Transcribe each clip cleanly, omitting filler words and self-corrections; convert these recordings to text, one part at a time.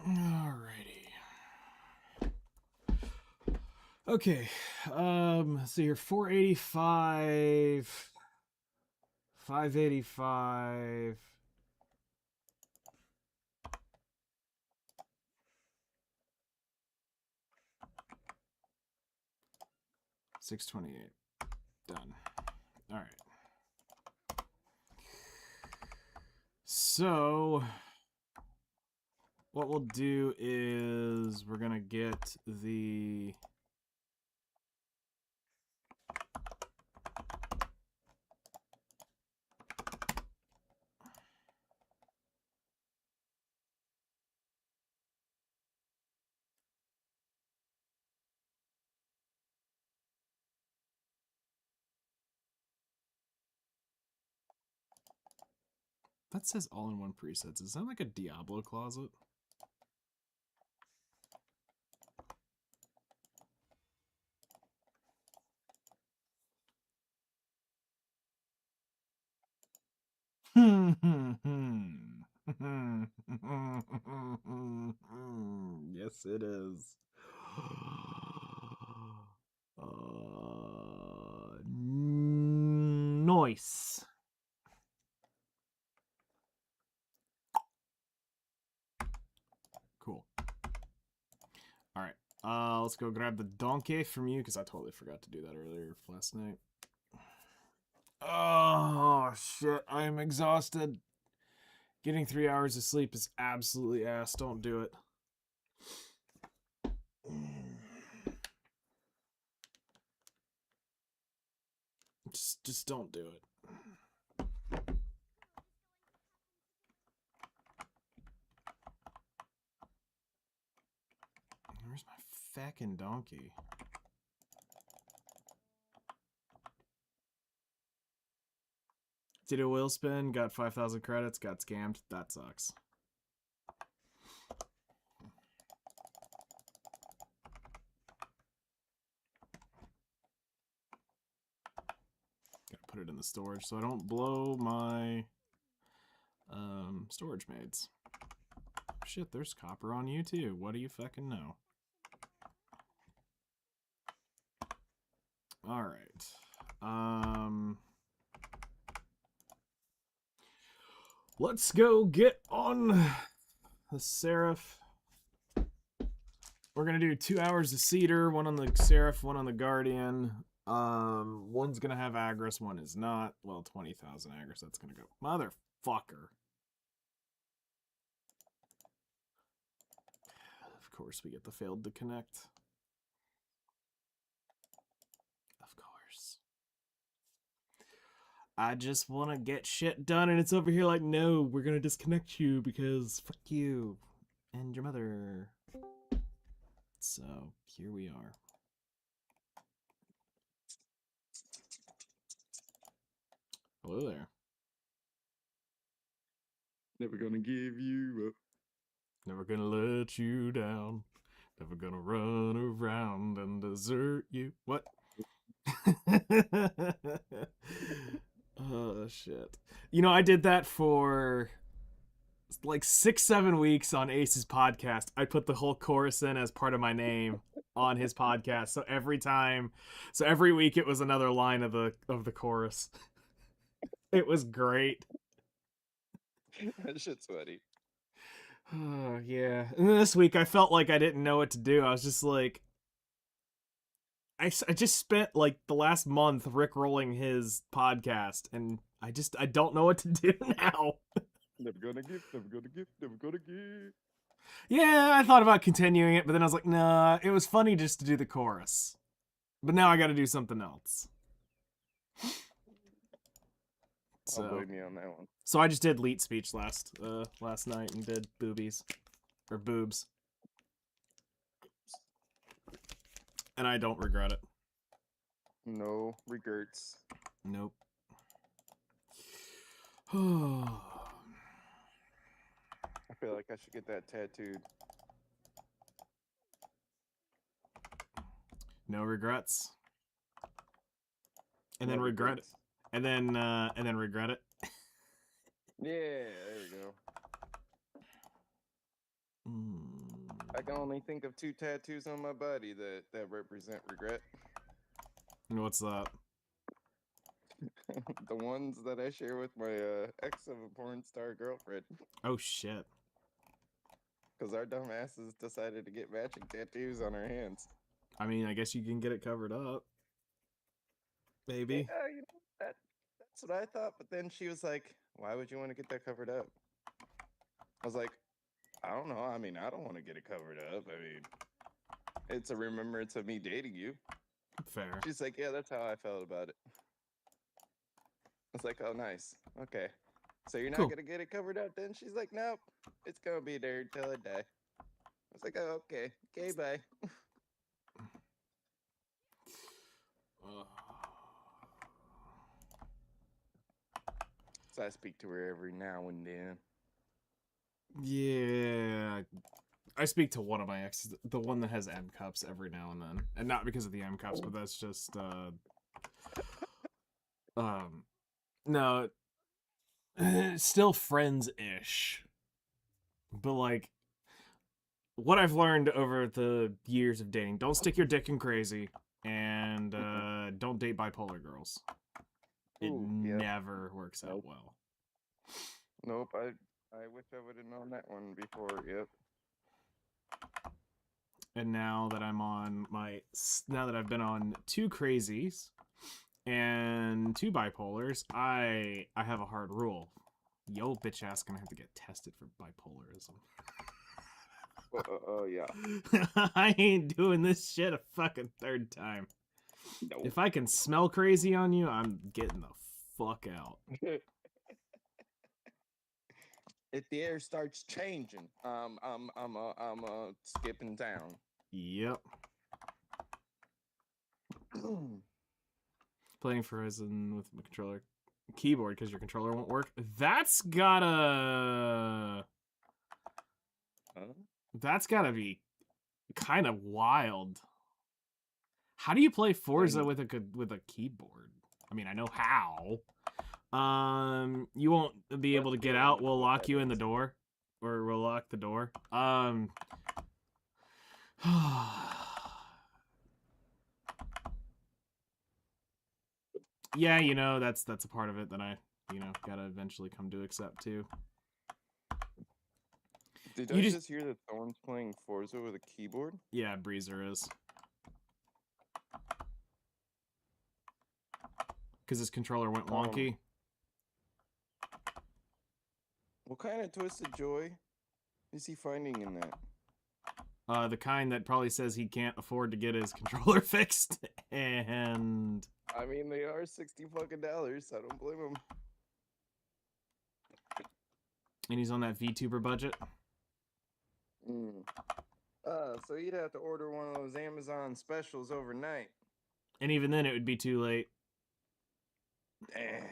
Alrighty. Okay. So you're 485, 585. $628. Done. All right. So what we'll do is we're gonna get the that says all-in-one presets. Is that like a Diablo closet? Yes, it is. Nice. Cool. All right. Let's go grab the donkey from you because I totally forgot to do that earlier last night. Oh shit! I am exhausted. Getting 3 hours of sleep is absolutely ass. Don't do it. Just don't do it. Where's my fucking donkey? Did a wheel spin, got 5,000 credits, got scammed. That sucks. Gotta put it in the storage so I don't blow my storage maids. Shit, there's copper on you too. What do you fucking know? Alright. Let's go get on the Seraph. We're gonna do 2 hours of Cedar, one on the Seraph, one on the Guardian. One's gonna have Agris, one is not. Well, 20,000 Agris, that's gonna go. Motherfucker. Of course, we get the failed to connect. Of course. I just want to get shit done, and it's over here like, no, we're gonna disconnect you because fuck you and your mother. So here we are. Hello there. Never gonna give you up. Never gonna let you down. Never gonna run around and desert you. What? Oh shit. You know, I did that for like 6-7 weeks on Ace's podcast. I put the whole chorus in as part of my name on his podcast. So every week it was another line of the chorus. It was great. That shit's sweaty. Oh yeah. And then this week I felt like I didn't know what to do. I was just like, I just spent like the last month rickrolling his podcast, and I don't know what to do now. Never gonna give, never gonna give, never gonna give. Yeah, I thought about continuing it, but then I was like, nah, it was funny just to do the chorus. But now I got to do something else. I'll blame me on that one. So I just did leet speech last night and did boobies or boobs, and I don't regret it. No regrets. Nope. I feel like I should get that tattooed. No regrets. And No then regret it. regrets. And then regret it. Yeah, there we go. I can only think of 2 tattoos on my body that represent regret. What's that? The ones that I share with my ex of a porn star girlfriend. Oh shit. Because our dumbasses decided to get matching tattoos on our hands. I mean, I guess you can get it covered up. Maybe. Yeah, you know, that's what I thought. But then she was like, why would you want to get that covered up? I was like, I don't know. I mean, I don't want to get it covered up. I mean, it's a remembrance of me dating you. Fair. She's like, yeah, that's how I felt about it. I was like, oh, nice. Okay. So you're not Cool. going to get it covered up then? She's like, nope. It's going to be there until I die. I was like, oh, okay. Okay, bye. So I speak to her every now and then. Yeah. I speak to one of my exes, the one that has M cups every now and then. And not because of the M cups, but that's just no, still friends-ish. But like what I've learned over the years of dating, don't stick your dick in crazy and don't date bipolar girls. It Ooh, yep. never works out Nope. well. Nope, I wish I would have known that one before. Yep. And now that I've been on 2 crazies and 2 bipolars, I have a hard rule. Yo, bitch ass gonna have to get tested for bipolarism. Oh, yeah. I ain't doing this shit a fucking 3rd time. Nope. If I can smell crazy on you, I'm getting the fuck out. If the air starts changing, I'm skipping town. Yep. Playing Horizon with my controller keyboard because your controller won't work. That's gotta be kind of wild. How do you play Forza with a keyboard? I mean, I know how. You won't be able to get out. We'll lock you in the door, or we'll lock the door. Yeah, you know, that's a part of it that I, gotta eventually come to accept too. Did I just hear that Thorn's playing Forza with a keyboard? Yeah, Breezer is. Because his controller went wonky. What kind of twisted joy is he finding in that? The kind that probably says he can't afford to get his controller fixed, and... I mean, they are $60 fucking. I don't blame him. And he's on that VTuber budget. So you'd have to order one of those Amazon specials overnight. And even then, it would be too late. Damn.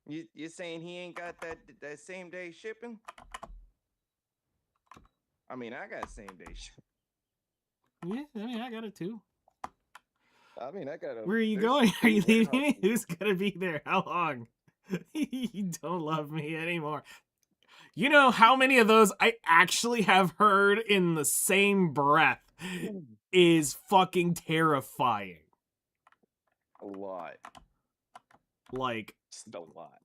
You saying he ain't got that same day shipping? I mean, I got same day shipping. Yeah, I mean, I got it too. I mean, I got a... Where are you going? Are you leaving me? Who's gonna be there? How long? You don't love me anymore. You know how many of those I actually have heard in the same breath is fucking terrifying. A lot. Like, just a lot.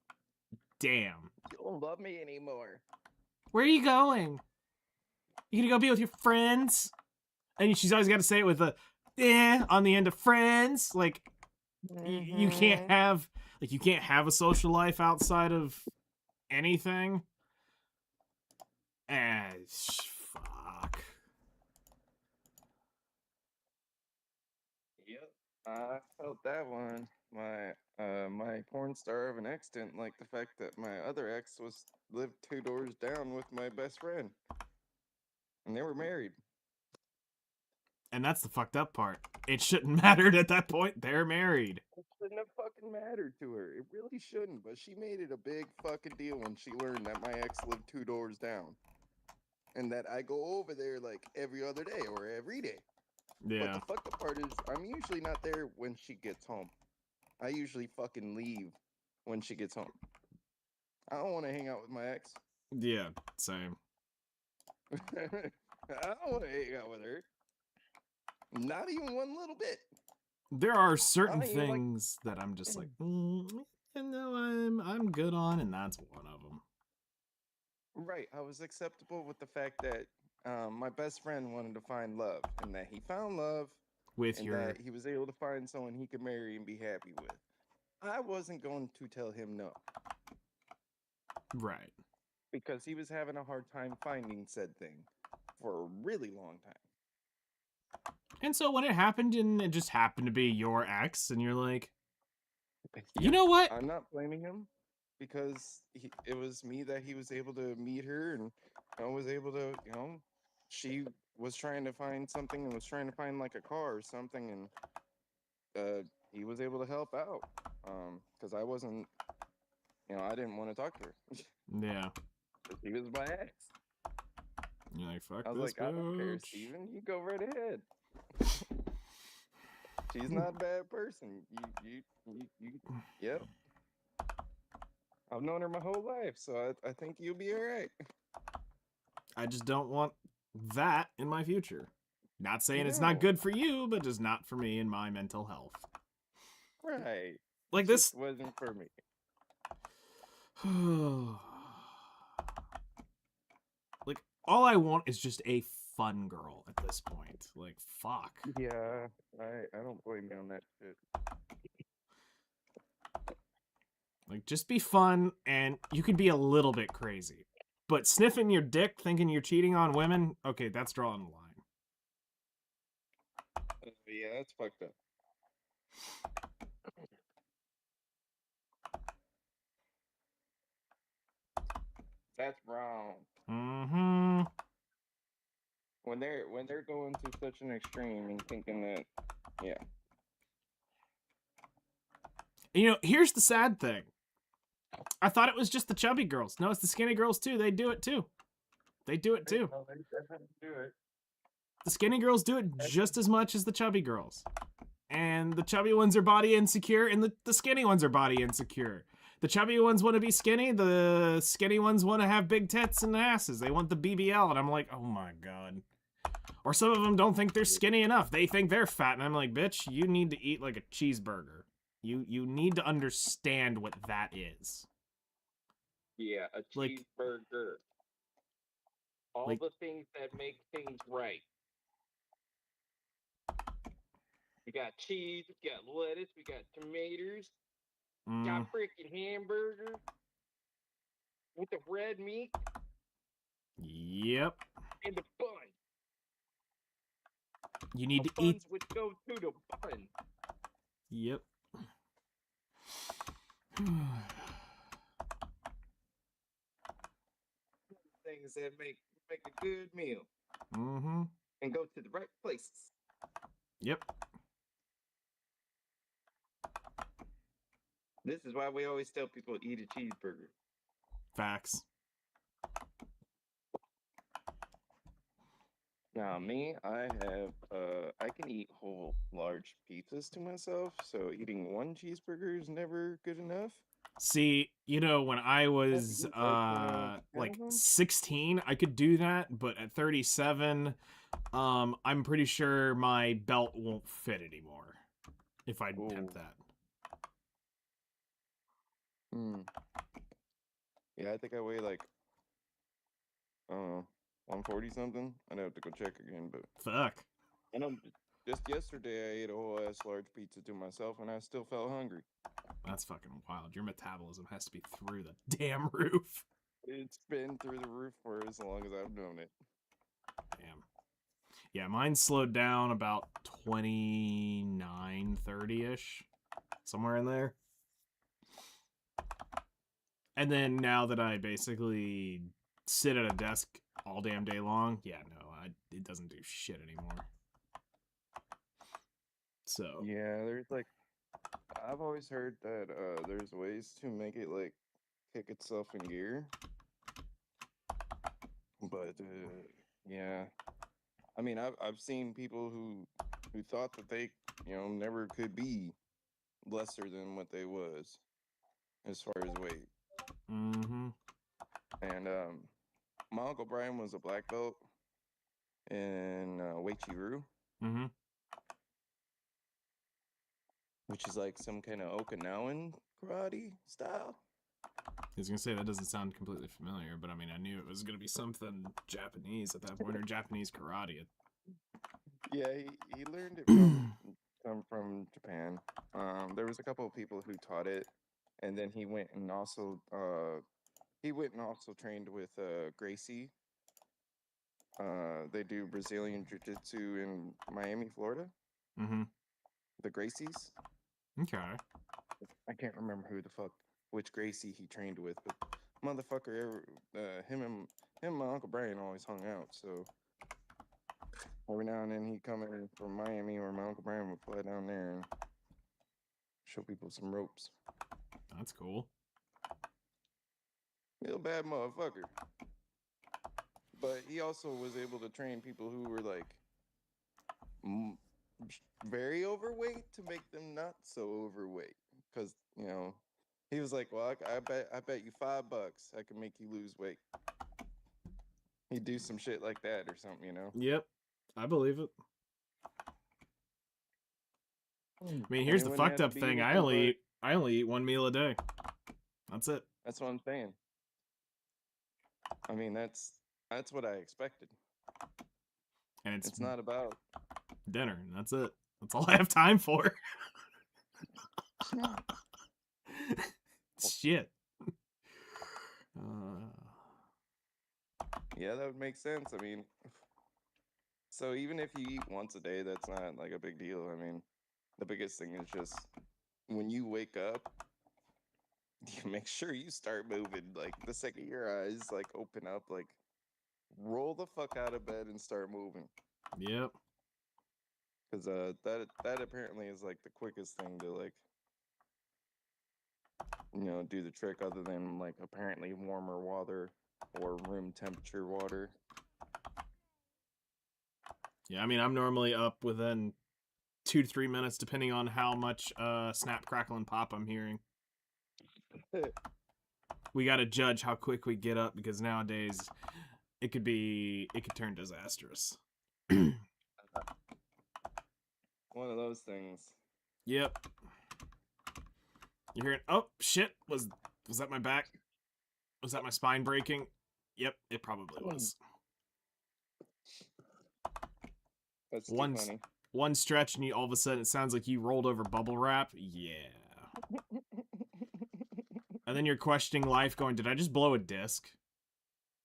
Damn. You don't love me anymore. Where are you going? You gonna go be with your friends? And she's always got to say it with a on the end of friends. Like, you can't have a social life outside of anything. Fuck. Yep, I felt that one. My porn star of an ex didn't like the fact that my other ex lived 2 doors down with my best friend, and they were married. And that's the fucked up part. It shouldn't matter at that point. They're married. It shouldn't have fucking mattered to her. It really shouldn't. But she made it a big fucking deal when she learned that my ex lived 2 doors down, and that I go over there like every other day or every day. But Yeah. the fucked up part is, I'm usually not there when she gets home. I usually fucking leave when she gets home. I don't want to hang out with my ex. Yeah. Same. I don't want to hang out with her. Not even one little bit. There are I certain don't even like. things that I'm just like, I'm good on, and that's one of them. Right. I was acceptable with the fact that my best friend wanted to find love, and that he found love, With and your that he was able to find someone he could marry and be happy with. I wasn't going to tell him no right. because he was having a hard time finding said thing for a really long time. And so when it happened, and it just happened to be your ex, and you're like, you Yeah, know what? I'm not blaming him because it was me that he was able to meet her, and I was able to, she was trying to find something and was trying to find like a car or something, and he was able to help out because I wasn't, I didn't want to talk to her. Yeah. He was my ex. You're like, fuck I was this like, I don't care, bitch. Steven. You go right ahead. She's not a bad person. Yep. I've known her my whole life, so I think you'll be all right. I just don't want that in my future. Not saying it's not No, good for you, but just not for me and my mental health. right. Like Just this. wasn't for me. Like, all I want is just a fun girl at this point. Like, fuck. Yeah, I don't blame you on that shit. Like, just be fun, and you can be a little bit crazy. But sniffing your dick, thinking you're cheating on women, okay, that's drawing the line. Yeah, that's fucked up. That's wrong. Mm-hmm. When they're going to such an extreme and thinking that, yeah. You know, here's the sad thing. I thought it was just the chubby girls. No, it's the skinny girls too. They do it too. They do it too. They definitely do it. The skinny girls do it just as much as the chubby girls. And the chubby ones are body insecure, and the skinny ones are body insecure. The chubby ones want to be skinny, the skinny ones want to have big tits and asses. They want the BBL, and I'm like, oh my god. Or some of them don't think they're skinny enough. They think they're fat, and I'm like, bitch, you need to eat like a cheeseburger. You need to understand what that is. Yeah, a Like, cheeseburger. All like, the things that make things right. We got cheese, we got lettuce, we got tomatoes, got freaking hamburger with the red meat yep. and the bun. You need The to eat. buns would go to the bun. Yep. Things that make a good meal Mm-hmm. and go to the right places. Yep. This is why we always tell people to eat a cheeseburger. Facts. Now, me, I can eat whole large pizzas to myself, so eating one cheeseburger is never good enough. See, you know, when I was Eat like 10 like of them. 16, I could do that, but at 37, I'm pretty sure my belt won't fit anymore if I attempt Ooh. that. Yeah, I think I weigh like, I don't know, 140 something. I'd have to go check again, but Fuck. I know just yesterday I ate a whole ass large pizza to myself and I still felt hungry. That's fucking wild. Your metabolism has to be through the damn roof. It's been through the roof for as long as I've known it. Damn. Yeah, mine slowed down about 29, 30-ish. Somewhere in there. And then now that I basically sit at a desk all damn day long, yeah, no, it doesn't do shit anymore. So Yeah, there's like, I've always heard that there's ways to make it like kick itself in gear. But yeah, I mean, I've seen people who thought that they, never could be lesser than what they was as far as weight. Mm-hmm. And my uncle Brian was a black belt in Weichi-Ryu, Mm-hmm. which is like some kind of Okinawan karate style. I was gonna say that doesn't sound completely familiar, but I mean I knew it was gonna be something Japanese at that point, or Japanese karate. Yeah, he learned it from Japan. There was a couple of people who taught it, and then he went and also trained with Gracie. They do Brazilian Jiu-Jitsu in Miami, Florida. Mm-hmm. The Gracies. Okay. I can't remember which Gracie he trained with, but motherfucker, him and my Uncle Brian always hung out. So every now and then he'd come in from Miami, or my Uncle Brian would fly down there and show people some ropes. That's cool. Real bad motherfucker. But he also was able to train people who were like very overweight to make them not so overweight. Because he was like, "Well, I bet you $5 I can make you lose weight." He'd do some shit like that or something. Yep, I believe it. I mean, here's the And it wouldn't fucked have to up be thing. I anything only eat 1 meal a day. That's it. That's what I'm saying. I mean, that's what I expected. And It's not about dinner, and that's it. That's all I have time for. Shit. Yeah, that would make sense. I mean, so even if you eat once a day, that's not like a big deal. I mean, the biggest thing is just when you wake up, you make sure you start moving. Like the second your eyes like open up, like roll the fuck out of bed and start moving. Yep. Because that apparently is like the quickest thing to like do the trick, other than like apparently warmer water or room temperature water. Yeah, I mean, I'm normally up within 2 to 3 minutes, depending on how much snap, crackle, and pop I'm hearing. We got to judge how quick we get up, because nowadays it could turn disastrous. One of those things. Yep. You hearing? Oh shit! Was that my back? Was that my spine breaking? Yep, it probably was. That's too funny. One stretch, and all of a sudden it sounds like you rolled over bubble wrap. Yeah. And then you're questioning life, going, "Did I just blow a disc?"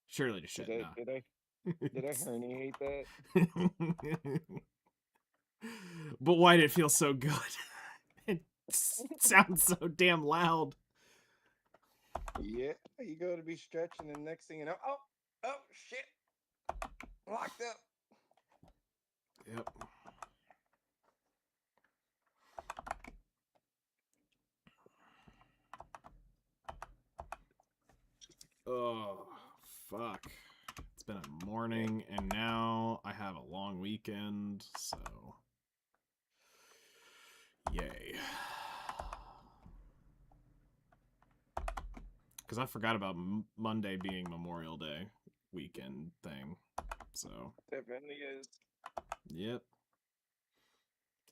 Surely to shit. Did I herniate that? But why did it feel so good? It sounds so damn loud. Yeah, you go to be stretching, and next thing you know, oh shit, locked up. Yep. Oh, fuck. It's been a morning, and now I have a long weekend, so yay. Because I forgot about Monday being Memorial Day weekend thing, so. Definitely is. Yep.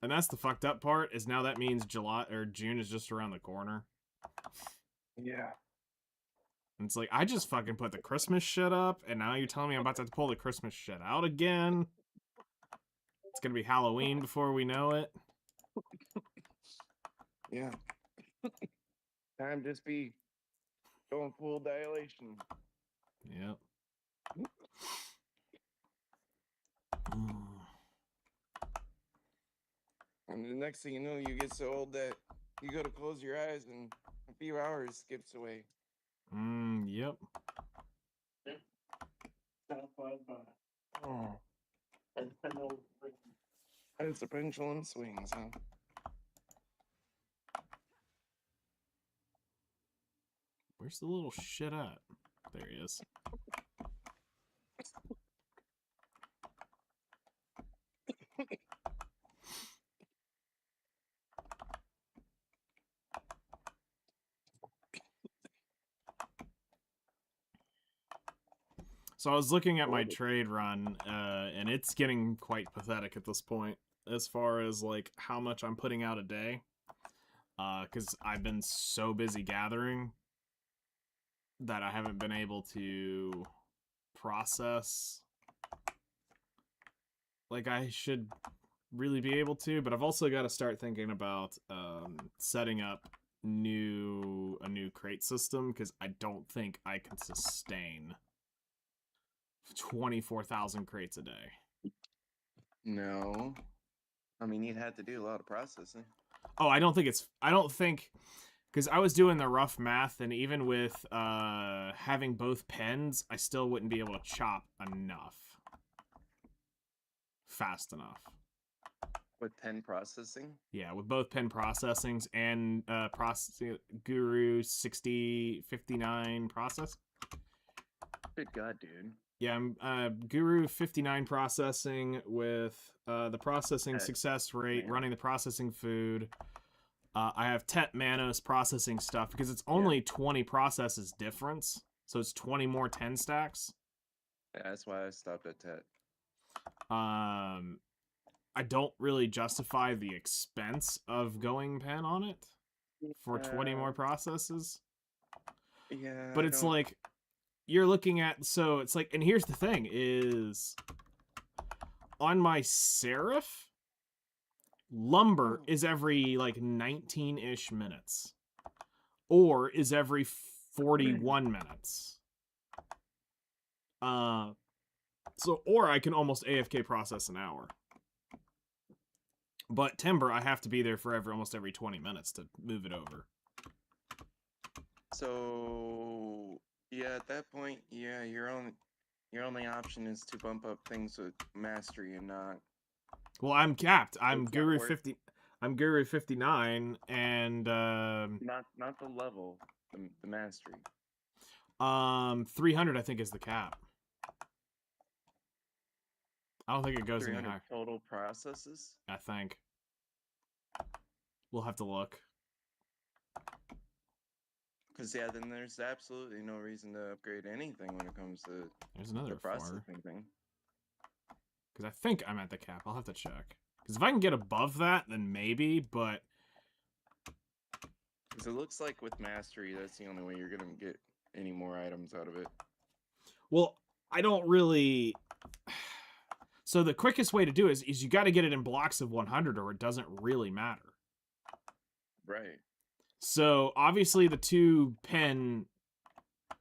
And that's the fucked up part, is now that means June is just around the corner. Yeah. And it's like, I just fucking put the Christmas shit up, and now you're telling me I'm about to have to pull the Christmas shit out again? It's gonna be Halloween before we know it. Yeah. Time just be going full dilation. Yep. And the next thing you know, you get so old that you go to close your eyes and a few hours skips away. Yep. Oh. As the pendulum swings, huh? Where's the little shit at? There he is. So I was looking at my Totally. trade run, and it's getting quite pathetic at this point as far as like how much I'm putting out a day. Because I've been so busy gathering that I haven't been able to process like I should really be able to. But I've also got to start thinking about setting up a new crate system, because I don't think I can sustain 24,000 crates a day. No. I mean, you'd have to do a lot of processing. Oh, I don't think, because I was doing the rough math, and even with having both pens, I still wouldn't be able to chop fast enough. With pen processing? Yeah, with both pen processings and Guru 6059 process. Good God, dude. Yeah, I'm Guru 59 processing with the processing success rate, running the processing food. I have Tet Manos processing stuff because it's only 20 processes difference, so it's 20 more 10 stacks. Yeah, that's why I stopped at Tet. I don't really justify the expense of going pen on it for 20 more processes. Yeah, but it's like you're looking at, so it's like, and here's the thing is on my Seraph, lumber is every like 19-ish minutes, or is every 41 minutes. So, or I can almost AFK process an hour. But Timber, I have to be there for almost every 20 minutes to move it over. So yeah, at that point, yeah, your only option is to bump up things with mastery and not. Well, I'm capped. I'm Guru 50. I'm Guru 59, and not the level, the mastery. 300 I think is the cap. I don't think it goes any higher. Total processes? I think. We'll have to look. Because yeah, then there's absolutely no reason to upgrade anything when it comes to there's another the processing thing. Because I think I'm at the cap. I'll have to check. Because if I can get above that, then maybe, but... Because it looks like with mastery, that's the only way you're going to get any more items out of it. Well, I don't really... So the quickest way to do it is you got to get it in blocks of 100, or it doesn't really matter. Right. So obviously the two pen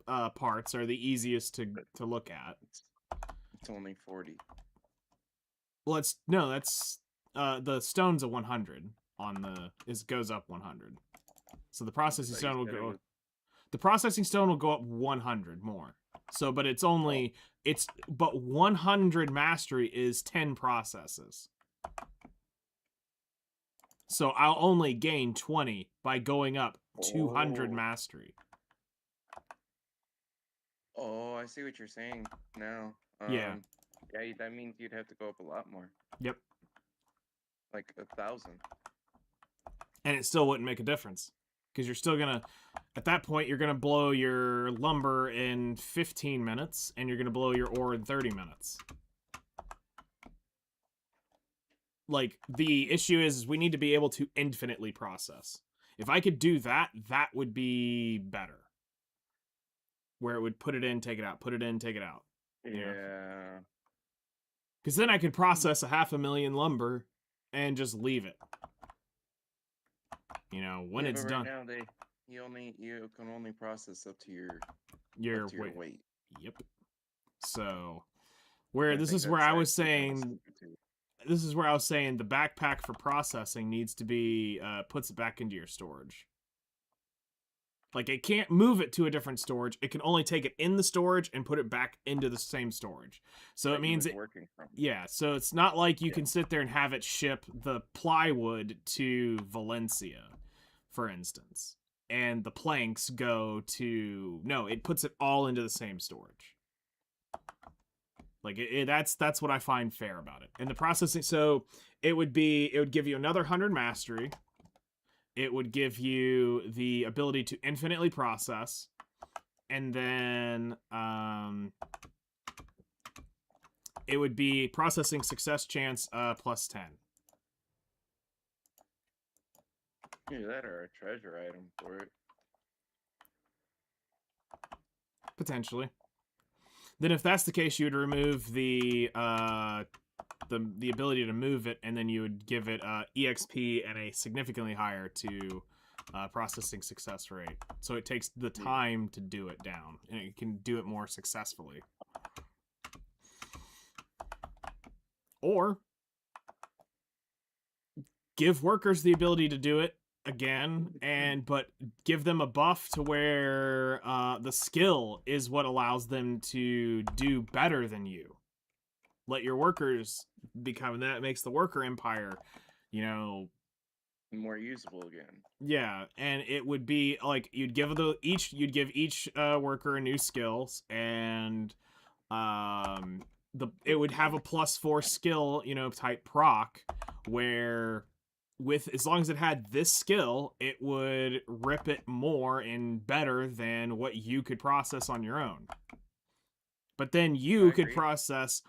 parts are the easiest to look at. It's only 40. Well, that's the stone's a 100 on the goes up 100. So the processing stone will go. The processing stone will go up 100 more. So, but it's only but 100 mastery is 10 processes. So I'll only gain 20 by going up 200 mastery. Oh, I see what you're saying now. Yeah, that means you'd have to go up a lot more. Yep. Like 1,000. And it still wouldn't make a difference. Because you're still gonna, at that point, you're gonna blow your lumber in 15 minutes, and you're gonna blow your ore in 30 minutes. Like, the issue is we need to be able to infinitely process. If I could do that, that would be better. Where it would put it in, take it out, put it in, take it out. Yeah. Because then I could process 500,000 lumber and just leave it. You know, when it's but right done. Now you can only process up to your weight. Yep. So, this is where I was saying the backpack for processing needs to be puts it back into your storage. Like, it can't move it to a different storage. It can only take it in the storage and put it back into the same storage. So it means so it's not like you can sit there and have it ship the plywood to Valencia, for instance, and the planks go to... No, it puts it all into the same storage. Like, that's what I find fair about it. And the processing, so it would give you another 100 mastery. It would give you the ability to infinitely process. And then It would be processing success chance plus 10. Either that or a treasure item for it. Potentially. Then if that's the case, you would remove the ability to move it, and then you would give it EXP and a significantly higher to processing success rate. So it takes the time to do it down, and it can do it more successfully. Or give workers the ability to do it again, but give them a buff to where the skill is what allows them to do better than you. Let your workers become, that makes the worker empire, more usable again. Yeah, and it would be like you'd give each worker a new skills, and it would have a +4 skill, type proc, where as long as it had this skill, it would rip it more and better than what you could process on your own. But then you can process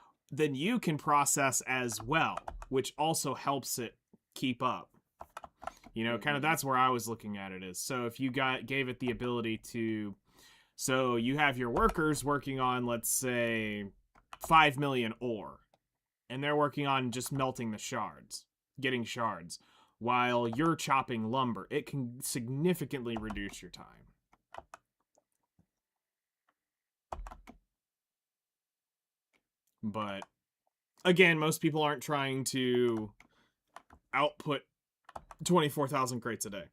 as well, which also helps it keep up. Kind of that's where I was looking at it is. So if you gave it the ability to, so you have your workers working on, let's say, 5 million ore, and they're working on just melting the shards, getting shards, while you're chopping lumber. It can significantly reduce your time. But again, most people aren't trying to output 24,000 crates a day.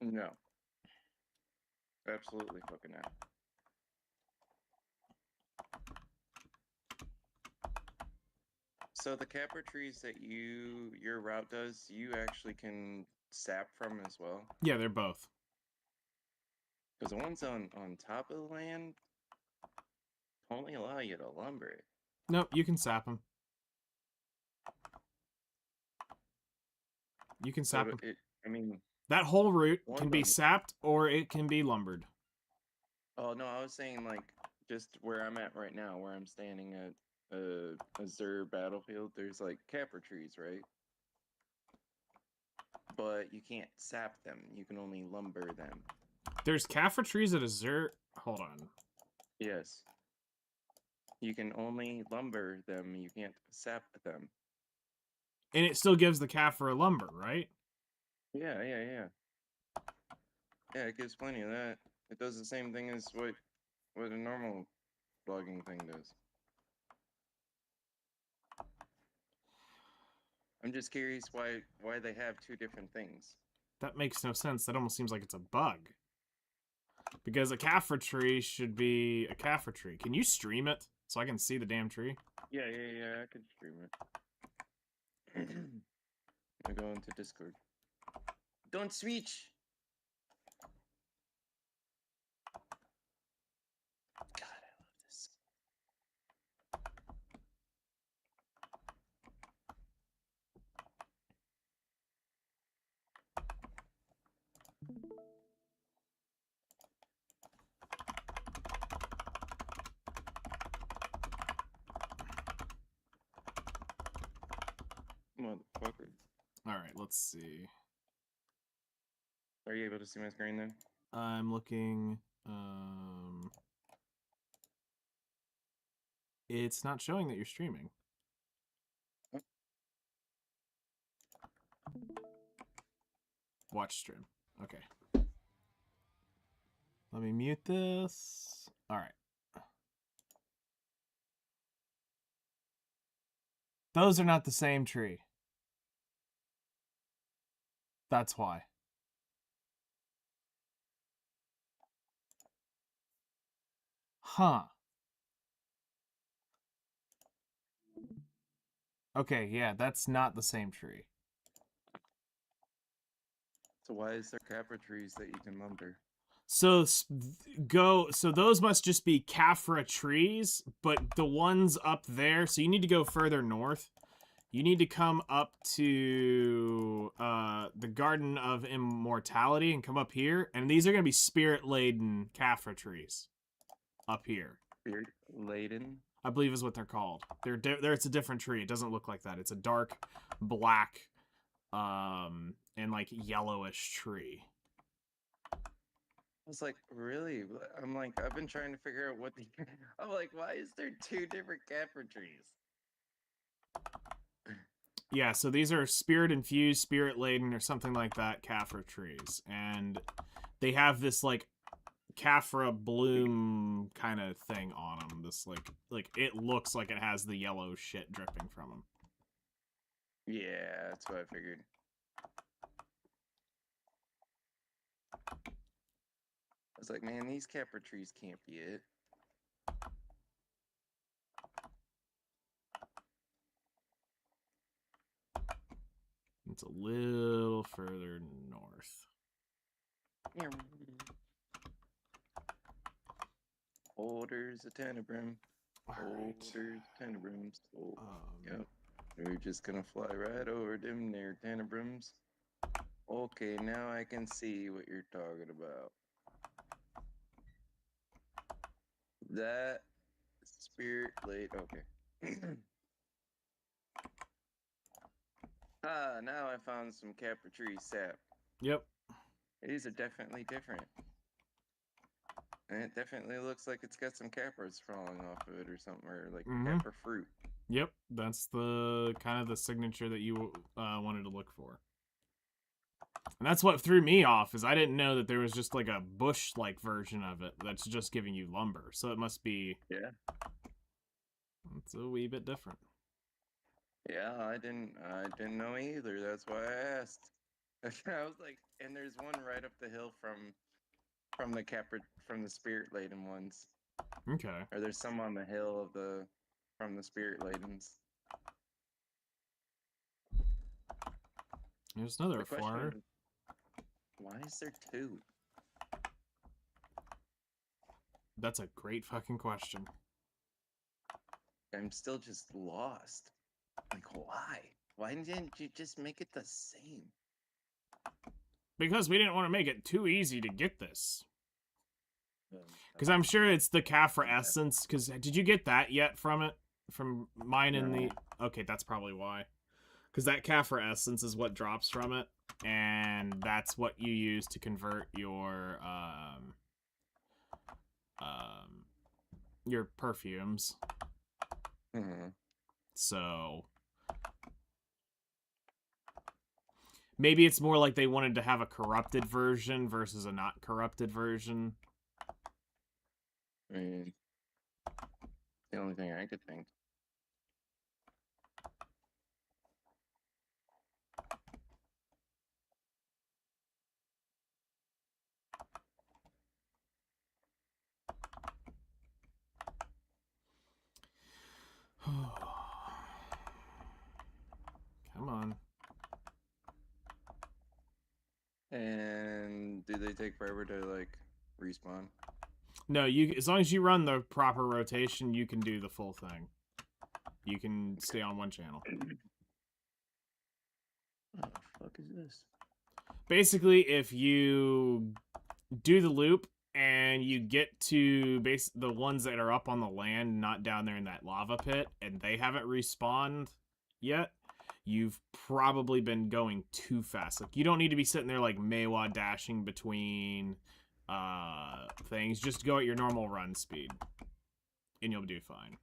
No. Absolutely fucking not. So the capra trees that your route does, you actually can sap from as well? Yeah, they're both. Because the ones on top of the land only allow you to lumber it. Nope, you can sap them. You can sap them. That whole route can be sapped or it can be lumbered. Oh, no, I was saying, like, just where I'm at right now, where I'm standing at Azure Battlefield, there's, like, capra trees, right? But you can't sap them. You can only lumber them. There's capra trees at Azure? Hold on. Yes. You can only lumber them. You can't sap them. And it still gives the capra lumber, right? Yeah. Yeah, it gives plenty of that. It does the same thing as what a normal logging thing does. I'm just curious why they have two different things. That makes no sense. That almost seems like it's a bug. Because a capra tree should be a capra tree. Can you stream it so I can see the damn tree? Yeah, I can stream it. I go into Discord. Don't switch! God, I love this. Motherfucker. Alright, let's see. Are you able to see my screen then? I'm looking. It's not showing that you're streaming. Watch stream. Okay. Let me mute this. Alright. Those are not the same tree. That's why. Huh. Okay, yeah, that's not the same tree. So why is there capra trees that you can lumber? So those must just be capra trees, but the ones up there, so you need to go further north. You need to come up to the Garden of Immortality and come up here, and these are going to be spirit-laden capra trees up here. Spirit laden. I believe is what they're called. It's a different tree. It doesn't look like that. It's a dark black, and like yellowish tree. I was like, really? I'm like, I've been trying to figure out what the. I'm like, why is there two different Capra trees? Yeah, so these are spirit infused, spirit laden, or something like that Caphra trees, and they have this like Caphra bloom kind of thing on them. This like it looks like it has the yellow shit dripping from them. Yeah, that's what I figured. I was like, man, these Capra trees can't be it. It's a little further north. Holders of Tenebrim. Holders of Tenebrims. Oh, yep. We're just gonna fly right over them there Tenebrims. Okay, now I can see what you're talking about. That spirit late. Okay. Now I found some Capra tree sap. Yep. These are definitely different. And it definitely looks like it's got some capras falling off of it or something, or like Capra fruit. Yep, that's the kind of the signature that you wanted to look for. And that's what threw me off, is I didn't know that there was just like a bush-like version of it that's just giving you lumber. So it must be... Yeah. It's a wee bit different. Yeah, I didn't know either. That's why I asked. I was like, and there's one right up the hill from the Capra, from the spirit laden ones. Okay. Or there's some on the hill of from the spirit ladens. There's another flower. Why is there two? That's a great fucking question. I'm still just lost. Like, why? Why didn't you just make it the same? Because we didn't want to make it too easy to get this. Because I'm sure it's the Caphra essence. Because did you get that yet from it? From mine in the... Okay, that's probably why. Because that Caphra essence is what drops from it. And that's what you use to convert your perfumes. So maybe it's more like they wanted to have a corrupted version versus a not corrupted version. I mean, the only thing I could think. Come on. And do they take forever to like respawn? No, as long as you run the proper rotation, you can do the full thing. You can stay on one channel. What the fuck is this? Basically, if you do the loop and you get to the ones that are up on the land, not down there in that lava pit, and they haven't respawned yet, you've probably been going too fast. Like, you don't need to be sitting there like Meiwa dashing between things. Just go at your normal run speed, and you'll do fine.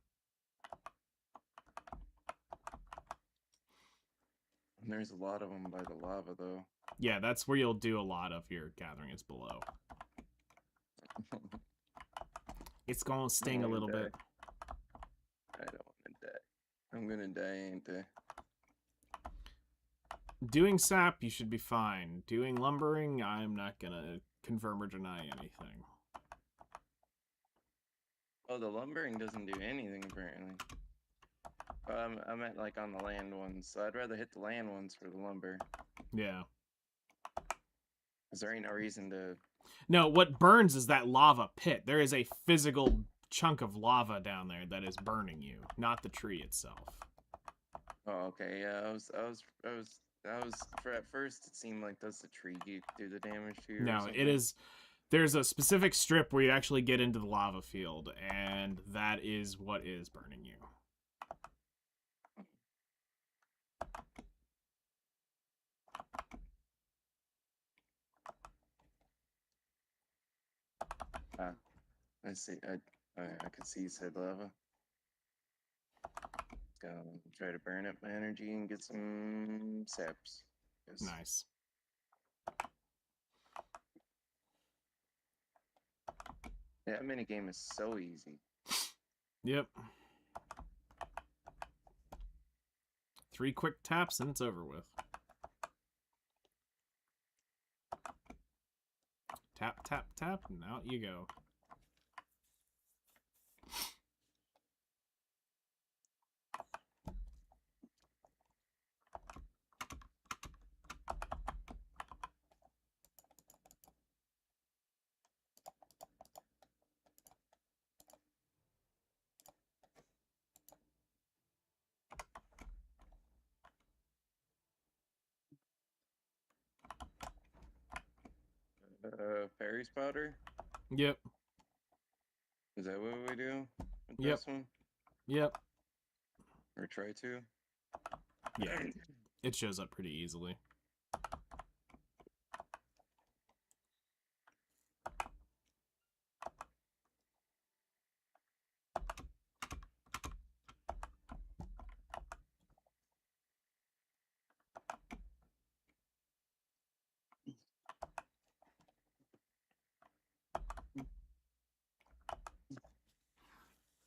And there's a lot of them by the lava, though. Yeah, that's where you'll do a lot of your gathering, is below. It's gonna sting a little bit. I don't want to die. I'm gonna die, ain't I? Doing sap, you should be fine. Doing lumbering, I'm not gonna confirm or deny anything. Oh, the lumbering doesn't do anything, apparently. I meant like on the land ones, so I'd rather hit the land ones for the lumber. Yeah. Because there ain't no reason to... No, what burns is that lava pit. There is a physical chunk of lava down there that is burning you, not the tree itself. Oh, okay, yeah, I was for at first it seemed like does the tree do the damage to you? No, it is There's a specific strip where you actually get into the lava field, and that is what is burning you. I see. I could see said lava. Gonna try to burn up my energy and get some saps. Yes. Nice. That minigame is so easy. Yep. 3 quick taps and it's over with. Tap, tap, tap, and out you go. Fairy spouter? Yep. Is that what we do with Yep. this one? Yep. Or try to? Yeah. It shows up pretty easily.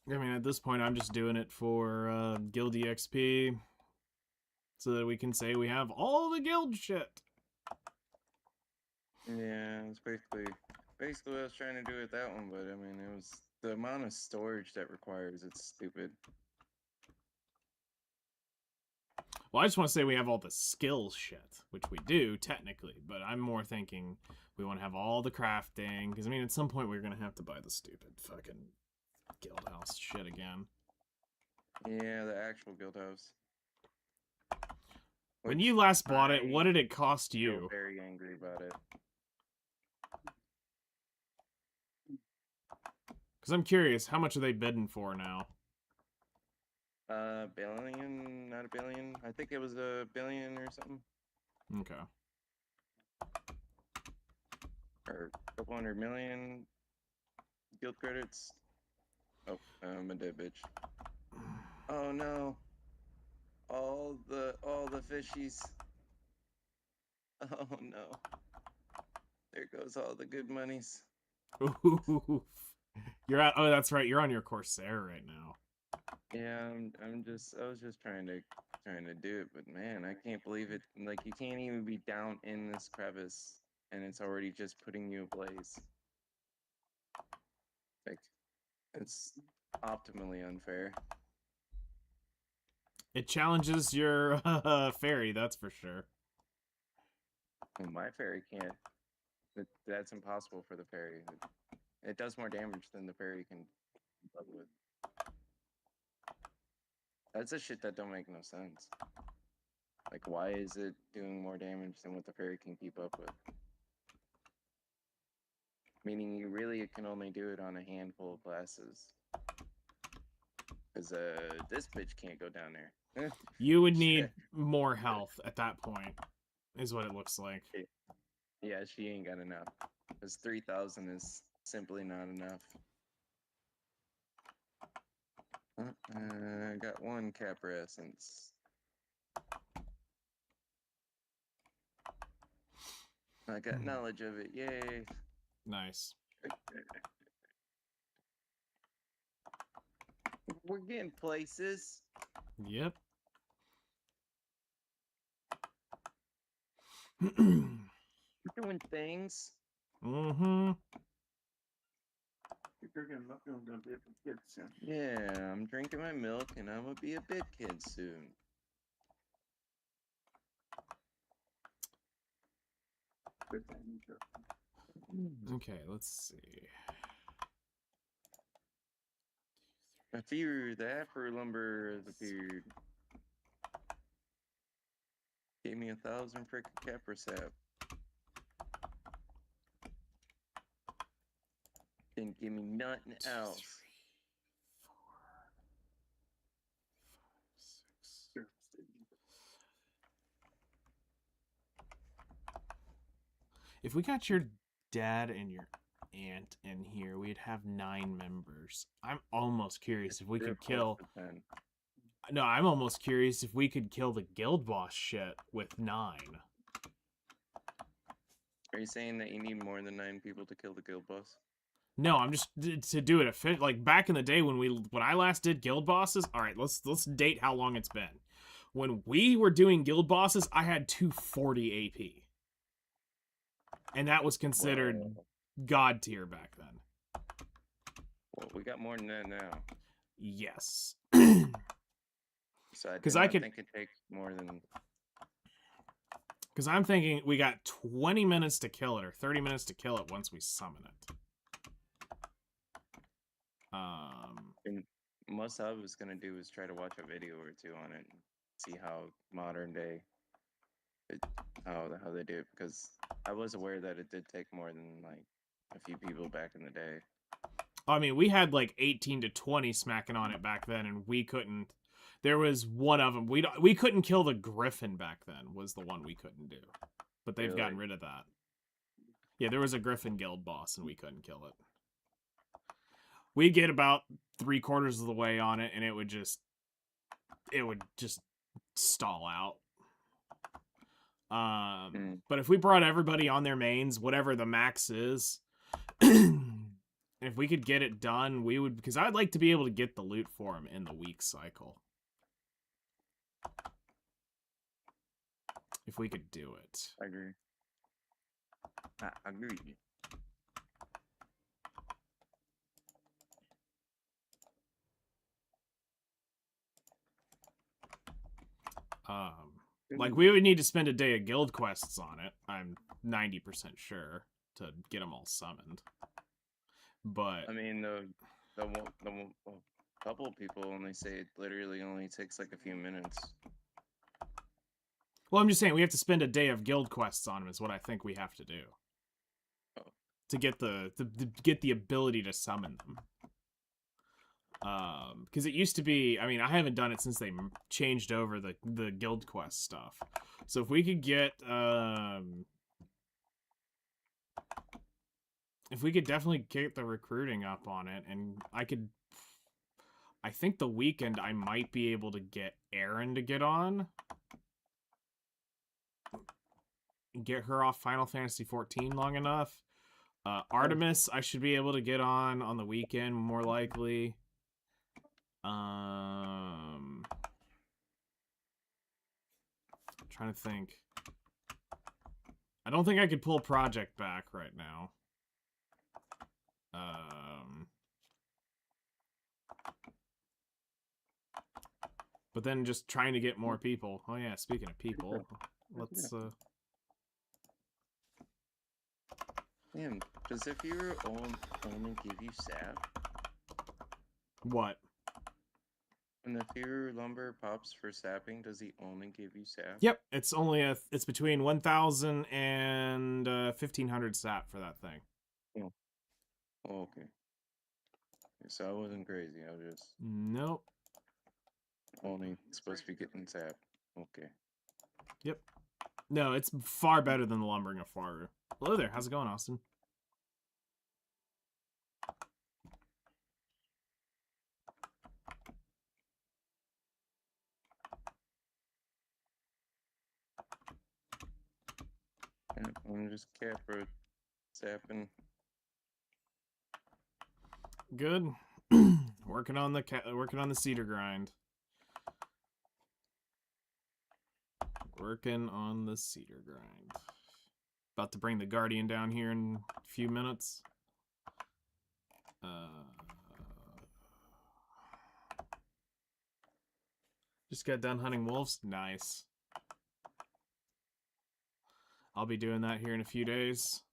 I mean, at this point, I'm just doing it for Guild EXP, so that we can say we have all the guild shit. Yeah, it's basically what I was trying to do with that one, but I mean, it was the amount of storage that requires. It's stupid. Well, I just want to say we have all the skills shit, which we do, technically, but I'm more thinking we want to have all the crafting, because, I mean, at some point we're going to have to buy the stupid fucking guild house shit again. Yeah, the actual guild house. When Which you last bought it, I what did it cost feel you? very angry about it. Because I'm curious, how much are they bidding for now? Billion, not a billion. I think it was a billion or something. Okay. Or a couple 100 million guild credits. Oh, I'm a dead bitch. Oh no. All the fishies. Oh no. There goes all the good monies. Oof. You're at. Oh, that's right. You're on your Corsair right now. Yeah, I was just trying to do it, but man, I can't believe it. Like, you can't even be down in this crevice and it's already just putting you ablaze. Like, it's optimally unfair. It challenges your fairy, that's for sure. Well, my fairy can't. That's impossible for the fairy. It does more damage than the fairy can keep up with. That's a shit that don't make no sense. Like, why is it doing more damage than what the fairy can keep up with? Meaning you really can only do it on a handful of classes. Because this bitch can't go down there. You would need more health at that point, is what it looks like. Yeah, she ain't got enough. Because 3,000 is simply not enough. I got one Capra Essence. I got knowledge of it. Yay. Nice. We're getting places. Yep. We're doing things. Mm-hmm. You're gonna be a kid soon. Yeah, I'm drinking my milk and I'm gonna be a big kid soon. Good thing. Okay, let's see. I fear the Afro lumber has appeared. Gave me 1,000 frickin' Capra sap. Didn't give me nothing else. If we got your dad and your aunt in here, we'd have 9 members. I'm almost curious if we You're could close kill. to 10. No, I'm almost curious if we could kill the guild boss shit with 9. Are you saying that you need more than 9 people to kill the guild boss? No, I'm just to do it like back in the day when I last did guild bosses. All right, let's date how long it's been. When we were doing guild bosses, I had 240 AP. And that was considered god tier back then. Well, we got more than that now. Yes. So I 'Cause do I not could- think it takes more than... Because I'm thinking we got 20 minutes to kill it, or 30 minutes to kill it once we summon it. And most I was going to do is try to watch a video or two on it and see how modern day... how they do it, because I was aware that it did take more than, like, a few people back in the day. I mean, we had like 18 to 20 smacking on it back then, and we couldn't. There was one of them. We couldn't kill the Griffin back then. Was the one we couldn't do, but they've gotten rid of that. Yeah, there was a Griffin guild boss, and we couldn't kill it. We'd get about 3/4 of the way on it, and it would just stall out. But if we brought everybody on their mains, whatever the max is. If we could get it done, we would, because I'd like to be able to get the loot for him in the week cycle. If we could do it. I agree. I agree. Like, we would need to spend a day of guild quests on it. I'm 90% sure to get them all summoned. But I mean, the couple of people only say it literally only takes like a few minutes. well, I'm just saying we have to spend a day of guild quests on them is what I think we have to do. Oh. To get the ability to summon them. Because it used to be, I mean, I haven't done it since they changed over the guild quest stuff. So if we could get, if we could definitely get the recruiting up on it, and I think the weekend I might be able to get Erin to get on. Get her off Final Fantasy XIV long enough. Artemis, I should be able to get on the weekend, more likely. Trying to think. I don't think I could pull Project back right now. But then just trying to get more people. Oh yeah, speaking of people, let's Damn, does the Fuhrer only give you sap? What? When the Fuhrer lumber pops for sapping, does he only give you sap? Yep, it's only it's between 1,000 and 1,500 sap for that thing. Oh, okay. So I wasn't crazy. I was just Nope. only supposed to be getting sap. Okay. Yep. No, it's far better than the lumbering of Faru. Hello there. How's it going, Austin? I'm just capro sapping. Good. working on the cedar grind. Working on the cedar grind. About to bring the Guardian down here in a few minutes. Just got done hunting wolves. Nice. I'll be doing that here in a few days.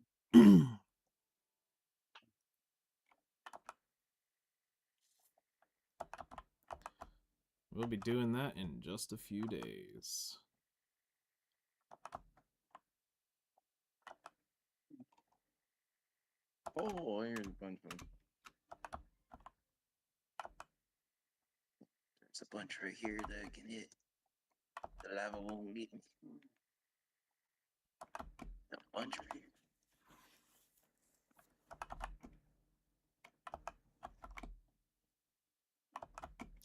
We'll be doing that in just a few days. Oh, here's a bunch of them. There's a bunch right here that I can hit. The lava won't get me. A bunch right here.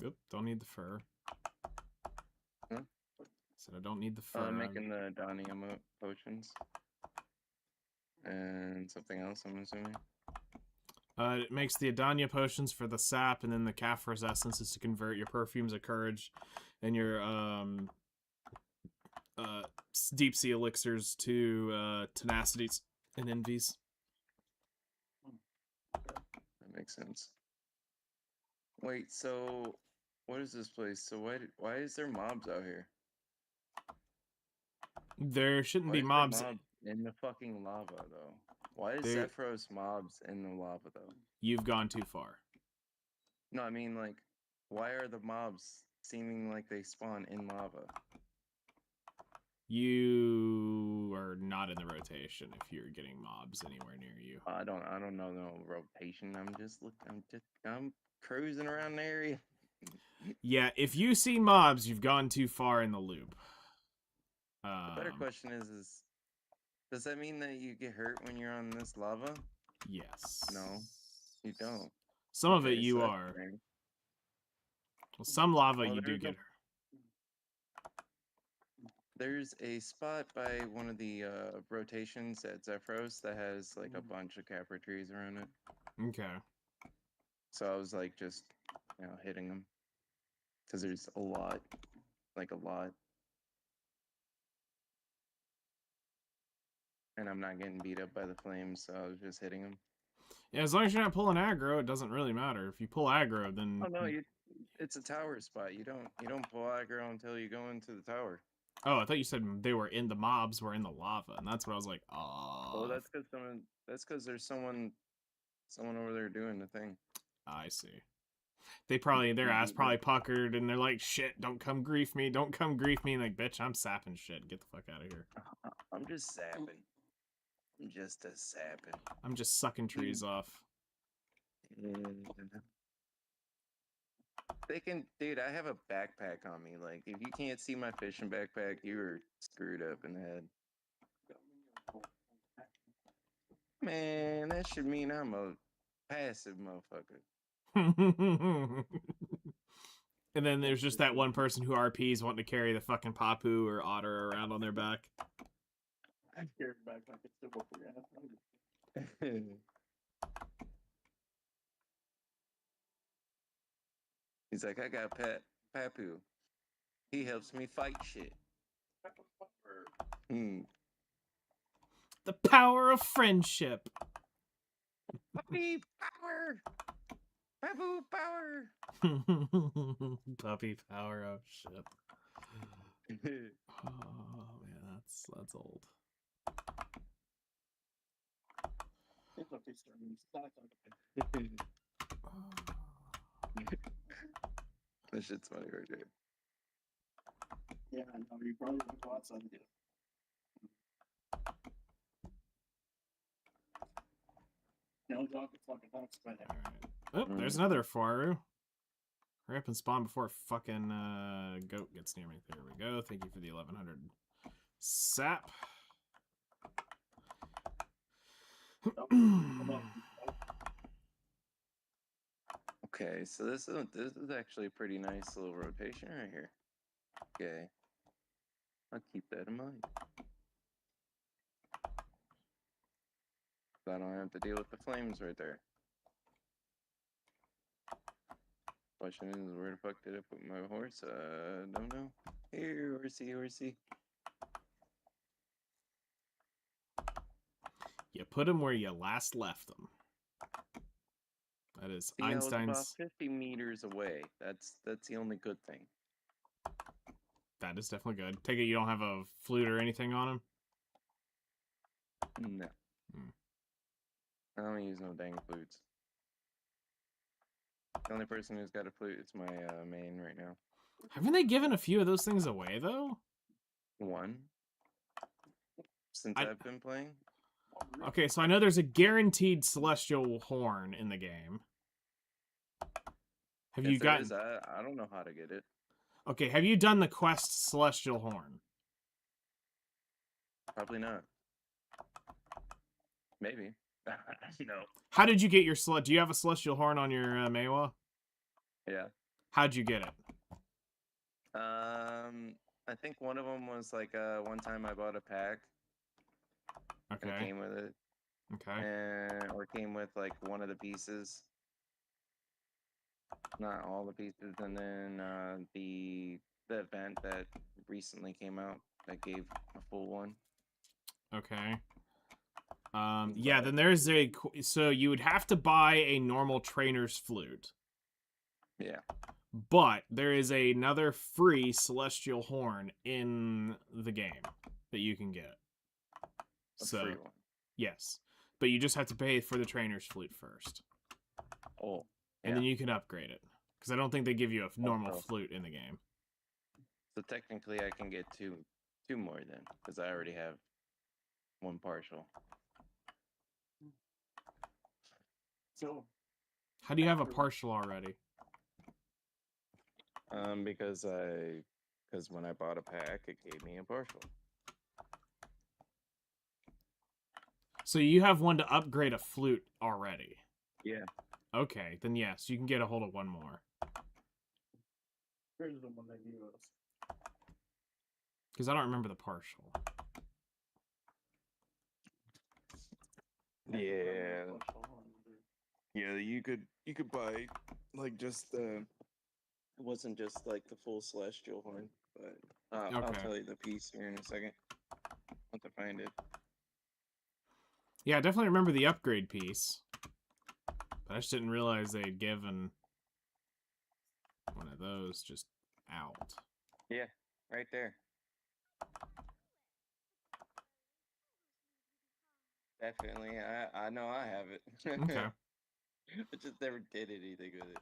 Oop, don't need the fur. Huh? Said I don't need the fur. Making the Dania potions. And something else, I'm assuming. It makes the Adanya potions for the sap, and then the Kaphra's essence is to convert your perfumes of courage and your deep sea elixirs to tenacities and envies. That makes sense. Wait, so what is this place? So why is there mobs out here? There shouldn't Why be is there mobs. in the fucking lava though? Why is There- Zephyros mobs in the lava though? You've gone too far. No, I mean like, why are the mobs seeming like they spawn in lava? You are not in the rotation if you're getting mobs anywhere near you. I don't know no rotation. I'm cruising around the area. Yeah, if you see mobs, you've gone too far in the loop. The better question is does that mean that you get hurt when you're on this lava? Yes. No, you don't. Some of it Okay, you so that's are. strange. Well, some lava Well, you do there's get no- There's a spot by one of the rotations at Zephyros that has like a bunch of Capra trees around it. Okay. So I was like just, hitting them. Because there's a lot. Like a lot. And I'm not getting beat up by the flames, so I was just hitting them. Yeah, as long as you're not pulling aggro, it doesn't really matter. If you pull aggro, then Oh no, it's a tower spot. You don't pull aggro until you go into the tower. Oh, I thought you said they were in the mobs were in the lava, and that's what I was like, Well, oh. that's because there's someone over there doing the thing. I see. Their ass probably puckered, and they're like, shit, don't come grief me, don't come grief me. And like, bitch, I'm sapping shit. Get the fuck out of here. I'm just sapping. I'm just a sapping. I'm just sucking trees off. Dude, I have a backpack on me. Like, if you can't see my fishing backpack, you are screwed up in the head. Man, that should mean I'm a passive motherfucker. And then there's just that one person who RPs wanting to carry the fucking papu or otter around on their back. I carried back like it's still up your ass. He's like, I got Papu. He helps me fight shit. The power of friendship. Puppy power! Papu power! Puppy power. Oh shit. Oh man, that's old. It's okay, sir. That shit's funny right there. Yeah, I know. You probably want to go outside and get it. No dog can fucking bounce by that. Alright. Oh, there's another Faru. Hurry up and spawn before fucking goat gets near me. There we go. Thank you for the 1100 sap. Okay, so this is actually a pretty nice little rotation right here. Okay. I'll keep that in mind. So I don't have to deal with the flames right there. Question is, where the fuck did I put my horse? Don't know. Here, horsey. You put him where you last left him. That is See, I was about Einstein's. 50 meters away. That's the only good thing. That is definitely good. Take it you don't have a flute or anything on him? No. I don't use no dang flutes. The only person who's got a flute is my main right now. Haven't they given a few of those things away, though? One. Since I've been playing. Okay, so I know there's a guaranteed celestial horn in the game. Have you If there gotten? is, I don't know how to get it. Okay, have you done the quest celestial horn? Probably not. Maybe. No. How did you get your Do you have a celestial horn on your Meiwa? Yeah. How'd you get it? I think one of them was like one time I bought a pack and it Okay. came with it, Okay. or came with like one of the pieces, not all the pieces, and then the event that recently came out that gave a full one. Okay. Yeah, then there's so you would have to buy a normal trainer's flute. Yeah. But there is another free celestial horn in the game that you can get. A So, free one. yes. But you just have to pay for the trainer's flute first. Oh. And then you can upgrade it. Because I don't think they give you a normal Oh. flute in the game. So technically I can get two more then, because I already have one partial. So, How do you have a partial already? Because when I bought a pack, it gave me a partial. So you have one to upgrade a flute already? Yeah. Okay, then yes, you can get a hold of one more. here's the one they gave us. Because I don't remember the partial. Yeah. Yeah, you could buy like just it wasn't just like the full celestial horn, but I'll Okay. tell you the piece here in a second. I'll have to find it. Yeah, I definitely remember the upgrade piece. But I just didn't realize they'd given one of those just out. Yeah, right there. Definitely, I know I have it. Okay. I just never did anything with it.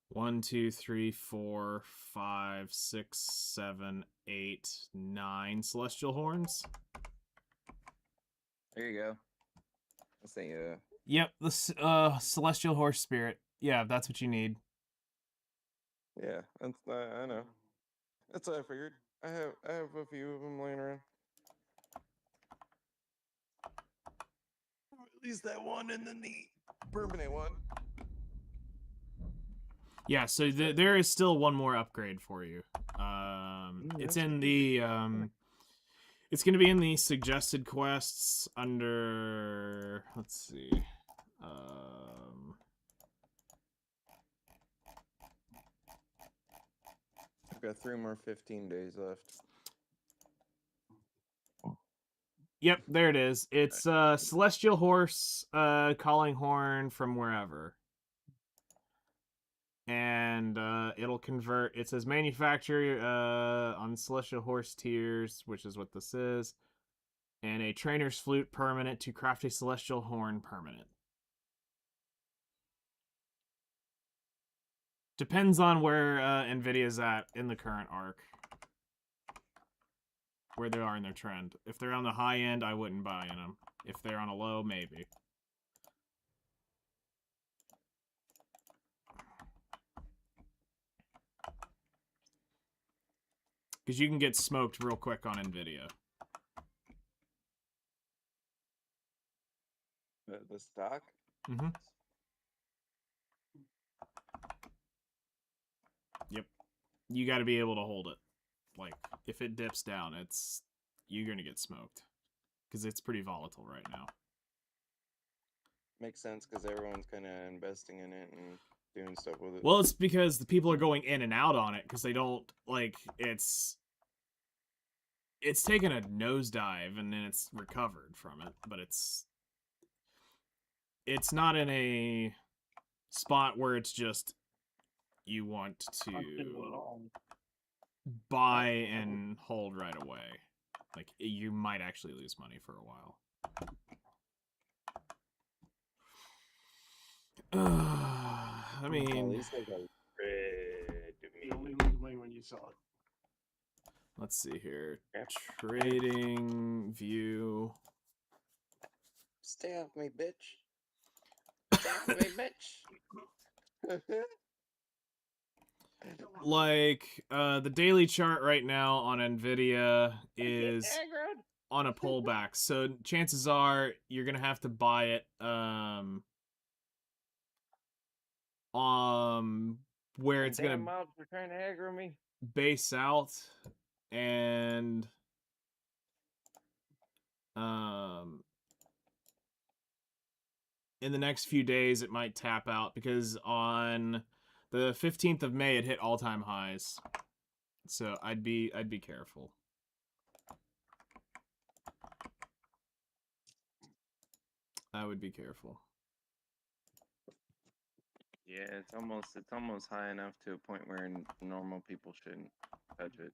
One, 2, 3, 4, 5, 6, 7, 8, 9 celestial horns. There you go. Let's say Yep, the celestial horse spirit. Yeah, that's what you need. yeah, that's I know. That's what I figured. I have a few of them laying around. At least that one, and then the permanent one. Yeah, so there is still one more upgrade for you. It's in the it's going to be in the suggested quests under, let's see. I've got 3 more 15 days left. Yep, there it is. It's celestial horse calling horn from wherever. And it'll convert. It says manufacture on celestial horse tiers, which is what this is, and a trainer's flute permanent to craft a celestial horn permanent. Depends on where Nvidia's at in the current arc, where they are in their trend. If they're on the high end, I wouldn't buy in them. If they're on a low, maybe. Because you can get smoked real quick on Nvidia. The stock? Mm-hmm. Yep. You got to be able to hold it. Like, if it dips down, you're going to get smoked. Because it's pretty volatile right now. Makes sense, because everyone's kind of investing in it and doing stuff with it. Well, it's because the people are going in and out on it, because they don't, like, it's taken a nosedive, and then it's recovered from it, but it's not in a spot where it's just you want to buy and hold right away. Like, you might actually lose money for a while. I mean, You only lose money when you sell it. Let's see here. Yeah. Trading view. Stay off me, bitch. Stay off me, bitch. Like, the daily chart right now on Nvidia is Aggroed. on a pullback, so chances are you're gonna have to buy it where it's Damn gonna mobs were trying to aggro me. base out, and in the next few days it might tap out, because on the 15th of May it hit all-time highs. So I'd be careful. I would be careful. Yeah, it's almost high enough to a point where normal people shouldn't touch it.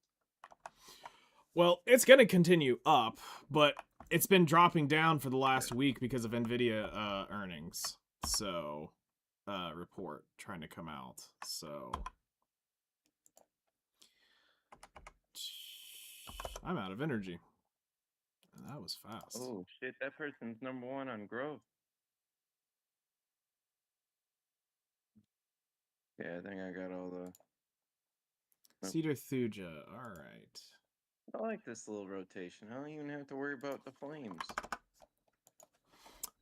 Well, it's going to continue up, but it's been dropping down for the last week because of Nvidia earnings. So, report trying to come out. So, I'm out of energy. That was fast. Oh shit, that person's #1 on growth. Yeah, I think I got all the. Cedar Thuja. All right. I like this little rotation. I don't even have to worry about the flames.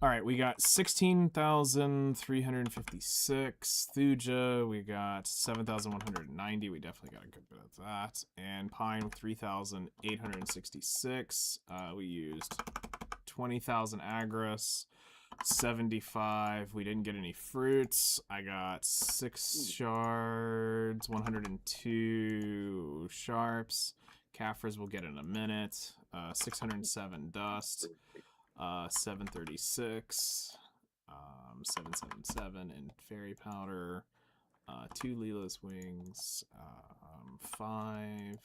All right, we got 16,356. Thuja, we got 7,190. We definitely got a good bit of that. And Pine, 3,866. We used 20,000 Agris, 75. We didn't get any fruits. I got 6 shards, 102 sharps. Caphras we'll get in a minute. 607 dust. 736, 777 and fairy powder, 2 Leela's wings, 5,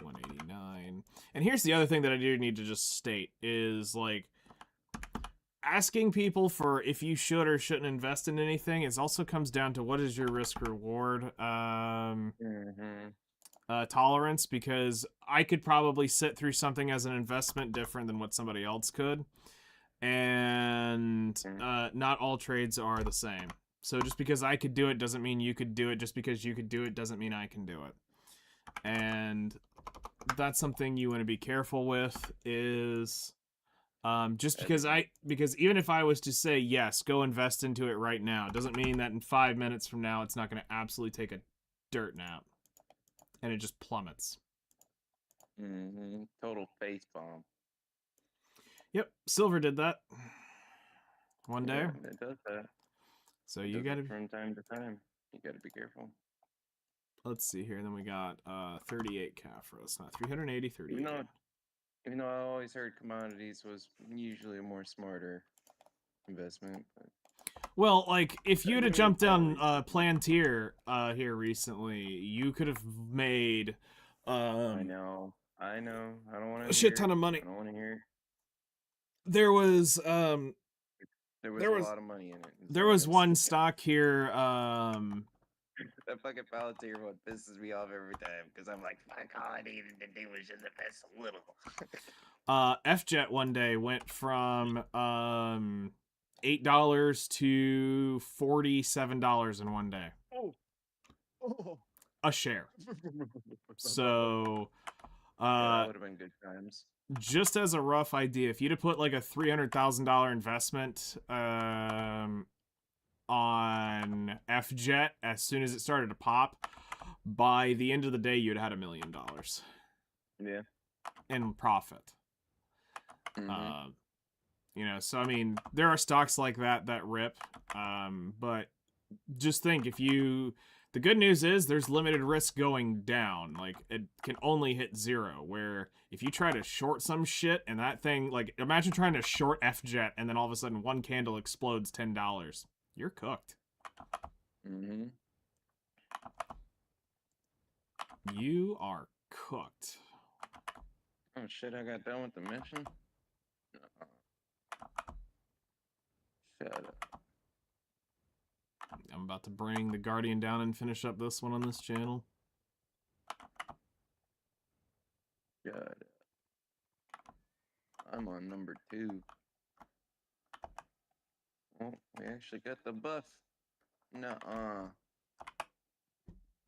189. And here's the other thing that I do need to just state is, like, asking people for if you should or shouldn't invest in anything, it also comes down to what is your risk reward tolerance, because I could probably sit through something as an investment different than what somebody else could, and not all trades are the same. So just because I could do it doesn't mean you could do it. Just because you could do it doesn't mean I can do it. And that's something you want to be careful with, is just because even if I was to say yes, go invest into it right now, doesn't mean that in 5 minutes from now it's not going to absolutely take a dirt nap and it just plummets. Total face bomb. Yep, silver did that one day. Yeah, it does that. So you gotta, from time to time. You gotta be careful. let's see here. Then we got 38 Caphras, not 380, 38. Even though I always heard commodities was usually a more smarter investment. But well, like, if you'd have jumped on Plantier here recently, you could have made I know. I don't want to. A shit ton of money. I don't want to hear. There was There was a lot of money in it. There was one stock here. That fucking Palantir one pisses me off every time because I'm like, fuck, all I needed to do was just invest a little. FJet one day went from $8 to $47 in one day. Oh. A share. So that would have been good times. Just as a rough idea, if you'd have put like a $300,000 investment on FJet as soon as it started to pop, by the end of the day you'd had $1 million. Yeah. In profit. You know, so I mean, there are stocks like that rip, but just think, if you, the good news is there's limited risk going down. Like, it can only hit 0, where if you try to short some shit and that thing, like, imagine trying to short FJet and then all of a sudden one candle explodes $10. You're cooked. You are cooked. Oh shit, I got done with the mission? Shut up. I'm about to bring the Guardian down and finish up this one on this channel. Shut up. I'm on number 2. Oh, we actually got the buff. Nuh-uh.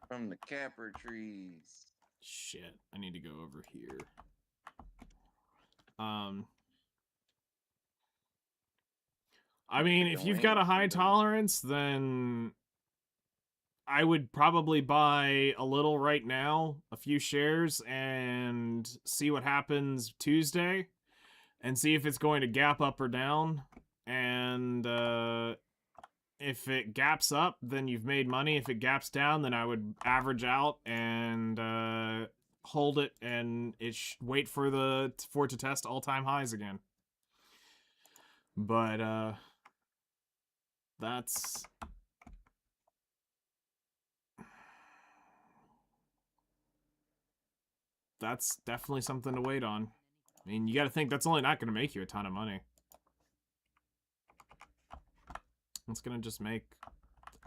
From the capper trees. Shit, I need to go over here. I mean, if you've got a high tolerance, then I would probably buy a little right now, a few shares, and see what happens Tuesday, and see if it's going to gap up or down. And if it gaps up, then you've made money. If it gaps down, then I would average out and hold it, and wait for it to test all-time highs again. But that's definitely something to wait on. I mean, you got to think that's only not going to make you a ton of money. It's going to just make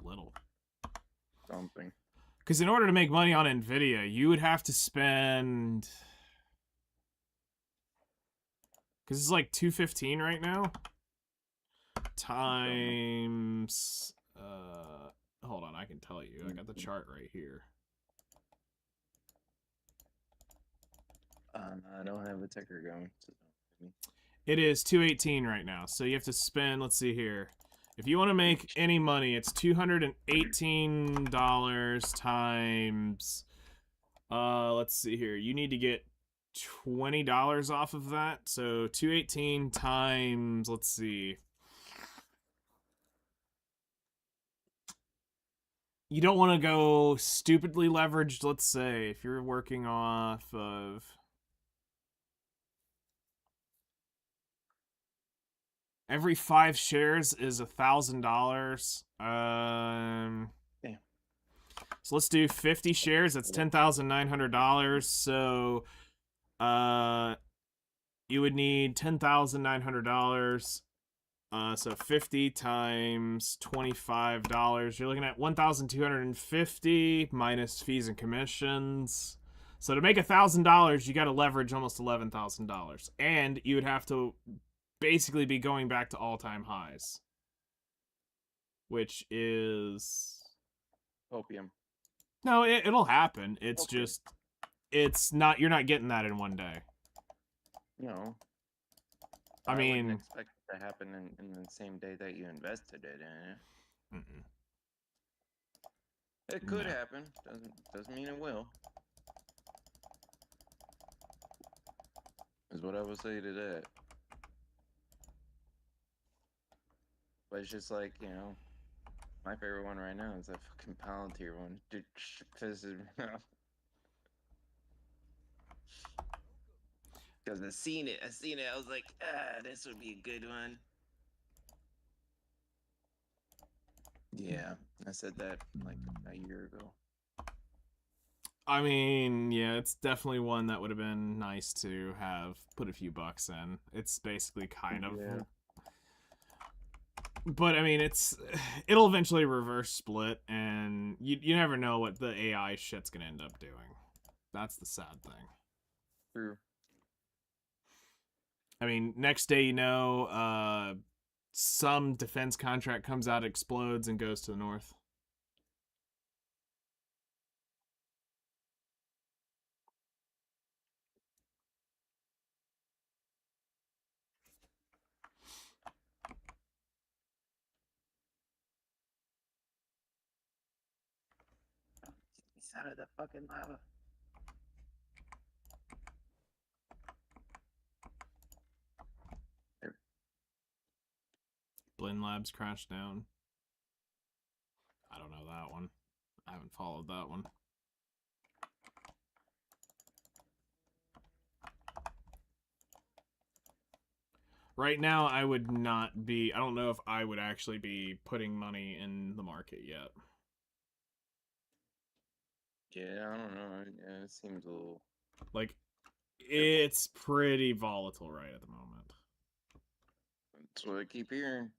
little. Something. Because in order to make money on Nvidia, you would have to spend... Because it's like 215 right now. Times... hold on, I can tell you. I got the chart right here. I don't have a ticker going. So it is 218 right now. So you have to spend, let's see here. If you want to make any money, it's $218 times, let's see here. You need to get $20 off of that. So 218 times, let's see. You don't want to go stupidly leveraged, let's say, if you're working off of... Every 5 shares is $1,000. Damn. So let's do 50 shares. That's $10,900. So, you would need $10,900. So 50 times $25. You're looking at $1,250 minus fees and commissions. So to make $1,000, you got to leverage almost $11,000, and you would have to basically be going back to all-time highs, which is Opium. No, it'll happen. It's Okay. just you're not getting that in one day. No. I mean, wouldn't expect it to happen in the same day that you invested it in it. mm-mm. It could No. happen. Doesn't mean it will. Is what I would say to that. But it's just like, my favorite one right now is that fucking Palantir one. Dude, pisses me off. Because I seen it. I was like, this would be a good one. Yeah, I said that like a year ago. I mean, yeah, it's definitely one that would have been nice to have put a few bucks in. It's basically kind of... Yeah. But, I mean, it'll eventually reverse split, and you never know what the AI shit's gonna end up doing. That's the sad thing. True. I mean, next day, some defense contract comes out, explodes, and goes to the north. He's out of the fucking lava. Blinn Labs crashed down. I don't know that one. I haven't followed that one. Right now, I would not be... I don't know if I would actually be putting money in the market yet. Yeah, I don't know. Yeah, it seems a little... Like, it's pretty volatile right at the moment. That's what I keep hearing.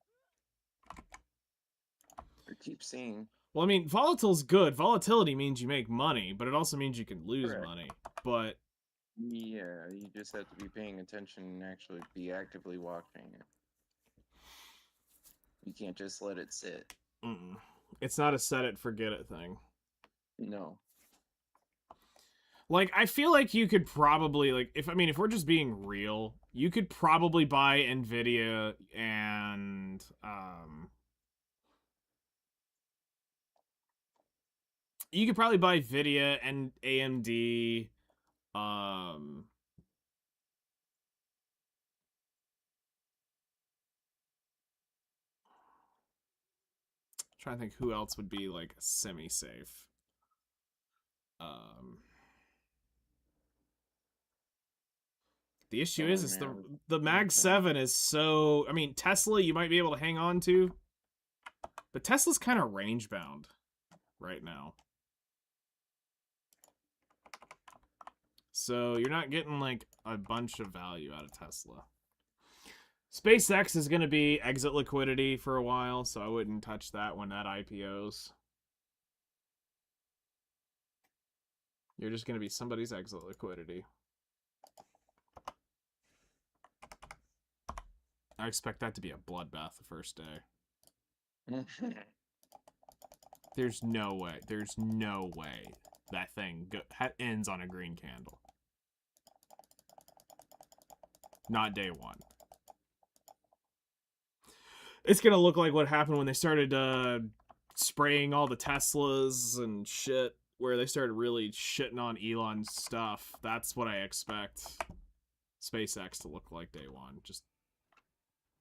Or keep seeing. Well, I mean, volatile's good. Volatility means you make money, but it also means you can lose Correct. money. But Yeah, you just have to be paying attention and actually be actively watching it. You can't just let it sit. Mm-mm. It's not a set it forget it thing. No. Like, I feel like you could probably, like, if we're just being real, you could probably buy Nvidia and you could probably buy Nvidia and AMD, trying to think who else would be like semi-safe. Um, the issue Sorry, is man. the Mag 7 is so. I mean, Tesla you might be able to hang on to, but Tesla's kind of range bound right now. So you're not getting like a bunch of value out of Tesla. SpaceX is going to be exit liquidity for a while, so I wouldn't touch that when that IPOs. You're just going to be somebody's exit liquidity. I expect that to be a bloodbath the first day. There's no way. There's no way that thing ends on a green candle. Not day one. It's gonna look like what happened when they started spraying all the Teslas and shit, where they started really shitting on Elon's stuff. That's what I expect SpaceX to look like day one. Just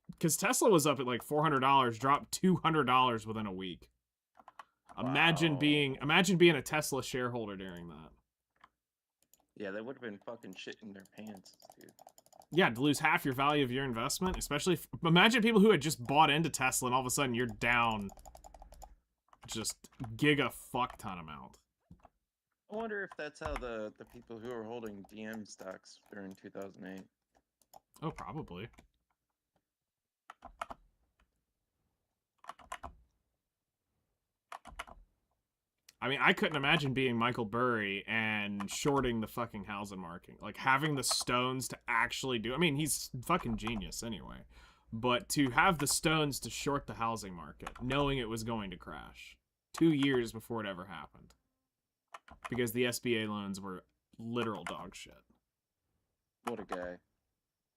because Tesla was up at like $400, dropped $200 within a week. Imagine being a Tesla shareholder during that. Yeah, they would have been fucking shitting their pants, dude. Yeah, to lose half your value of your investment, especially imagine people who had just bought into Tesla and all of a sudden you're down just giga fuck ton amount. I wonder if that's how the people who are holding DM stocks during 2008. Oh, probably. I mean, I couldn't imagine being Michael Burry and shorting the fucking housing market. Like, having the stones to actually do... I mean, he's fucking genius anyway. But to have the stones to short the housing market, knowing it was going to crash 2 years before it ever happened. Because the SBA loans were literal dog shit. What a guy.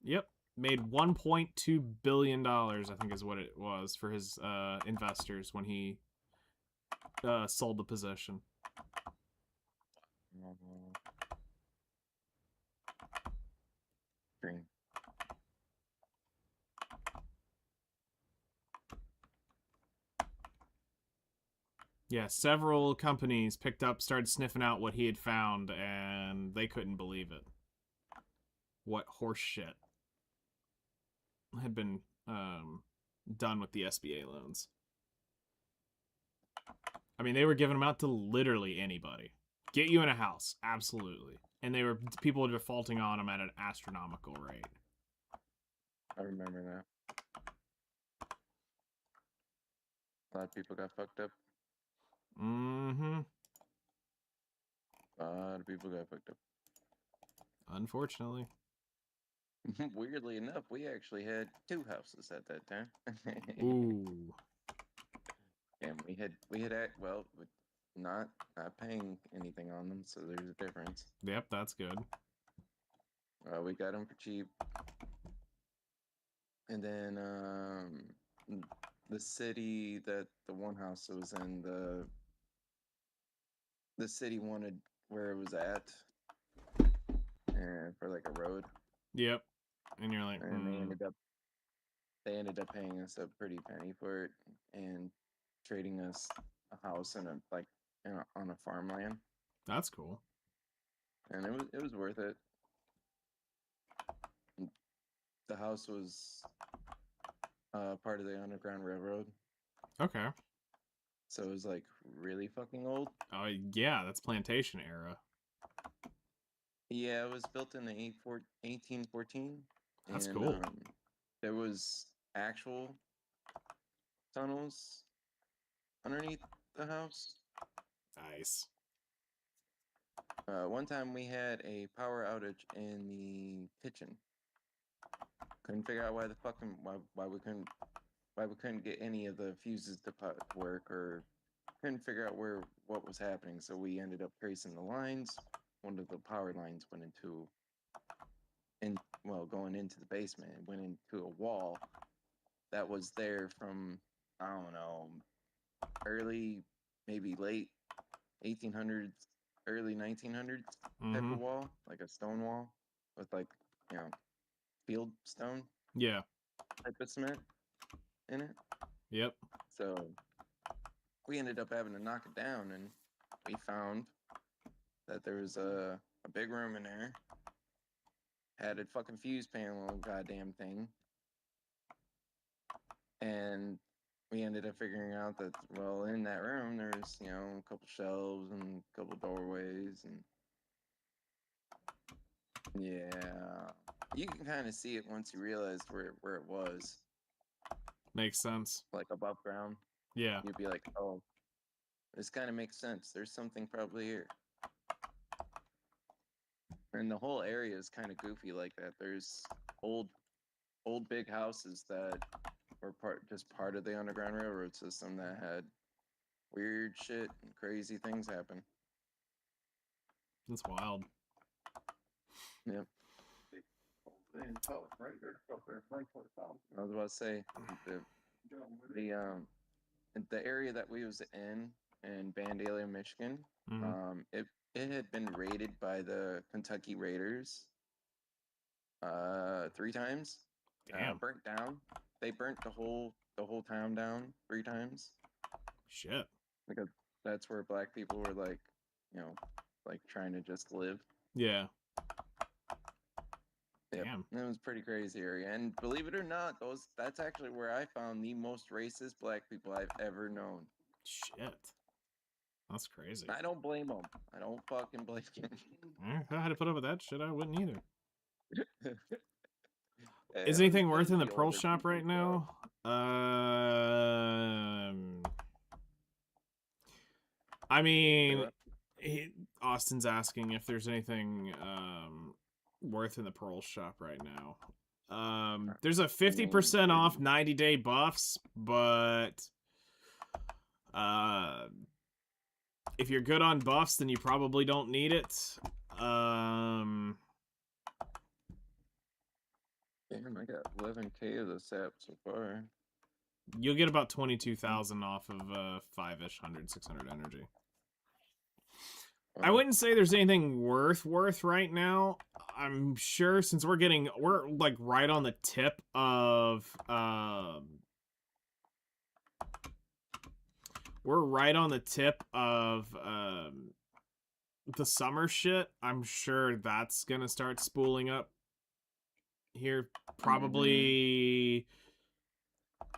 Yep. Made $1.2 billion, I think is what it was, for his investors when he sold the position. Green. Yeah, several companies picked up, started sniffing out what he had found, and they couldn't believe it. What horse shit had been done with the SBA loans. I mean, they were giving them out to literally anybody. Get you in a house, absolutely. And people were defaulting on them at an astronomical rate. I remember that. A lot of people got fucked up. Mm-hmm. A lot of people got fucked up. Unfortunately. Weirdly enough, we actually had 2 houses at that time. Ooh. And not paying anything on them, so there's a difference. Yep, that's good. We got them for cheap. And then the city that the one house was in, the city wanted where it was at, and for like a road. Yep. And you're like, And they ended up paying us a pretty penny for it and trading us a house on a farmland. That's cool. And it was worth it. The house was part of the Underground Railroad. Okay. So it was like really fucking old. Oh, yeah, that's plantation era. Yeah, it was built in the 1814. That's And cool. there was actual tunnels underneath the house. Nice. One time we had a power outage in the kitchen. Couldn't figure out why the fucking why we couldn't get any of the fuses to work, or couldn't figure out what was happening. So we ended up tracing the lines. One of the power lines went going into the basement. It went into a wall that was there from, I don't know, early, maybe late 1800s, early 1900s type Mm-hmm. of wall, like a stone wall with field stone Yeah. type of cement in it. Yep. So we ended up having to knock it down, and we found that there was a big room in there, had a fucking fuse panel, goddamn thing, and we ended up figuring out that, well, in that room there's a couple shelves and a couple doorways, and yeah, you can kind of see it once you realize where it was, Makes sense. like above ground. Yeah. You'd be like, oh, this kind of makes sense. There's something probably here. And the whole area is kind of goofy like that. There's old big houses that were part of the Underground Railroad system that had weird shit and crazy things happen. That's wild. Yep. Right there, up there, Frankfurt Town. I was about to say the area that we was in Vandalia, Michigan. Mm-hmm. It had been raided by the Kentucky Raiders 3 times. Damn. Burnt down. They burnt the whole town down 3 times. Shit. Because that's where black people were like trying to just live. Yeah. Yep. Damn. It was a pretty crazy area. And believe it or not, that's actually where I found the most racist black people I've ever known. Shit. That's crazy. I don't blame them. I don't fucking blame them. If I had to put up with that shit, I wouldn't either. Hey, Is that anything was worth in the the pearl older shop right people's now? I mean, Austin's asking if there's anything worth in the pearl shop right now. There's a 50% off 90-day buffs, but if you're good on buffs, then you probably don't need it. Damn, I got 11K of this app so far. You'll get about 22,000 off of 5-ish, 100, 600 energy. I wouldn't say there's anything worth right now. I'm sure since we're like right on the tip of the summer shit. I'm sure that's gonna start spooling up here probably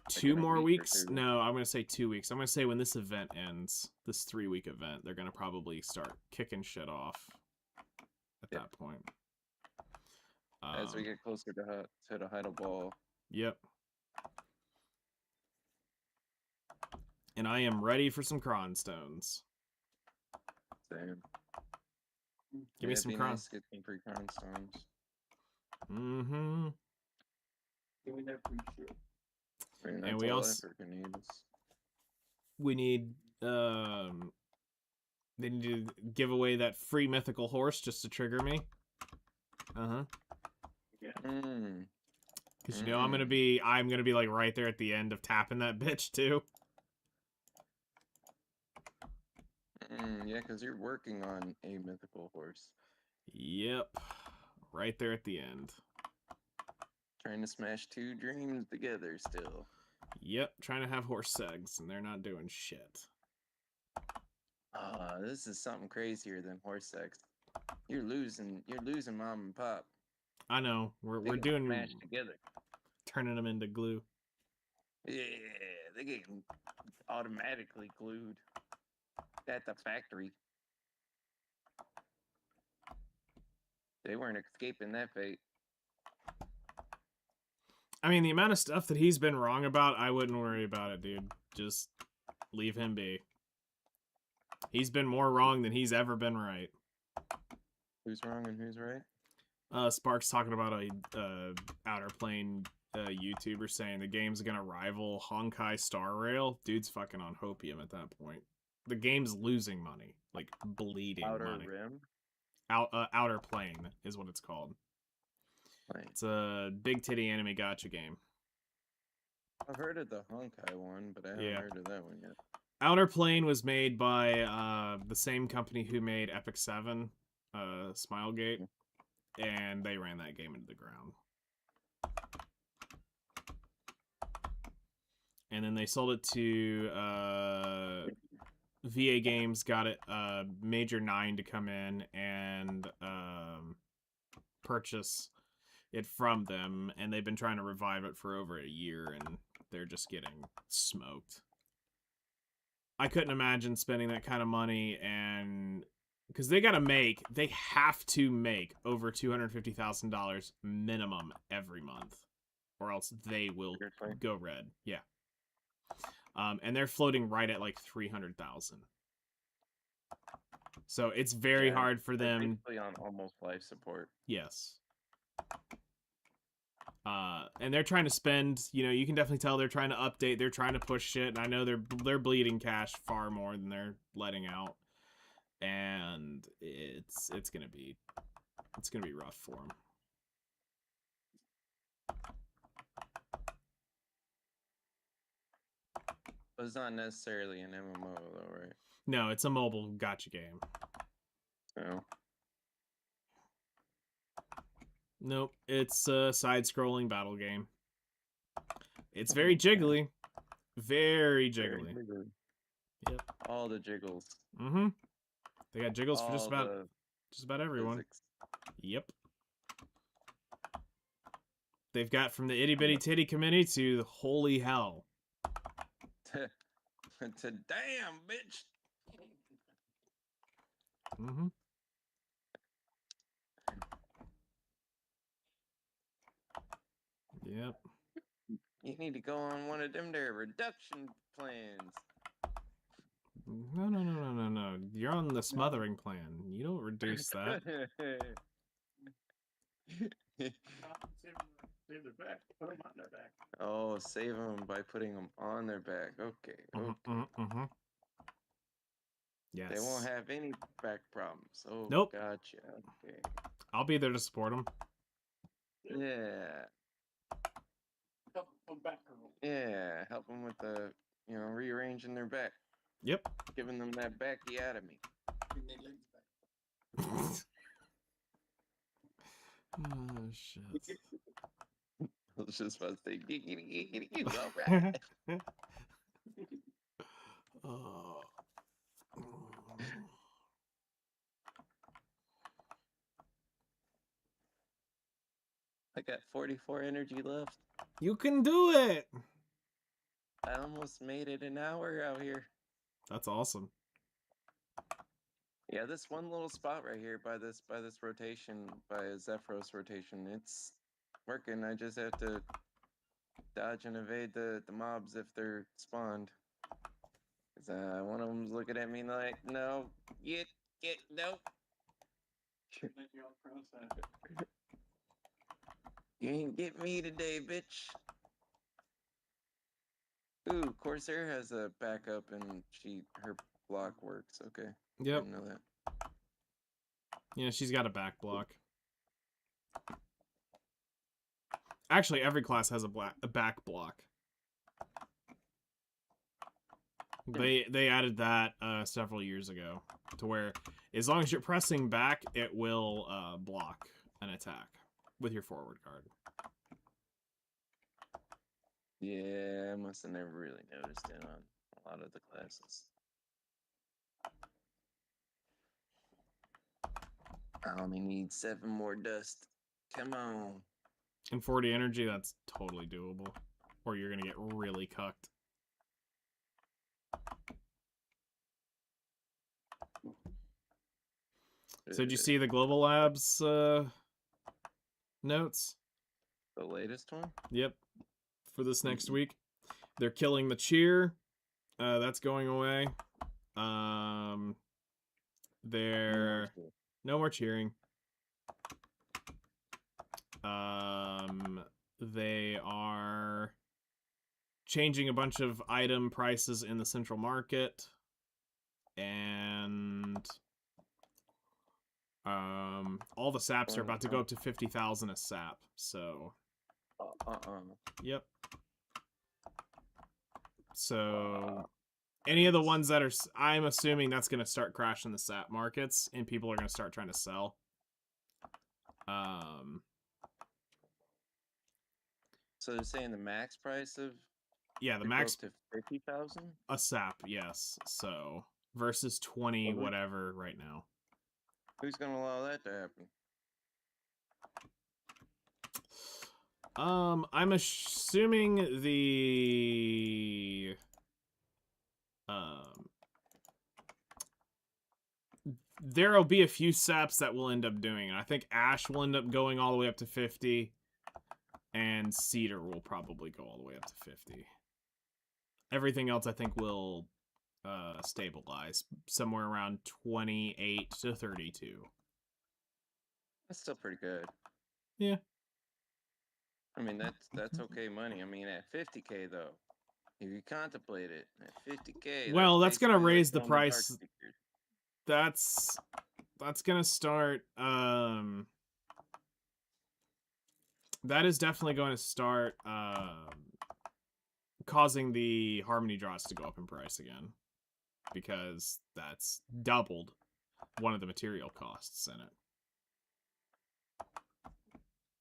2 more weeks. No, I'm gonna say 2 weeks. I'm gonna say when this event ends, this 3-week event, they're gonna probably start kicking shit off at that point. As we get closer to the Heidel Ball. Yep. And I am ready for some Cronstones. Same. Give me some Cron. Nice, get some free Cronstones. Mm-hmm. Doing that free shit. And we also we need they need to give away that free mythical horse just to trigger me. Uh-huh. Yeah. Because I'm gonna be like right there at the end of tapping that bitch too. Yeah, because you're working on a mythical horse. Yep. Right there at the end. Trying to smash 2 dreams together still. Yep, trying to have horse segs, and they're not doing shit. This is something crazier than horse sex. You're losing mom and pop. I know. We're doing smash together. Turning them into glue. Yeah, they're getting automatically glued at the factory. They weren't escaping that fate. I mean, the amount of stuff that he's been wrong about, I wouldn't worry about it, dude. Just leave him be. He's been more wrong than he's ever been right. Who's wrong and who's right? Sparks talking about a Outer Plane YouTuber saying the game's gonna rival Honkai Star Rail. Dude's fucking on hopium at that point. The game's losing money, like bleeding Outer money. Rim. Outer Plane is what it's called. Like, It's a big titty anime gacha game. I've heard of the Honkai one, but I haven't Yeah. heard of that one yet. Outer Plane was made by the same company who made Epic 7, Smilegate, and they ran that game into the ground. And then they sold it to VA Games, got it Major 9 to come in and purchase it from them, and they've been trying to revive it for over a year, and they're just getting smoked. I couldn't imagine spending that kind of money, and because they have to make over $250,000 minimum every month, or else they will Seriously? go red. Yeah. And they're floating right at like 300,000. So it's very Yeah, hard for They're them. basically on almost life support. Yes. And they're trying to spend, you can definitely tell they're trying to update, they're trying to push shit, and I know they're bleeding cash far more than they're letting out. And it's gonna be rough for them. But it's not necessarily an MMO though, right? No, it's a mobile gacha game. So Nope, it's a side-scrolling battle game. It's very jiggly. Very jiggly. Yep. All the jiggles. Mm-hmm. They got jiggles for just All about the everyone. physics. Yep. They've got from the itty bitty titty committee to holy hell. to damn, bitch. Mm-hmm. Yep. You need to go on one of them there reduction plans. No. You're on the smothering plan. You don't reduce that. Save their back. Put them on their back. Oh, save them by putting them on their back. Okay. Mm-hmm. Yes. They won't have any back problems. Oh, Nope. Gotcha. Okay. I'll be there to support them. Yeah. Help them back roll. Yeah. Help them with the, rearranging their back. Yep. Giving them that bacchiotomy. Bring their legs back. Oh, shit. I was just about to say, giggity, all right. Oh. I got 44 energy left. You can do it. I almost made it an hour out here. That's awesome. Yeah, this one little spot right here by this rotation, by Zephyros rotation, it's working. I just have to dodge and evade the mobs if they're spawned. 'Cause, one of them's looking at me like, no, get, no. Then you all cross-eyed. You ain't get me today, bitch. Ooh, Corsair has a backup and her block works. Okay. Yep. Didn't know that. Yeah, she's got a back block. Actually, every class has a back block. They added that several years ago to where as long as you're pressing back, it will block an attack with your forward card. Yeah, I must have never really noticed it on a lot of the classes. I only need 7 more dust. Come on. And 40 energy, that's totally doable. Or you're gonna get really cucked. So did you see the Global Labs notes? The latest one? Yep. For this next week. They're killing the cheer. That's going away. They're no more cheering. They are changing a bunch of item prices in the central market, and all the saps are about to go up to 50,000 a sap. So, yep. So, any of the ones that are, I'm assuming that's going to start crashing the sap markets, and people are going to start trying to sell. So they're saying the max price of Yeah, the max to 50,000 a sap, yes. So versus 20 whatever right now. Who's gonna allow that to I'm happen? assuming there'll be a few saps that will end up doing it. I think Ash will end up going all the way up to 50, and Cedar will probably go all the way up to 50. Everything else I think will stabilize somewhere around 28 to 32. That's still pretty good. Yeah. I mean, that's okay money. I mean, at 50K though, if you contemplate it, at 50K, well, that's gonna raise the like price. That's gonna start. That is definitely going to start causing the Harmony draws to go up in price again, because that's doubled one of the material costs in it.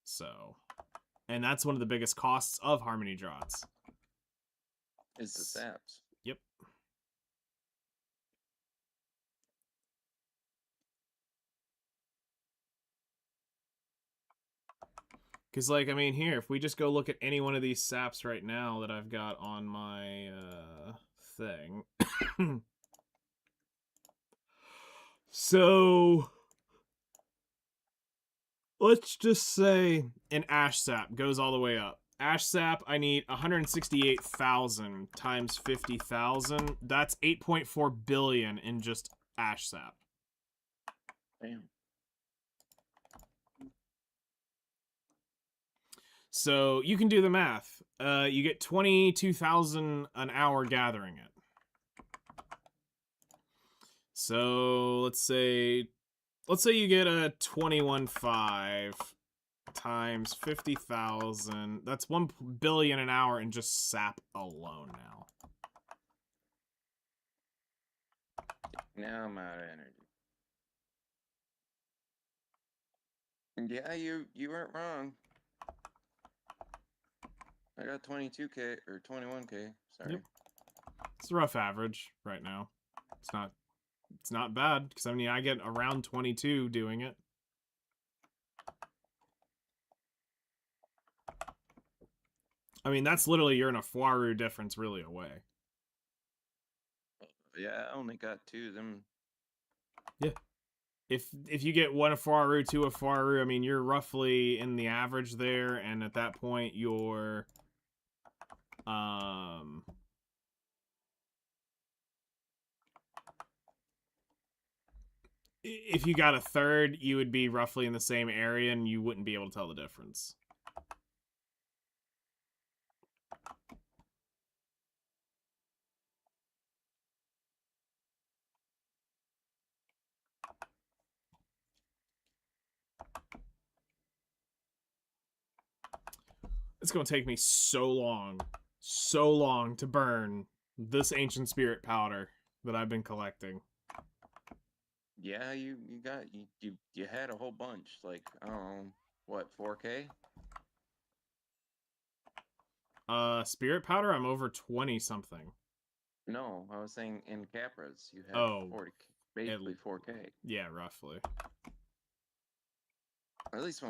So, and that's one of the biggest costs of Harmony Draughts. Is the saps. Yep. Because, like, I mean, here, if we just go look at any one of these saps right now that I've got on my thing. So, let's just say an Ash sap goes all the way up. Ash sap, I need 168,000 times 50,000. That's 8.4 billion in just Ash sap. Damn. So you can do the math. You get 22,000 an hour gathering it. So let's say you get a 21.5 times 50,000. That's 1 billion an hour in just sap alone now. Now I'm out of energy. Yeah, you weren't wrong. I got 22K or 21K. Sorry. Yep. It's a rough average right now. It's not bad, because I mean I get around 22 doing it. I mean, that's literally you're in a Fuaru difference really away. Yeah, I only got 2 of them. Yeah. If you get 1 Fuaru, 2 Fuaru, I mean, you're roughly in the average there, and at that point you're if you got a third, you would be roughly in the same area, and you wouldn't be able to tell the difference. It's going to take me so long to burn this ancient spirit powder that I've been collecting. Yeah, you had a whole bunch. Like, I don't know, what, 4K? Spirit powder, I'm over 20 something. No, I was saying in Capras you had 40, basically 4K. Yeah, roughly. At least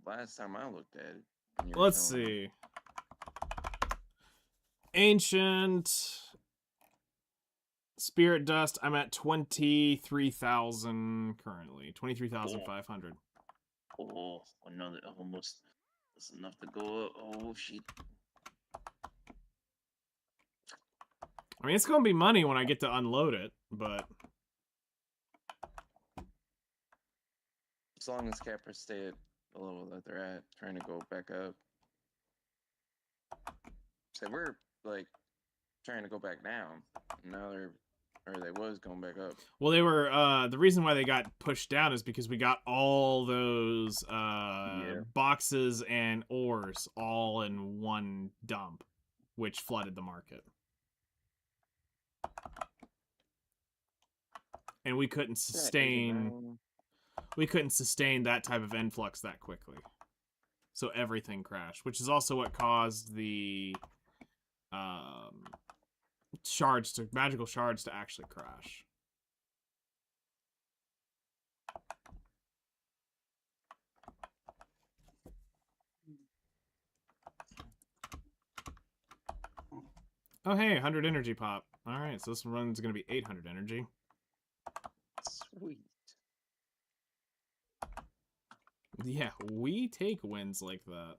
last time I looked at it. Let's see. Ancient Spirit Dust, I'm at 23,000 currently. 23,500. Oh, another almost. That's enough to go up. Oh, shit. I mean, it's going to be money when I get to unload it, but... As long as Capras stay at the level that they're at, trying to go back up. So we're like trying to go back down. Now they was going back up. Well, they were the reason why they got pushed down is because we got all those boxes and ores all in one dump, which flooded the market. And we couldn't sustain that type of influx that quickly. So everything crashed, which is also what caused the magical shards to actually crash. Oh, hey, 100 energy pop. All right, so this run's going to be 800 energy. Sweet. Yeah, we take wins like that.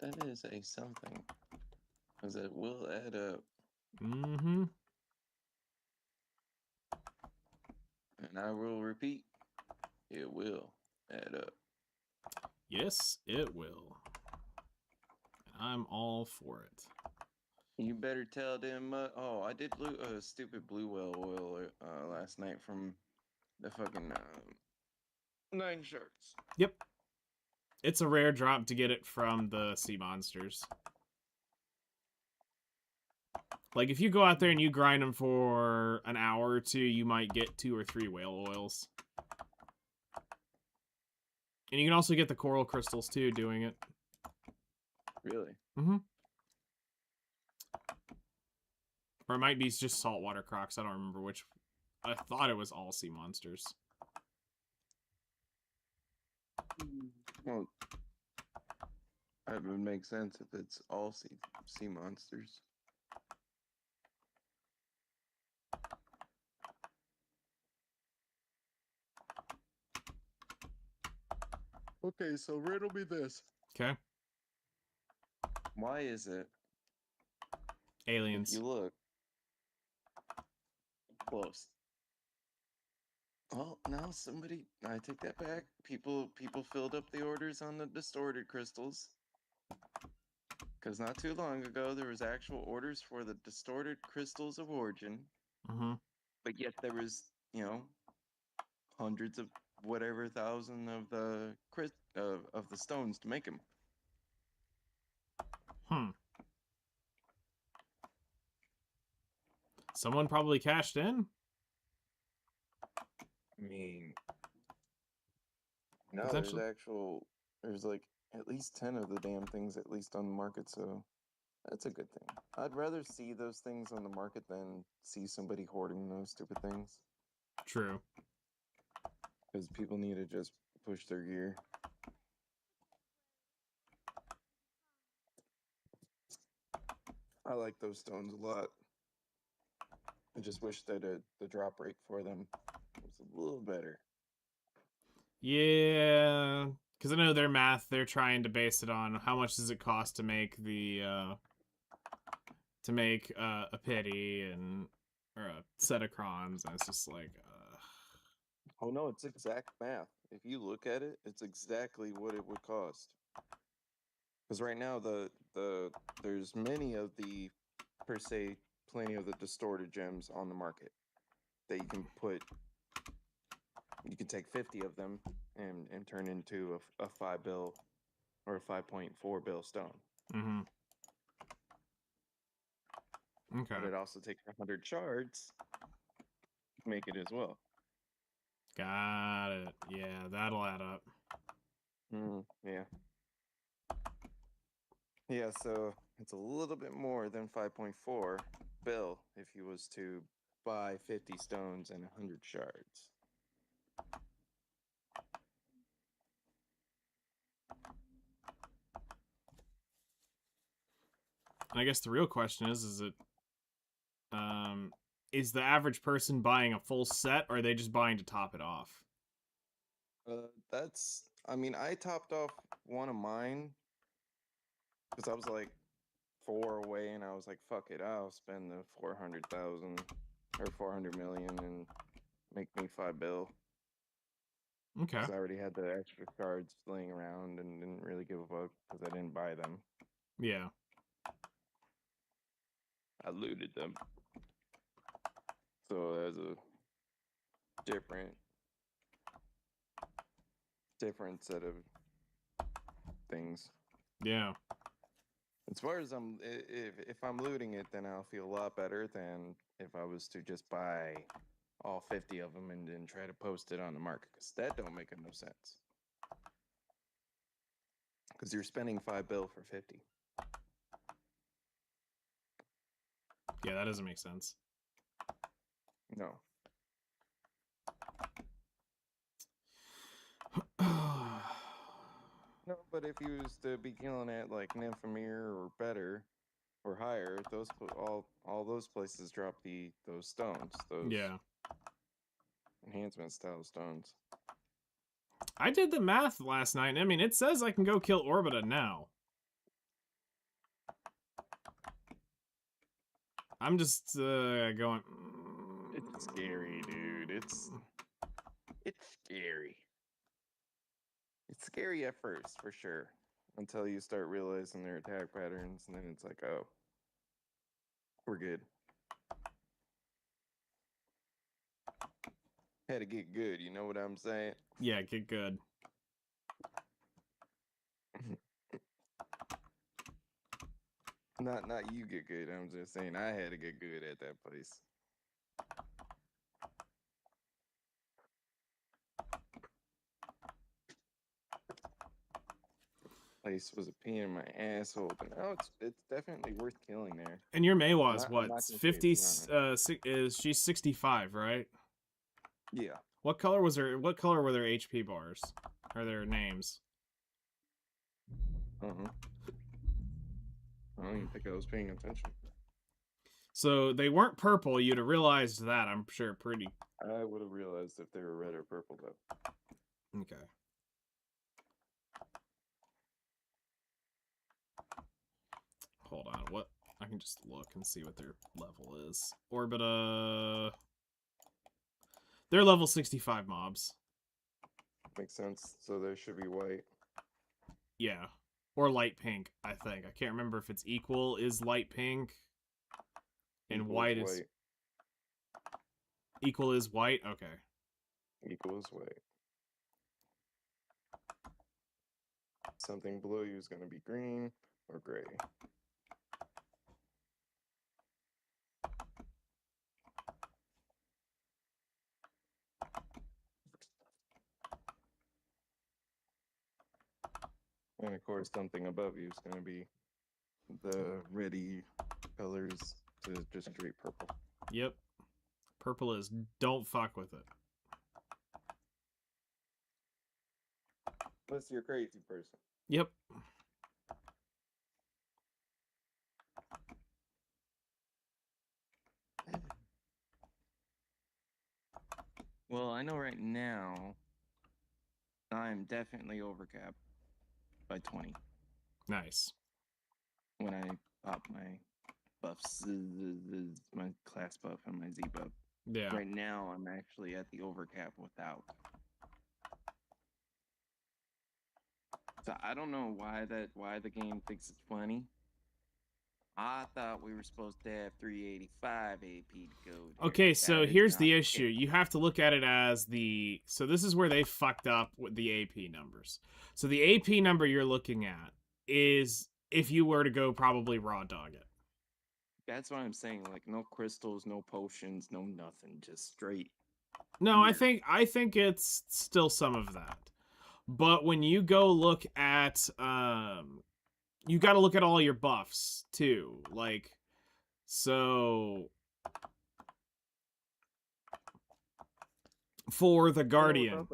That is a something. Because it will add up. Mm-hmm. And I will repeat, it will add up. Yes, it will. And I'm all for it. You better tell them. Oh, I did loot a stupid blue whale oil last night from the fucking 9 sharks. Yep. It's a rare drop to get it from the sea monsters. Like, if you go out there and you grind them for an hour or two, you might get 2 or 3 whale oils. And you can also get the coral crystals, too, doing it. Really? Mm-hmm. Or it might be just saltwater crocs. I don't remember which. I thought it was all sea monsters. Well, that would make sense if it's all sea monsters. Okay, so riddle me this. Okay. Why is it? Aliens. If you look close. Oh, now somebody. I take that back. People filled up the orders on the distorted crystals. Because not too long ago, there was actual orders for the distorted crystals of origin. Mm-hmm. But yet there was, hundreds of whatever thousand of the of the stones to make them. Someone probably cashed in. I mean, no, there's like at least 10 of the damn things at least on the market, so that's a good thing. I'd rather see those things on the market than see somebody hoarding those stupid things. True. Because people need to just push their gear. I like those stones a lot. I just wish that the drop rate for them was a little better. Yeah, because I know their math. They're trying to base it on how much does it cost to make the a pity and or a set of crons, and it's just like. Oh no, it's exact math. If you look at it, it's exactly what it would cost. Because right now there's many of the per se plenty of the distorted gems on the market that you can put. You can take 50 of them and turn into a 5 bill or a 5.4 bill stone. Mm-hmm. Okay. But it also takes 100 shards to make it as well. Got it. Yeah, that'll add up. Yeah. Yeah, so it's a little bit more than 5.4 bill if you was to buy 50 stones and 100 shards. And I guess the real question is is the average person buying a full set, or are they just buying to top it off? I mean, I topped off one of mine because I was like 4 away, and I was like, fuck it, I'll spend the 400,000 or 400 million and make me 5 bill. Okay. Because I already had the extra cards laying around and didn't really give a fuck because I didn't buy them. Yeah. I looted them. So there's a different set of things. Yeah. As far as if I'm looting it, then I'll feel a lot better than if I was to just buy all 50 of them and then try to post it on the market, because that don't make no sense. Because you're spending $5 for 50. Yeah, that doesn't make sense. No. No, but if you was to be killing at like Nymphomere or better or higher, all those places drop those stones, those Yeah. enhancement style stones. I did the math last night, and I mean, it says I can go kill Orbita now. I'm just going. It's scary, dude. It's scary. It's scary at first, for sure, until you start realizing their attack patterns, and then it's like, oh, we're good. Had to get good, you know what I'm saying? Yeah, get good. Not you get good. I'm just saying I had to get good at that place. Place was a pain in my asshole, but now it's definitely worth killing there. And your Maywa's I'm what? not gonna say 50 it's not. is she's 65, right? Yeah. What color were their HP bars? Or their names? I don't even think I was paying attention. So they weren't purple, you'd have realized that, I'm sure, pretty. I would have realized if they were red or purple, though. Okay. Hold on, what? I can just look and see what their level is. Orbita... They're level 65 mobs. Makes sense. So they should be white. Yeah. Or light pink, I think. I can't remember if it's equal is light pink. And Equal white is... Equal is white? Okay. Equal is white. Something below you is going to be green or gray. And of course, something above you is going to be the ready colors to just create purple. Yep. Purple is don't fuck with it. Unless you're a crazy person. Yep. Well, I know right now I'm definitely overcapped by 20. Nice. When I pop my buffs, my class buff and my Z buff. Yeah. Right now, I'm actually at the overcap without. So I don't know why the game thinks it's funny. I thought we were supposed to have 385 AP to go. Okay, so here's the issue. You have to look at it as the... So this is where they fucked up with the AP numbers. So the AP number you're looking at is if you were to go probably raw dog it. That's what I'm saying. Like, no crystals, no potions, no nothing. Just straight. No, I think it's still some of that. But when you go look at... you got to look at all your buffs, too. Like, so... For the Guardian...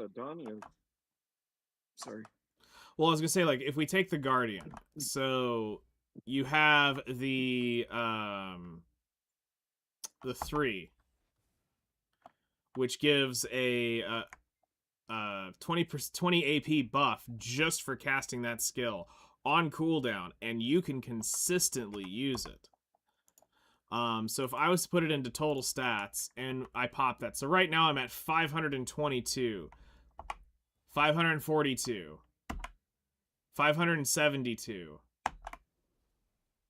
Sorry. Well, I was gonna say, like, if we take the Guardian, so you have the 3, which gives a 20 AP buff just for casting that skill on cooldown, and you can consistently use it. So if I was to put it into total stats, and I pop that, so right now I'm at 522, 542, 572,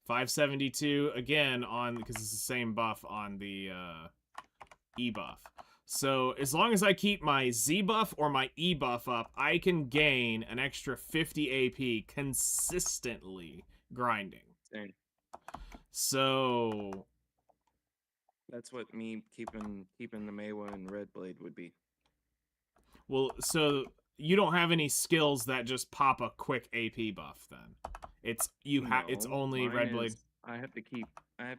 572 again on because it's the same buff on the E buff. So as long as I keep my Z buff or my E buff up, I can gain an extra 50 AP consistently grinding. Same. So That's what me keeping the Maywa and Red Blade would be. well, so you don't have any skills that just pop a quick AP buff then. It's it's No, only mine Red Blade. is- I have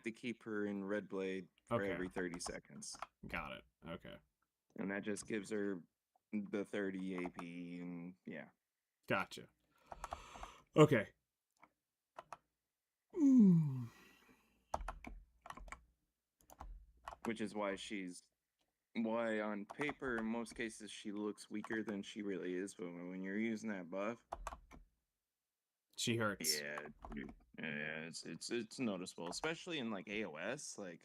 to keep her in Red Blade for Okay. every 30 seconds. Got it. Okay. And that just gives her the 30 AP and yeah. Gotcha. Okay. Which is why on paper in most cases she looks weaker than she really is, but when you're using that buff, She hurts. yeah, it's noticeable, especially in like AOS. Like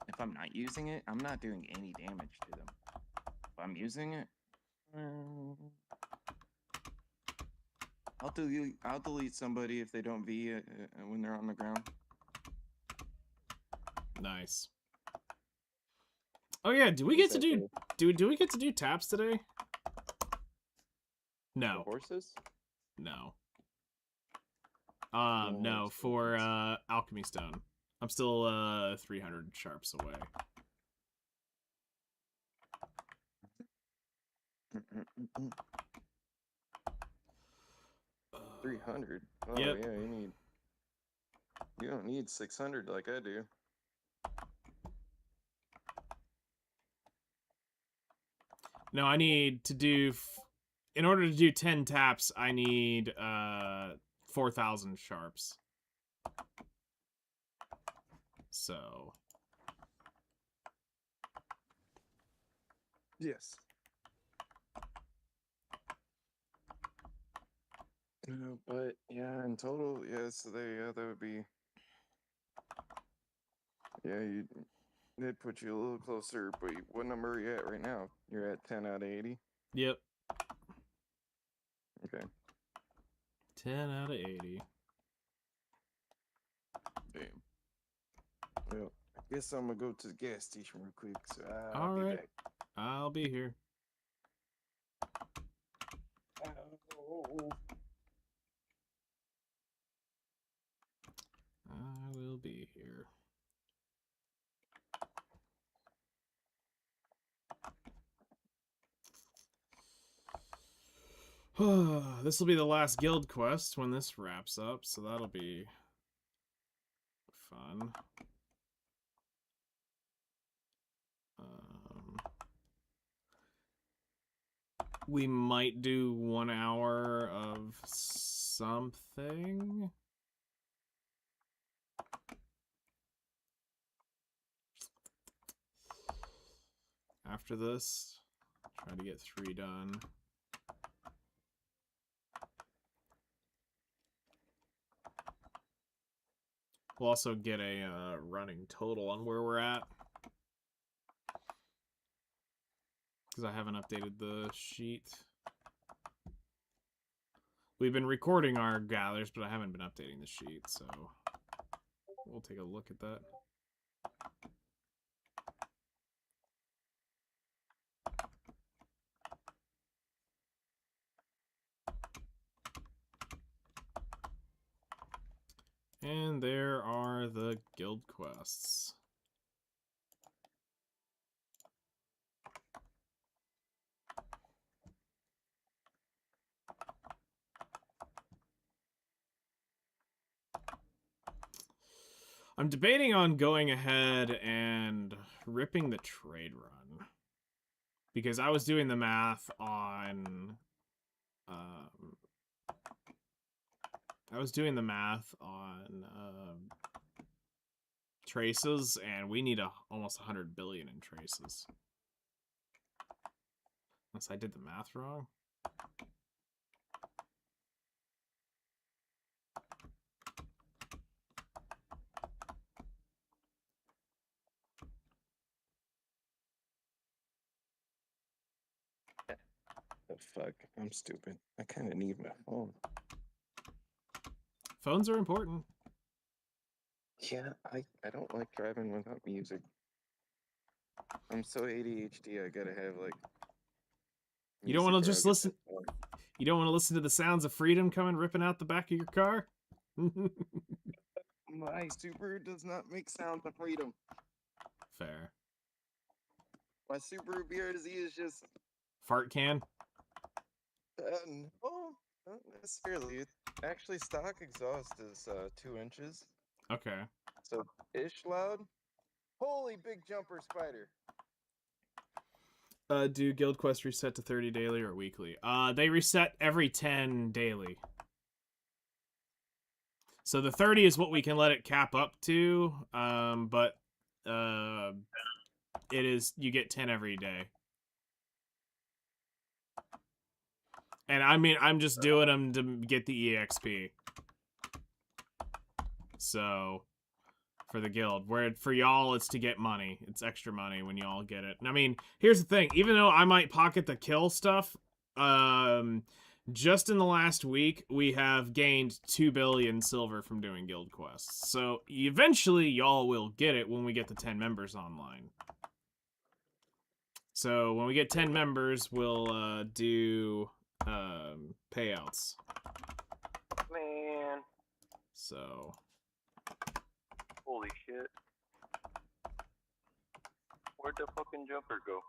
if I'm not using it, I'm not doing any damage to them. If I'm using it, I'll delete somebody if they don't V when they're on the ground. Nice. Oh yeah, do we get to do we get to do taps today? No. Horses? No. No, No, it's for tokens. Alchemy Stone. I'm still 300 sharps away. 300. Oh Yep. yeah, you don't need 600 like I do. No, I need to do in order to do 10 taps, I need 4,000 sharps. So, Yes. But yeah, in total, yeah, so that would be, yeah, they'd put you a little closer, but what number are you at right now? You're at 10 out of 80? yep. Okay. 10 out of 80. Damn. Well, I guess I'm gonna go to the gas station real quick, so I'll All be right. back. I'll be here. I will be here. This will be the last guild quest when this wraps up, so that'll be fun. We might do 1 hour of something. After this, try to get 3 done. We'll also get a running total on where we're at. Because I haven't updated the sheet. We've been recording our gathers, but I haven't been updating the sheet, so we'll take a look at that. And there are the guild quests. I'm debating on going ahead and ripping the trade run. Because I was doing the math on... traces, and we need almost 100 billion in traces. Unless I did the math wrong. The fuck? I'm stupid. I kind of need my phone. Phones are important. Yeah, I don't like driving without music. I'm so ADHD. I gotta have like You don't music want to or I'll just get listen. pissed off. You don't want to listen to the sounds of freedom coming ripping out the back of your car. My Subaru does not make sounds of freedom. Fair. My Subaru BRZ is just Fart can. no, not necessarily. Actually, stock exhaust is 2 inches, Okay. so ish loud. Holy big jumper spider! Do Guild Quest reset to 30 daily or weekly? They reset every 10 daily. So the 30 is what we can let it cap up to, but it is, you get 10 every day. And I mean, I'm just doing them to get the EXP. So, for the guild. Where for y'all, it's to get money. It's extra money when y'all get it. And I mean, here's the thing. Even though I might pocket the kill stuff, just in the last week, we have gained 2 billion silver from doing guild quests. So, eventually, y'all will get it when we get the 10 members online. So, when we get 10 members, we'll do payouts. Man, So, holy shit. Where'd the fucking jumper go?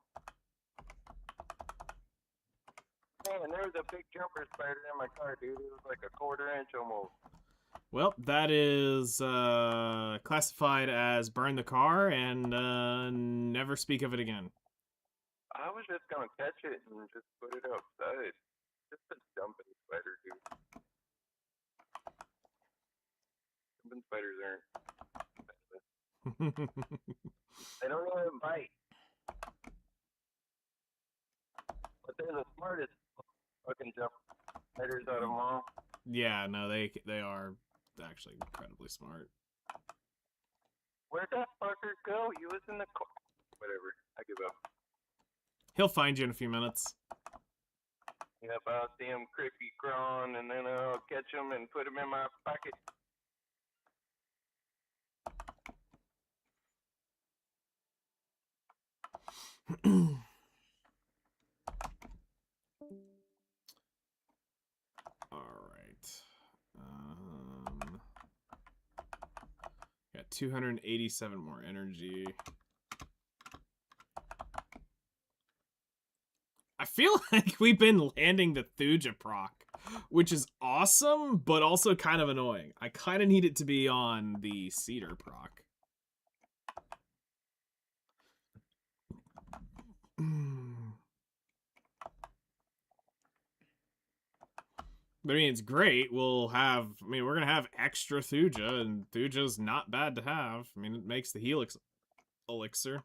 Man, there was a big jumper spider in my car, dude. It was like a 1/4 inch almost. well, that is classified as burn the car and never speak of it again. I was just gonna catch it and just put it outside. Just a jumping spider, dude. Jumping spiders aren't. They don't even bite. But they're the smartest fucking jump spiders out of them all. Yeah, no, they are actually incredibly smart. Where'd that fucker go? He was in the car. Whatever. I give up. He'll find you in a few minutes. Yep, I'll see him creepy crawling, and then I'll catch him and put him in my pocket. All right. Got 287 more energy. I feel like we've been landing the Thuja proc, which is awesome, but also kind of annoying. I kind of need it to be on the Cedar proc. I mean, it's great. We'll have, I mean, we're going to have extra Thuja, and Thuja's not bad to have. I mean, it makes the Helix elixir.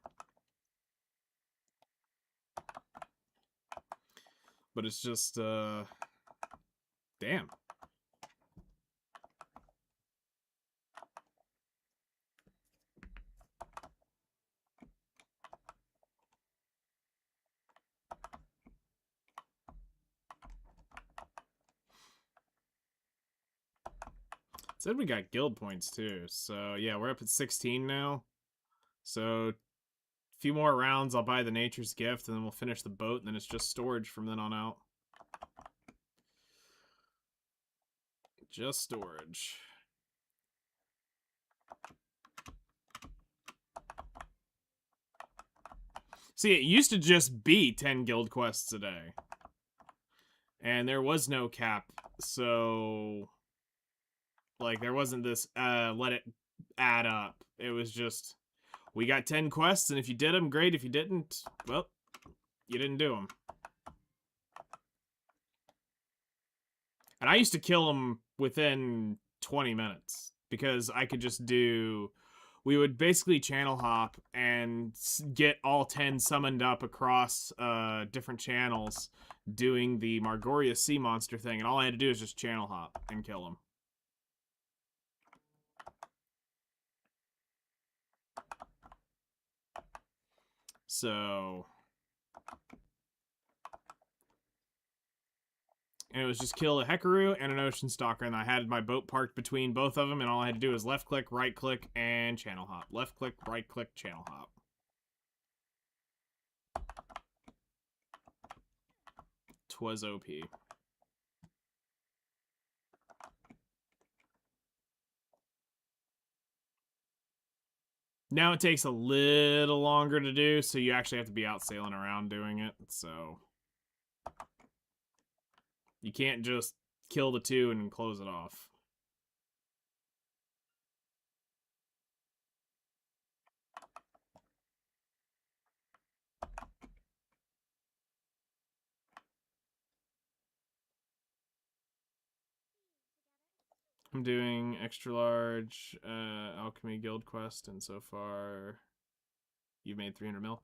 But it's just, damn. Said we got guild points too. So yeah, we're up at 16 now. So a few more rounds, I'll buy the Nature's Gift, and then we'll finish the boat, and then it's just storage from then on out. Just storage. See, it used to just be 10 guild quests a day. And there was no cap, so... Like, there wasn't this, let it add up. It was just, we got 10 quests, and if you did them, great. If you didn't, well, you didn't do them. And I used to kill them within 20 minutes, because I could just do... We would basically channel hop and get all 10 summoned up across different channels doing the Margoria sea monster thing, and all I had to do is just channel hop and kill them. So, and it was just kill a Hekaroo and an Ocean Stalker, and I had my boat parked between both of them, and all I had to do was left click, right click, and channel hop. Left click, right click, channel hop. Twas OP. Now it takes a little longer to do, so you actually have to be out sailing around doing it, so... You can't just kill the 2 and close it off. I'm doing extra large alchemy guild quest, and so far you've made 300 mil.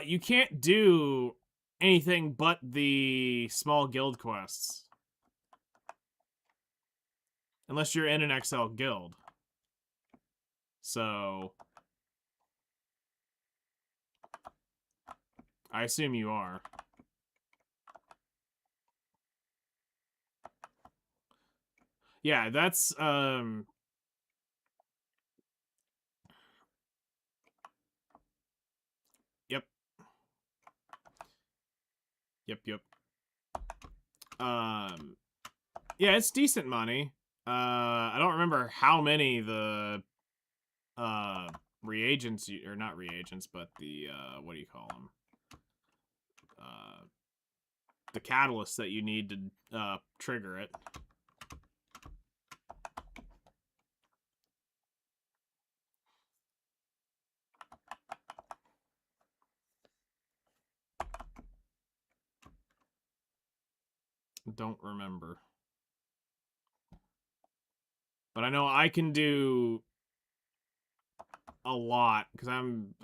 You can't do anything but the small guild quests. Unless you're in an XL guild. So I assume you are. Yeah, that's Yep. Yep. Yeah, it's decent money. I don't remember how many the reagents or not reagents, but the what do you call them? The catalysts that you need to trigger it. Don't remember. But I know I can do a lot, because I'm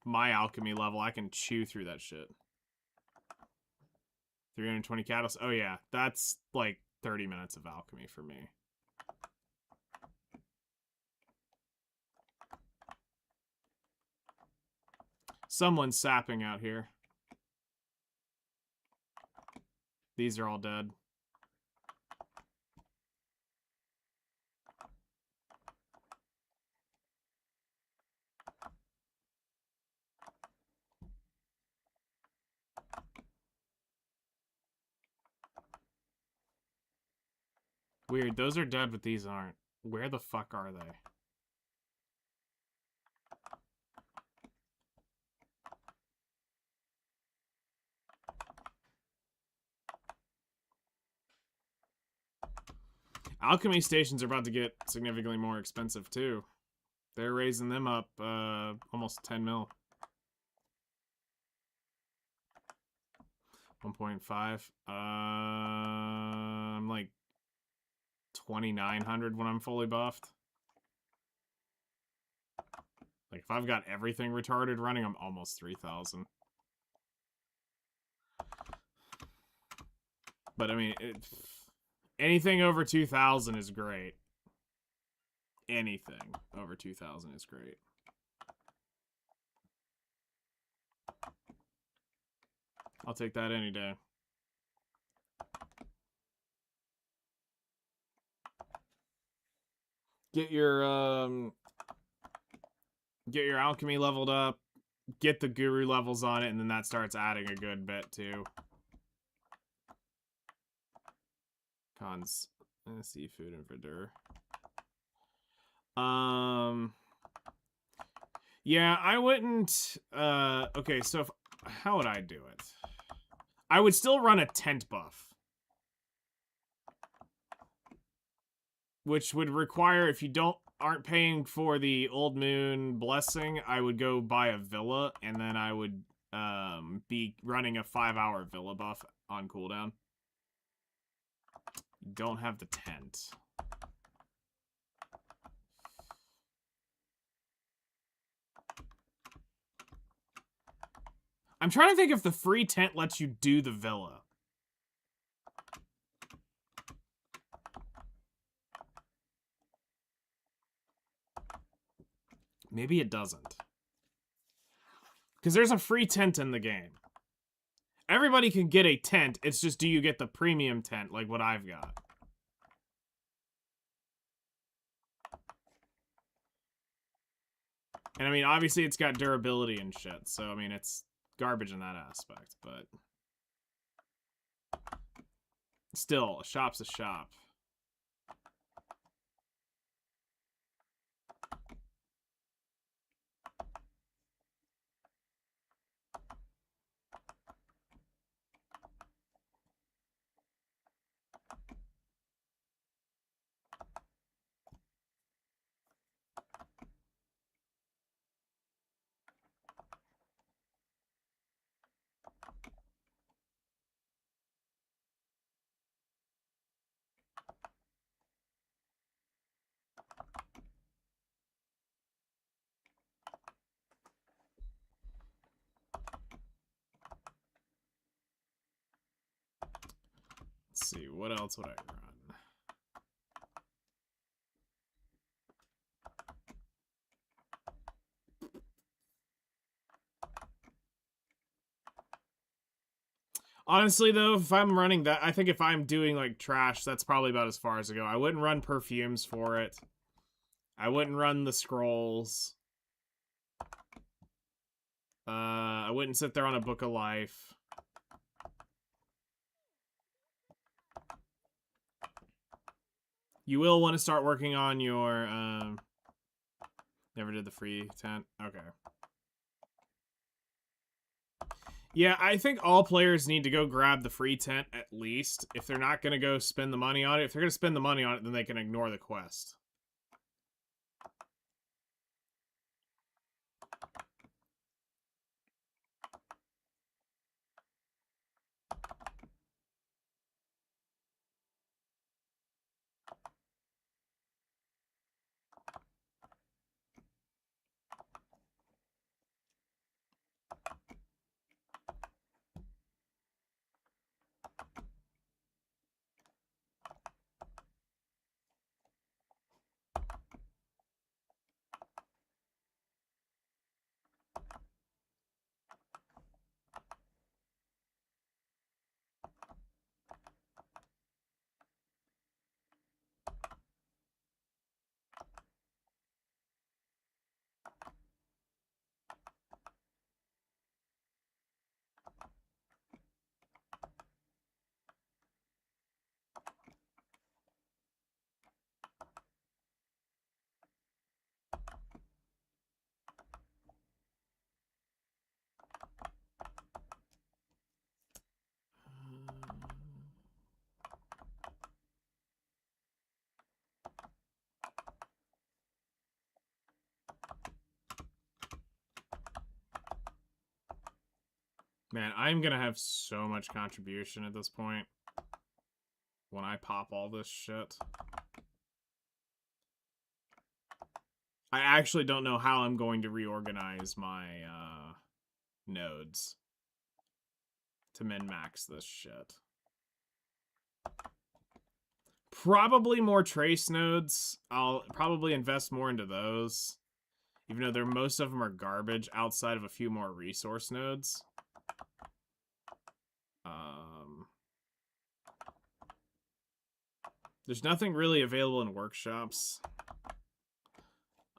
my alchemy level, I can chew through that shit. 320 catalysts. Oh yeah, that's like 30 minutes of alchemy for me. Someone's sapping out here. These are all dead. Weird, those are dead, but these aren't. Where the fuck are they? Alchemy stations are about to get significantly more expensive, too. They're raising them up, almost 10 mil. 1.5. I'm like 2,900 when I'm fully buffed. Like, if I've got everything retarded running, I'm almost 3,000. But, I mean, anything over 2,000 is great. Anything over 2,000 is great. I'll take that any day. Get your alchemy leveled up, get the guru levels on it, and then that starts adding a good bit too. Cons, seafood and verdure. Yeah, I wouldn't. Okay, so how would I do it? I would still run a tent buff, which would require, if you aren't paying for the Old Moon Blessing, I would go buy a villa, and then I would be running a 5-hour villa buff on cooldown. Don't have the tent. I'm trying to think if the free tent lets you do the villa. Maybe it doesn't. Because there's a free tent in the game. everybody can get a tent. It's just, do you get the premium tent like what I've got? And I mean, obviously it's got durability and shit, so I mean, it's garbage in that aspect, but still, a shop's a shop. Let's see, what else would I run? Honestly, though, if I'm running that, I think if I'm doing, like, trash, that's probably about as far as I go. I wouldn't run perfumes for it. I wouldn't run the scrolls. I wouldn't sit there on a book of life. You will want to start working on your, never did the free tent? Okay. Yeah, I think all players need to go grab the free tent at least. If they're not going to go spend the money on it, if they're going to spend the money on it, then they can ignore the quest. Man, I'm gonna have so much contribution at this point when I pop all this shit. I actually don't know how I'm going to reorganize my nodes to min-max this shit. Probably more trace nodes. I'll probably invest more into those, even though most of them are garbage outside of a few more resource nodes. There's nothing really available in workshops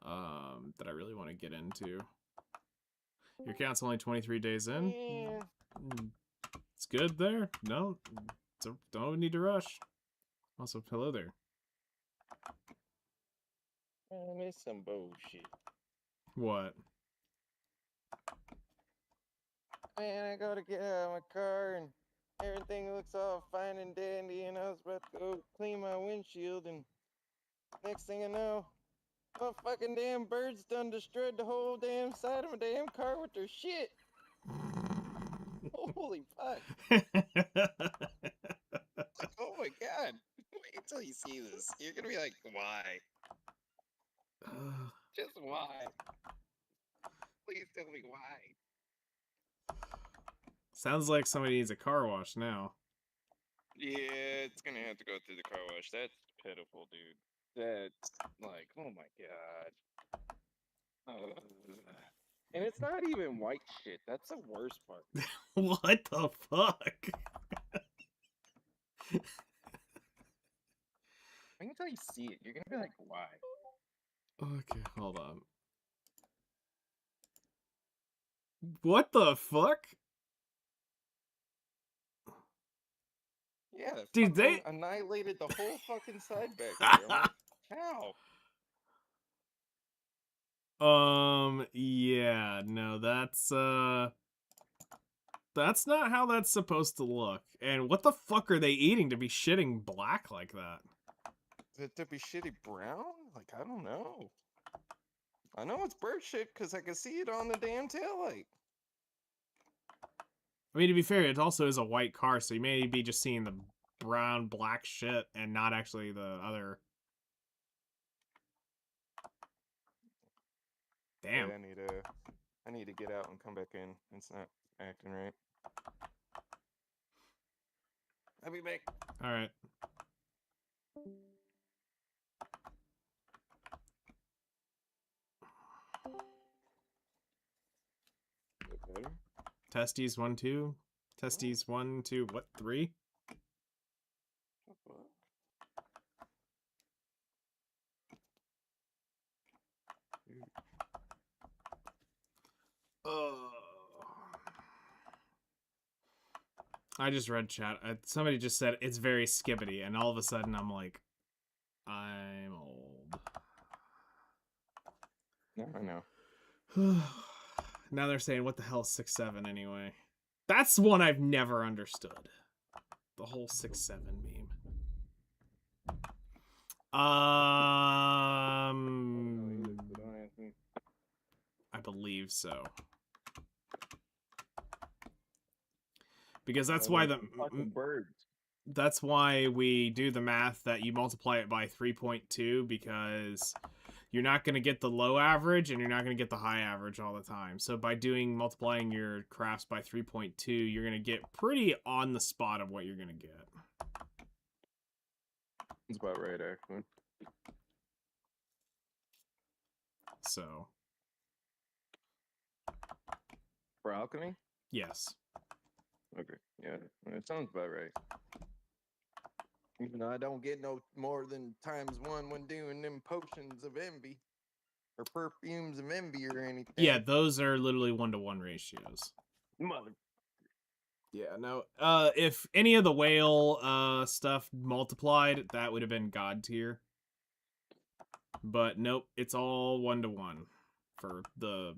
that I really want to get into. Your account's only 23 days in. Yeah. It's good there. No, don't need to rush. Also, hello there. Man, it's some bullshit. What? Man, I go to get out of my car and everything looks all fine and dandy, and I was about to go clean my windshield, and next thing I know, my fucking damn birds done destroyed the whole damn side of my damn car with their shit. Holy fuck. Like, oh my god. Wait until you see this. You're gonna be like, why? Just why? Please tell me why. Sounds like somebody needs a car wash now. Yeah, it's gonna have to go through the car wash. That's pitiful, dude. That's like, oh my god. And it's not even white shit. That's the worst part. What the fuck? Wait until you see it. You're gonna be like, why? Okay, hold on. What the fuck? Yeah, that Dude, fucking they- annihilated the whole fucking side back there. I'm like, how? Yeah, no, that's not how that's supposed to look. And what the fuck are they eating to be shitting black like that? Is it to be shitty brown? Like, I don't know. I know it's bird shit because I can see it on the damn taillight. I mean, to be fair, it also is a white car, so you may be just seeing the brown, black shit and not actually the other. Damn. Yeah, I need to get out and come back in. It's not acting right. I'll be back. All right. Better? Testes 1, 2. Testes 1, 2. What 3? What? I just read chat. Somebody just said it's very skibbity, and all of a sudden I'm like, I'm old. No, I know. Now they're saying, what the hell is 6'7" anyway? That's one I've never understood. The whole 6'7" meme. I believe so. Because that's why birds. that's why we do the math that you multiply it by 3.2, because you're not going to get the low average and you're not going to get the high average all the time. So by multiplying your crafts by 3.2, you're going to get pretty on the spot of what you're going to get. That's about right, actually. So, For alchemy? yes. Okay, yeah, it sounds about right. Even though I don't get no more than ×1 when doing them potions of envy. Or perfumes of envy or anything. Yeah, those are literally 1-to-1 ratios. Mother. Yeah, no. If any of the whale stuff multiplied, that would have been god tier. But nope, it's all 1-to-1 for the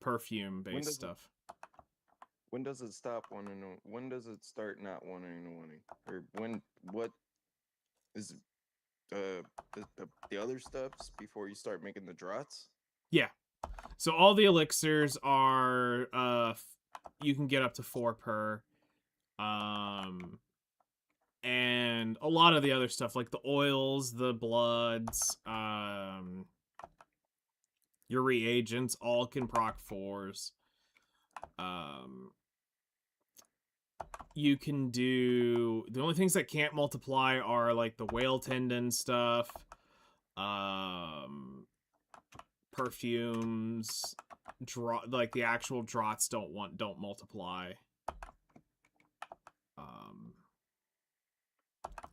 perfume based stuff. When does it stop wanting to? When does it start not wanting to wanting? Or when? What is the other steps before you start making the draughts? Yeah. So all the elixirs are you can get up to 4 per. And a lot of the other stuff like the oils, the bloods, your reagents all can proc 4s. You can do the only things that can't multiply are like the whale tendon stuff, perfumes, like the actual draughts don't multiply.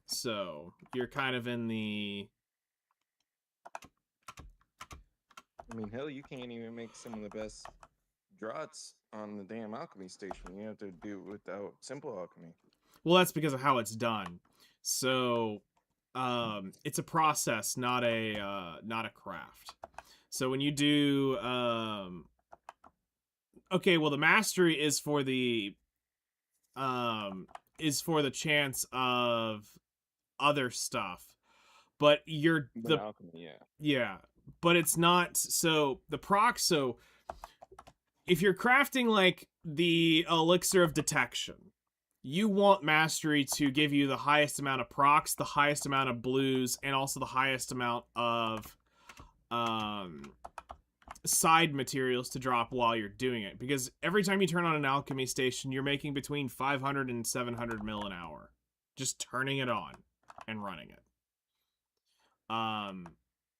So you're kind of in the. I mean, hell, you can't even make some of the best draughts on the damn alchemy station. You have to do it without simple alchemy. Well, that's because of how it's done. So, it's a process, not a craft. So when you do, okay, well, the mastery is for the chance of other stuff, but the alchemy, yeah, but it's not. So the proc. So if you're crafting like the elixir of detection, you want mastery to give you the highest amount of procs, the highest amount of blues, and also the highest amount of side materials to drop while you're doing it. Because every time you turn on an alchemy station, you're making between 500 and 700 mil an hour. Just turning it on and running it.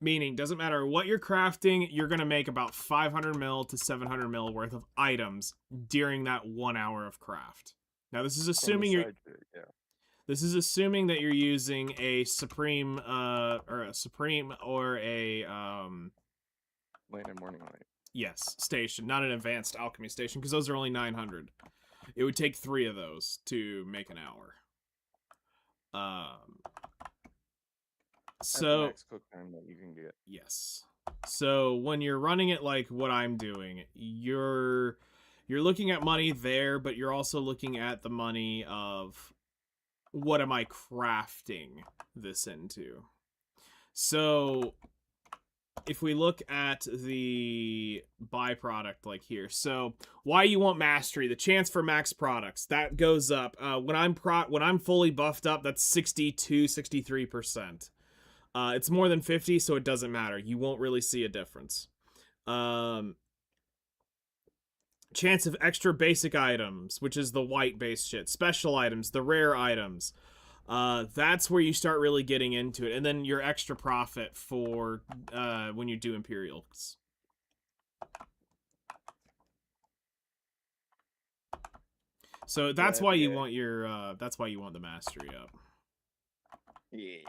Meaning, doesn't matter what you're crafting, you're going to make about 500 mil to 700 mil worth of items during that 1 hour of craft. Now, this is From the assuming you're... side chick, yeah. This is assuming that you're using a Supreme, or a, Lane and Morning Light. yes, station, not an advanced alchemy station, because those are only 900. It would take 3 of those to make an hour. That's the So, max cook time that you can get. yes. So, when you're running it like what I'm doing, you're looking at money there, but you're also looking at the money of what am I crafting this into. So if we look at the byproduct like here, so why you want mastery, the chance for max products, that goes up. When I'm fully buffed up, that's 62, 63%. It's more than 50, so it doesn't matter. You won't really see a difference. Chance of extra basic items, which is the white base shit. Special items, the rare items. That's where you start really getting into it. And then your extra profit for when you do Imperials. So that's why you want your that's why you want the mastery up. Yeah.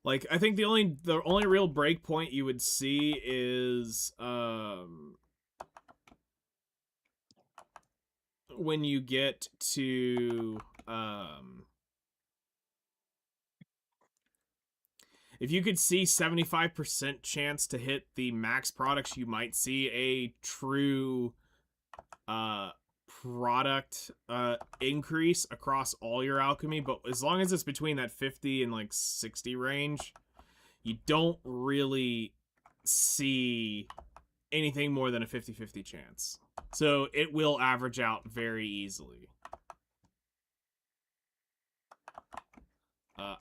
Like, I think the only real break point you would see is when you get to if you could see 75% chance to hit the max products, you might see a true product increase across all your alchemy, but as long as it's between that 50 and like 60 range, you don't really see anything more than a 50-50 chance. So it will average out very easily.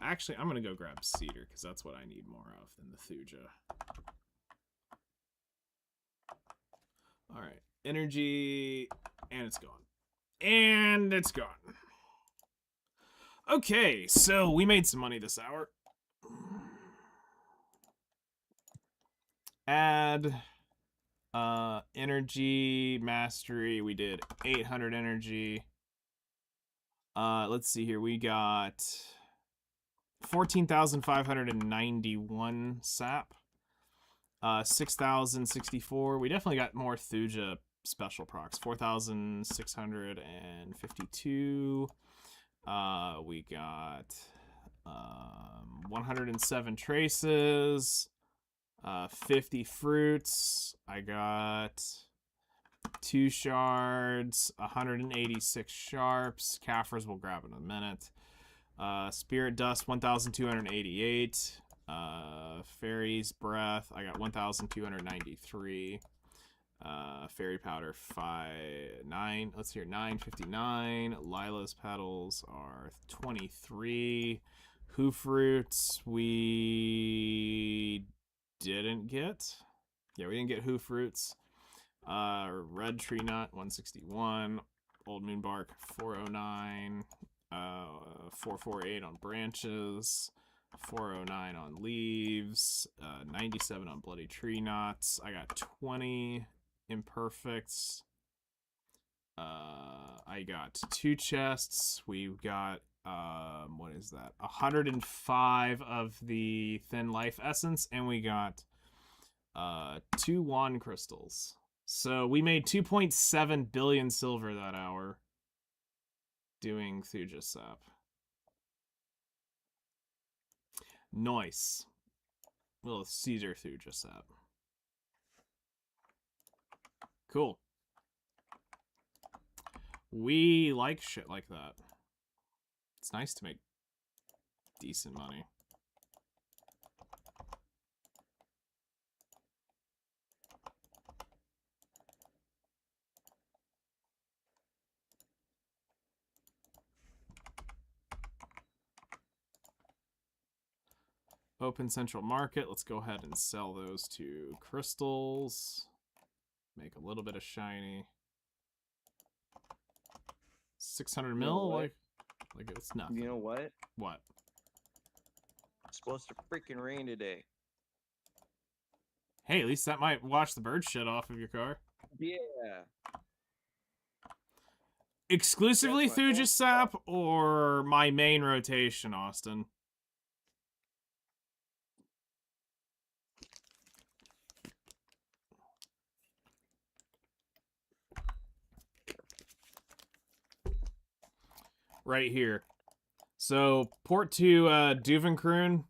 Actually, I'm gonna go grab cedar because that's what I need more of than the thuja. All right, energy, and it's gone. And it's gone. Okay, so we made some money this hour. Add energy mastery. We did 800 energy. Let's see here. We got 14,591 sap. 6,064. We definitely got more thuja special procs. 4,652. We got 107 traces. 50 fruits. I got 2 shards. 186 sharps. Kaffir's we'll grab in a minute. Spirit dust 1,288. Fairy's breath I got 1,293. Fairy powder 9. Let's hear 959. Lila's petals are 23. Hoof roots we didn't get. Yeah, we didn't get hoof roots. Red tree nut 161. Old moon bark 409. 448 on branches. 409 on leaves. 97 on bloody tree knots. I got 20 imperfects. I got 2 chests. We've got what is that? 105 of the thin life essence, and we got 2 wand crystals. So we made 2.7 billion silver that hour doing thuja sap. Nice. Little Caesar thuja sap. Cool. We like shit like that. It's nice to make decent money. Open central market. Let's go ahead and sell those to crystals. make a little bit of shiny. 600 You know mil, what? like it's nothing. You know what? What? It's supposed to freaking rain today. Hey, at least that might wash the bird shit off of your car. Yeah. Exclusively That's my Thuja Sap or my main rotation, Austin? Right here. So, port to Duvenkroon,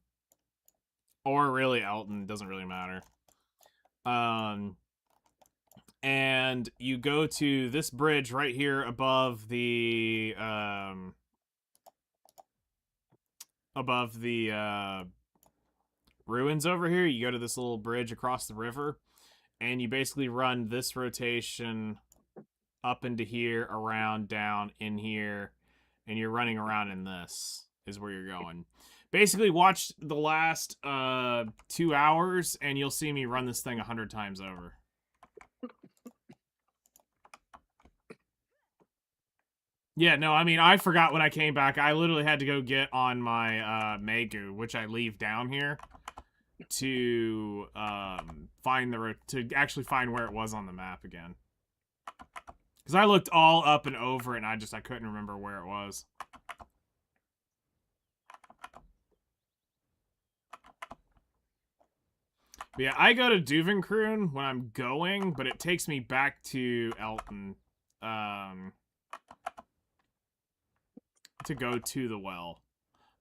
or really Elton, doesn't really matter. And you go to this bridge right here above the ruins over here. You go to this little bridge across the river, and you basically run this rotation up into here, around, down, in here, and you're running around in this is where you're going. Basically, watch the last 2 hours, and you'll see me run this thing 100 times over. Yeah, no, I mean, I forgot when I came back. I literally had to go get on my Megu, which I leave down here, to to actually find where it was on the map again. Because I looked all up and over it, and I couldn't remember where it was. But yeah, I go to Duvenkroon when I'm going, but it takes me back to Elton to go to the well.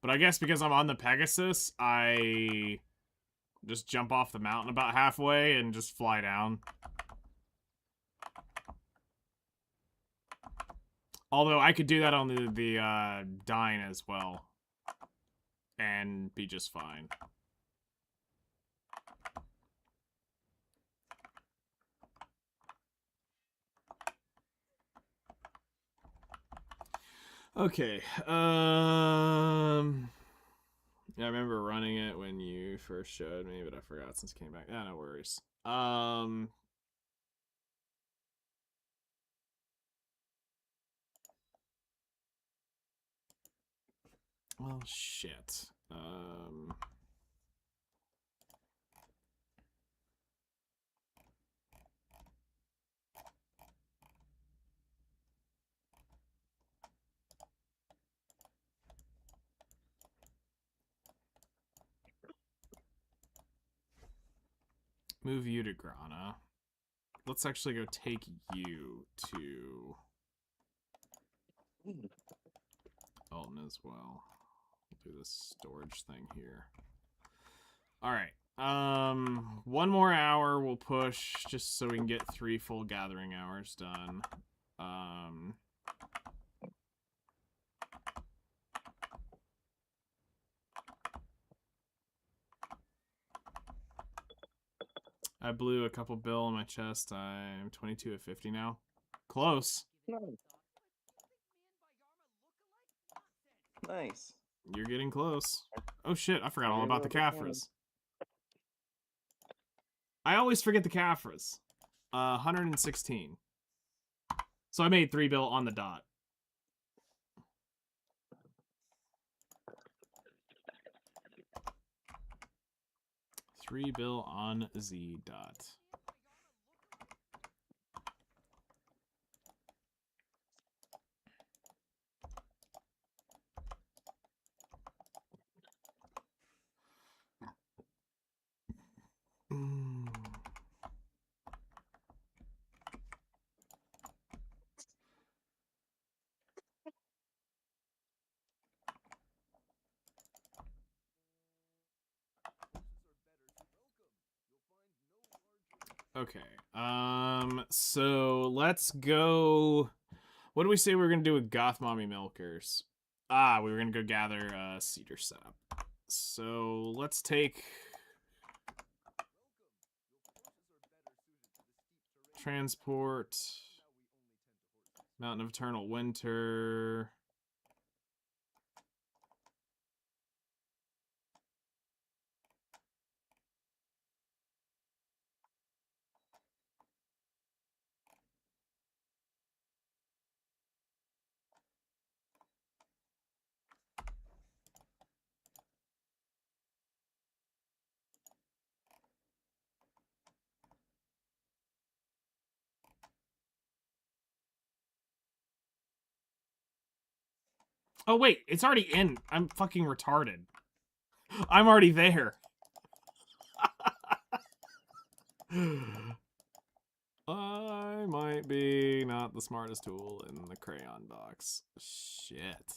But I guess because I'm on the Pegasus, I just jump off the mountain about halfway and just fly down. Although I could do that on the Dine as well. And be just fine. Okay. Yeah, I remember running it when you first showed me, but I forgot since it came back. Yeah, no worries. Well, shit. Move you to Grana. Let's actually go take you to Elton as well. We'll do this storage thing here. Alright. One more hour we'll push just so we can get 3 full gathering hours done. I blew a couple bill on my chest. I'm 22 at 50 now. Close. Nice. You're getting close. Oh shit, I forgot all about the Caphras. I always forget the Caphras. 116. So I made 3 bill on the dot. $3 bill on Z dot. Okay. So let's go. What do we say we were gonna do with Goth Mommy Milkers? Ah, we were gonna go gather cedar sap. So let's take transport, Mountain of Eternal Winter. Oh, wait, it's already in. I'm fucking retarded. I'm already there. I might be not the smartest tool in the crayon box. Shit.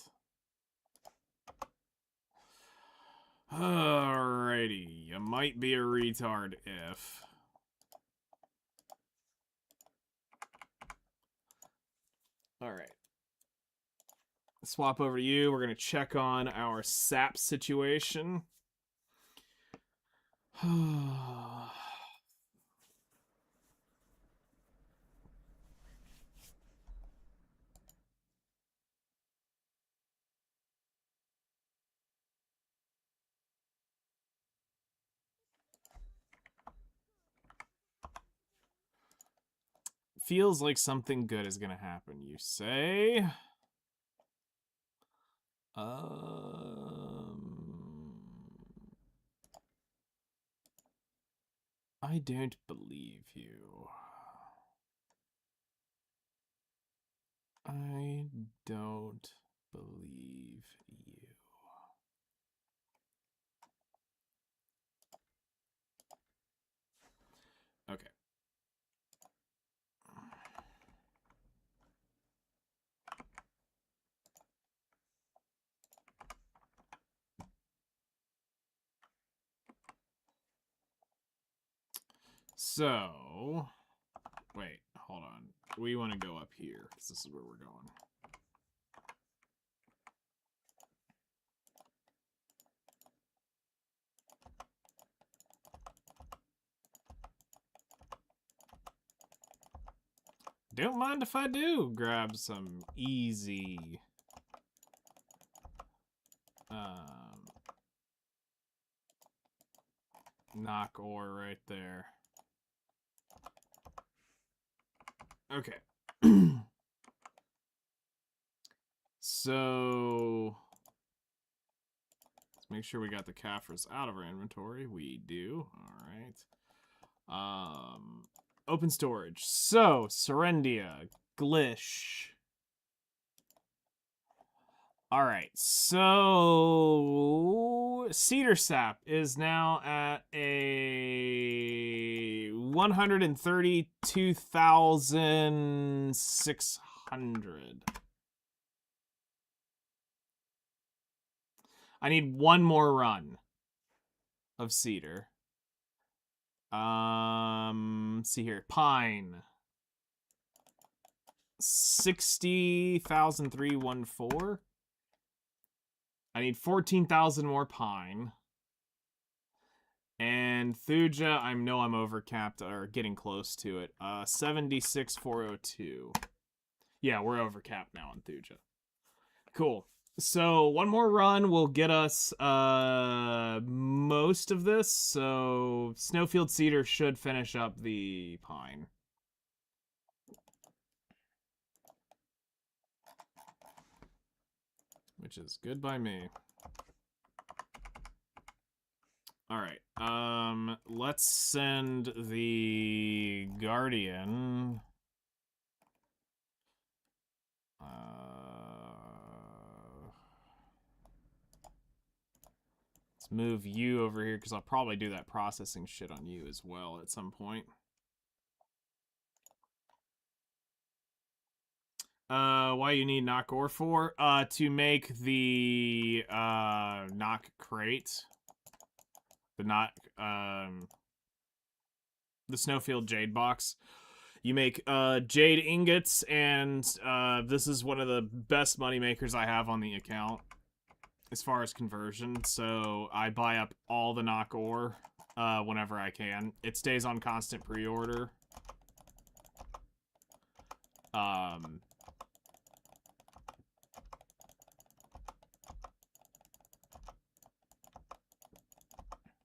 Alrighty, you might be a retard if... Alright. Swap over to you. We're going to check on our sap situation. Feels like something good is going to happen, you say? I don't believe you. I don't believe you. Okay. So, wait, hold on. We want to go up here, because this is where we're going. Don't mind if I do grab some easy... knock ore right there. Okay. So... let's make sure we got the Caphras out of our inventory. We do. Alright. Open storage. So, Serendia, Glish. Alright, so Cedar Sap is now at a 132,600. I need one more run of cedar. See here. Pine. 60,314. I need 14,000 more pine. And Thuja, I know I'm overcapped or getting close to it. 76,402. Yeah, we're overcapped now on Thuja. Cool. So one more run will get us most of this. So Snowfield Cedar should finish up the pine. Which is good by me. Alright, let's send the Guardian. Let's move you over here, because I'll probably do that processing shit on you as well at some point. Why you need knock ore for? To make the knock crate. The Snowfield Jade box. You make jade ingots, and this is one of the best money makers I have on the account as far as conversion. So I buy up all the knock ore whenever I can. It stays on constant pre-order.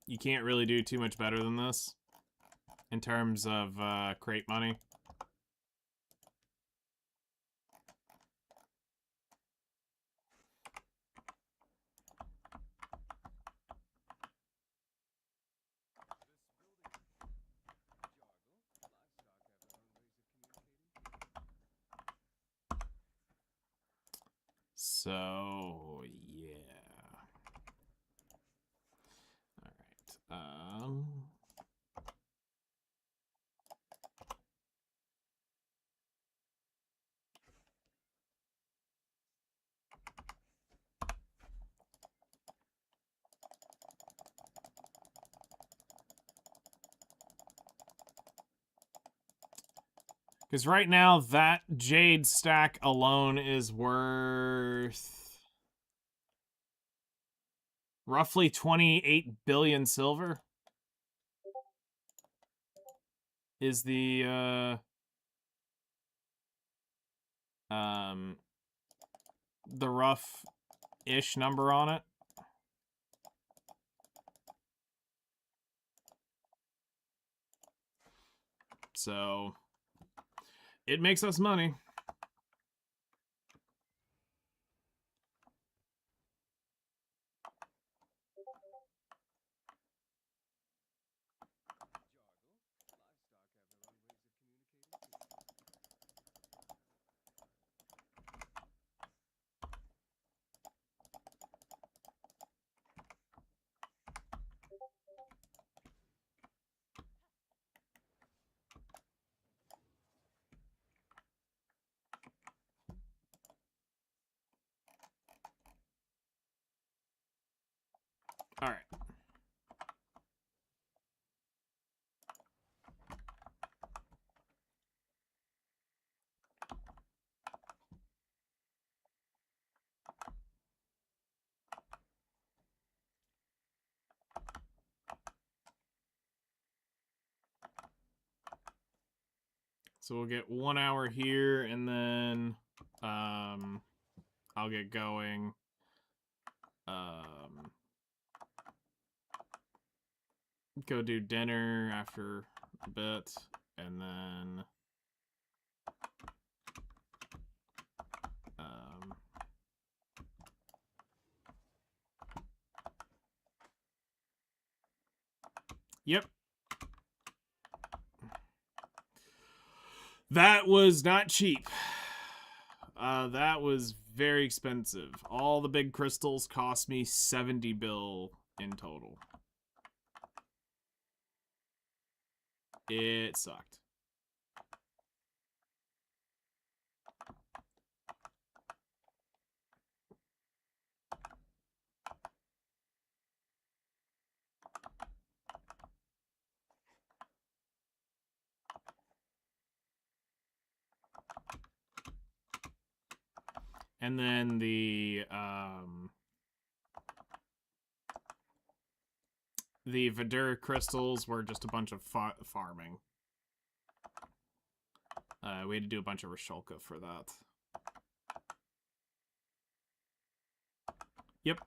You can't really do too much better than this in terms of crate money. So, yeah. All right. Because right now, that jade stack alone is worth roughly 28 billion silver. Is the rough-ish number on it. So it makes us money. All right. So we'll get 1 hour here, and then I'll get going. Go do dinner after a bit, and then yep. That was not cheap. That was very expensive. All the big crystals cost me 70 bill in total. It sucked. And then the Vidur crystals were just a bunch of farming. We had to do a bunch of Rashulka for that. Yep.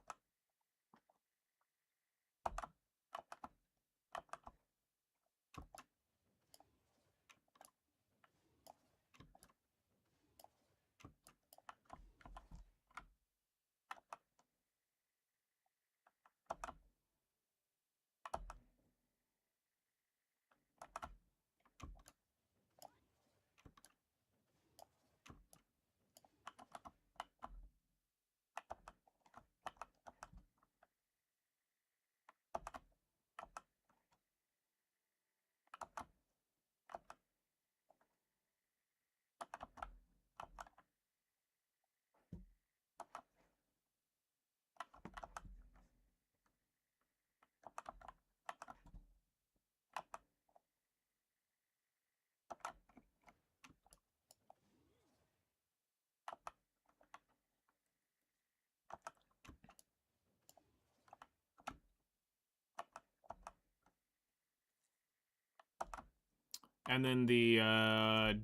And then the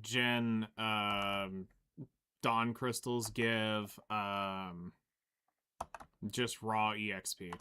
Gen Dawn crystals give just raw EXP.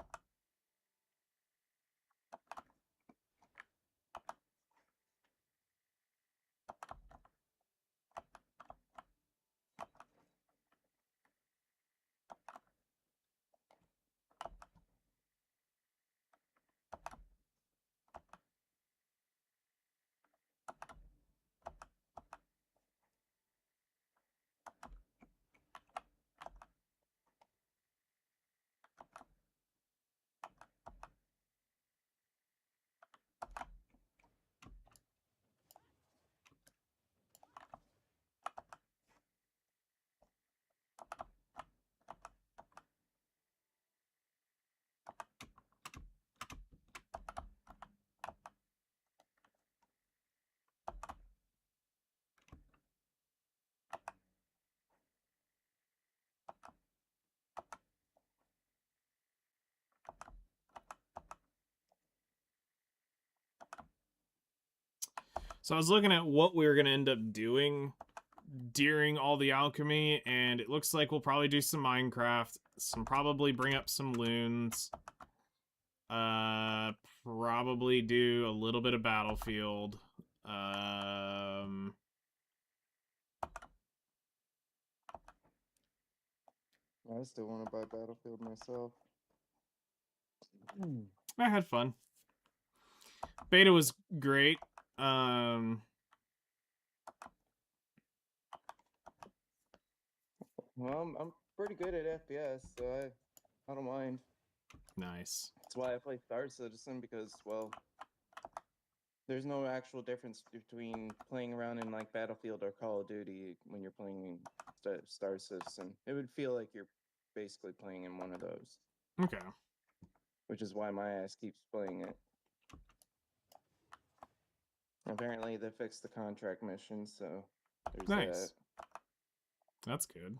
So I was looking at what we were gonna end up doing during all the alchemy, and it looks like we'll probably do some Minecraft, probably bring up some loons, probably do a little bit of Battlefield. I still want to buy Battlefield myself. I had fun. Beta was great. Well, I'm pretty good at FPS, so I don't mind. Nice. That's why I play Star Citizen, because, well, there's no actual difference between playing around in like Battlefield or Call of Duty when you're playing Star Citizen. It would feel like you're basically playing in one of those, Okay. which is why my ass keeps playing it. Apparently, they fixed the contract mission, so there's Nice. that. That's good.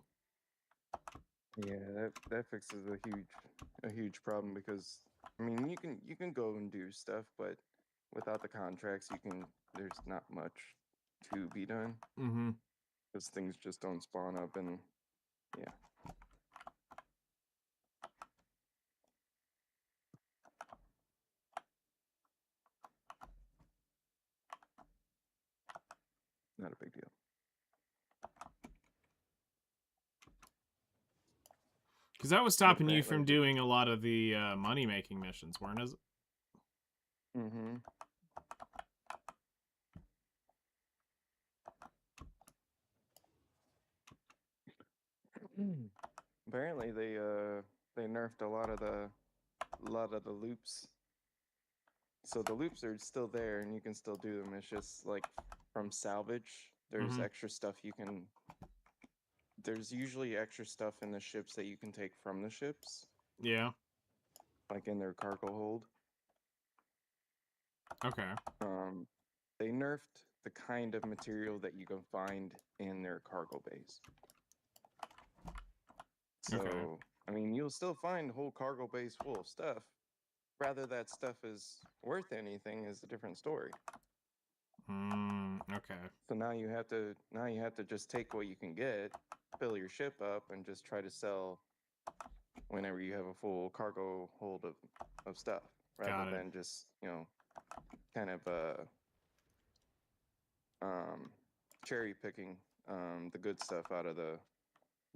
Yeah, that fixes a huge problem, because I mean you can go and do stuff, but without the contracts there's not much to be done, Mm-hmm. because things just don't spawn up, and yeah. Not a big deal. Because that was stopping you Apparently from doing a lot of the money-making missions, weren't it? Mm-hmm. Apparently they nerfed a lot of the loops. So the loops are still there and you can still do them. It's just like from salvage, there's Mhm. extra stuff you can there's usually extra stuff in the ships that you can take from the ships, Yeah. like in their cargo hold. Okay. They nerfed the kind of material that you can find in their cargo base. So, Okay. I mean, you'll still find a whole cargo base full of stuff. Whether that stuff is worth anything is a different story. Okay. So now you have to just take what you can get, fill your ship up, and just try to sell whenever you have a full cargo hold of stuff, rather Got it. than just, kind of cherry picking the good stuff out of the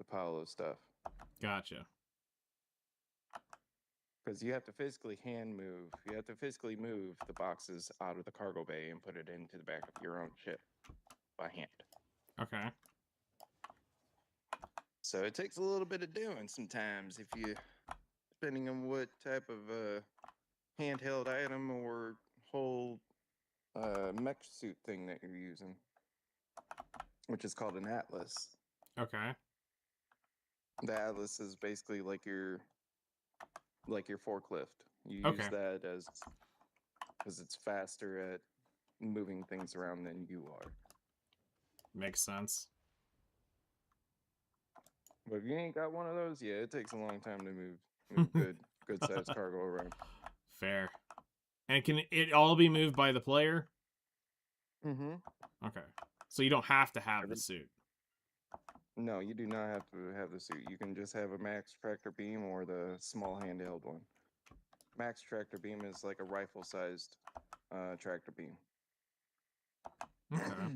pile of stuff. Gotcha. Because you have to physically you have to physically move the boxes out of the cargo bay and put it into the back of your own ship by hand. Okay. So it takes a little bit of doing sometimes, depending on what type of handheld item or whole mech suit thing that you're using, which is called an Atlas. Okay. The Atlas is basically like your forklift. You use Okay. that because it's faster at moving things around than you are. Makes sense. But if you ain't got one of those, yeah, it takes a long time to move good sized cargo around. Fair. And can it all be moved by the player? Mm-hmm. Okay. So you don't have to have the suit. No, you do not have to have the suit. You can just have a max tractor beam or the small handheld one. Max tractor beam is like a rifle sized tractor beam. Okay.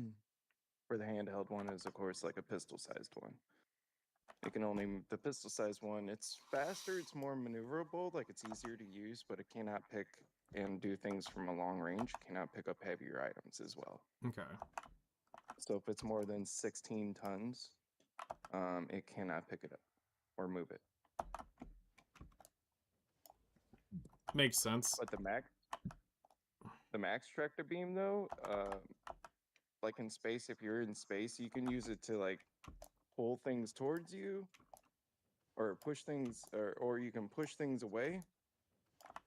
For the handheld one is of course like a pistol sized one. The pistol sized one, it's faster, it's more maneuverable, like it's easier to use, but it cannot pick and do things from a long range, cannot pick up heavier items as well. Okay. So if it's more than 16 tons, it cannot pick it up or move it. Makes sense. But the max tractor beam though, like in space, if you're in space, you can use it to like pull things towards you or push things, or you can push things away.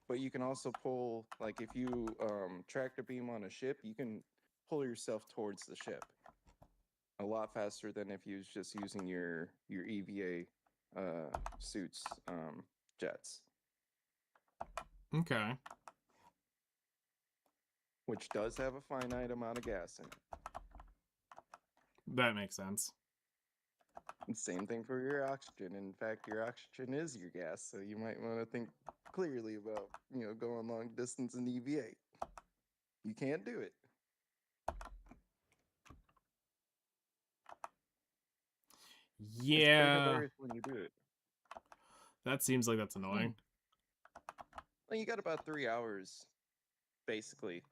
But you can also pull, like if you tractor beam on a ship, you can pull yourself towards the ship a lot faster than if you was just using your EVA suits jets. Okay. which does have a finite amount of gas in it. That makes sense. And same thing for your oxygen. In fact, your oxygen is your gas, so you might want to think clearly about, going long distance in EVA. You can't do it. It's pretty Yeah, hilarious when you do it. that seems like that's annoying. Well, you got about 3 hours, basically,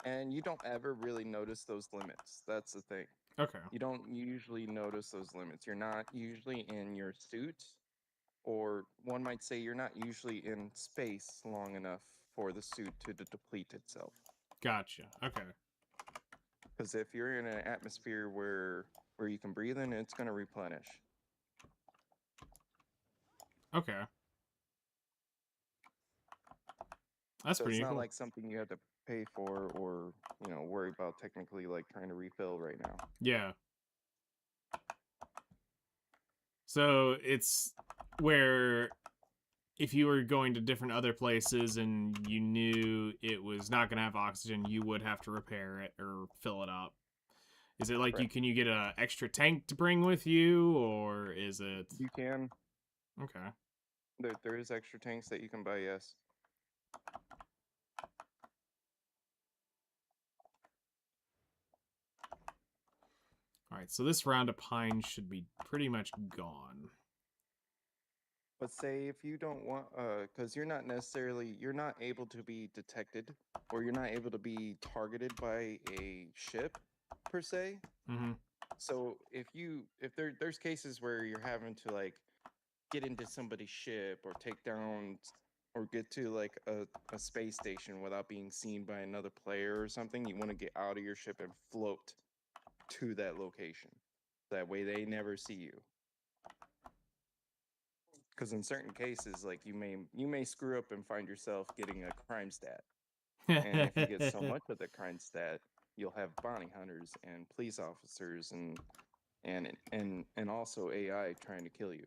and you don't ever really notice those limits. That's the thing. Okay. You don't usually notice those limits. You're not usually in your suit, or one might say you're not usually in space long enough for the suit to deplete itself. Gotcha. Okay. Because if you're in an atmosphere where you can breathe in, it's going to replenish. Okay. That's So pretty it's not cool. like something you have to pay for or worry about technically like trying to refill right now. Yeah. So it's where if you were going to different other places and you knew it was not going to have oxygen, you would have to repair it or fill it up. Is it like Correct. can you get an extra tank to bring with you, or is it You can. okay? There is extra tanks that you can buy. Yes. All right, so this round of pine should be pretty much gone. But say if you don't want, because you're not able to be detected, or you're not able to be targeted by a ship, per se. Mm-hmm. So if there's cases where you're having to like get into somebody's ship or take down or get to like a space station without being seen by another player or something, you want to get out of your ship and float to that location. That way they never see you. Because in certain cases, like you may screw up and find yourself getting a crime stat. And if you get so much of the crime stat, you'll have bounty hunters and police officers and also AI trying to kill you.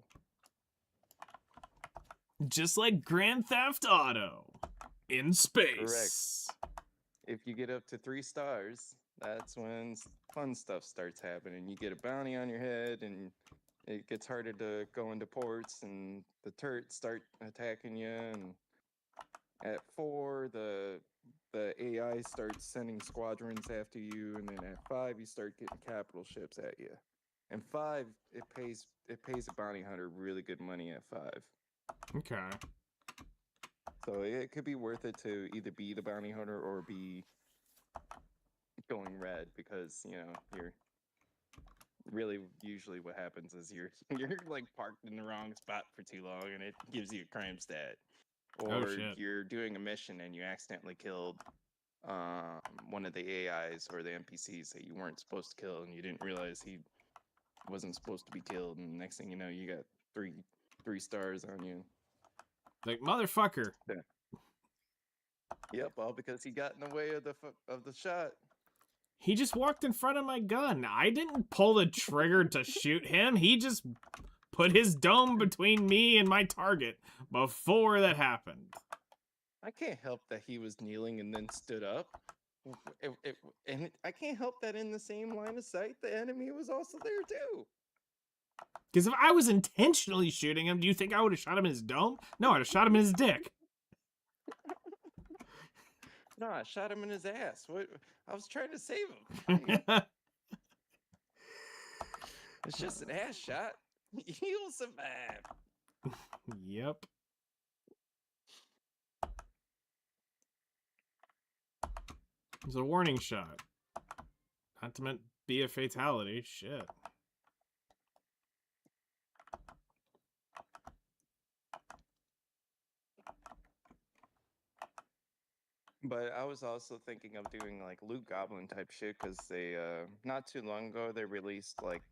Just like Grand Theft Auto in space. If you get up to 3 stars, that's when fun stuff starts happening. You get a bounty on your head, and it gets harder to go into ports, and the turrets start attacking you. And at 4, the AI starts sending squadrons after you, and then at 5, you start getting capital ships at you. And 5, it pays a bounty hunter really good money at 5. Okay. So it could be worth it to either be the bounty hunter or be going red, because you're really usually what happens is you're like parked in the wrong spot for too long and it gives you a crime stat, or shit. you're doing a mission and you accidentally killed one of the AIs or the NPCs that you weren't supposed to kill, and you didn't realize he wasn't supposed to be killed, and next thing you know, you got three stars on you. Like, motherfucker. Yeah. Yep, all because he got in the way of the shot. He just walked in front of my gun. I didn't pull the trigger to shoot him. He just put his dome between me and my target before that happened. I can't help that he was kneeling and then stood up. And I can't help that in the same line of sight, the enemy was also there too. Because if I was intentionally shooting him, do you think I would have shot him in his dome? No, I'd have shot him in his dick. No, I shot him in his ass. What? I was trying to save him. It's just an ass shot. He'll survive. Yep. It was a warning shot. Not to meant be a fatality. Shit. But I was also thinking of doing like Loot Goblin type shit, because they not too long ago they released like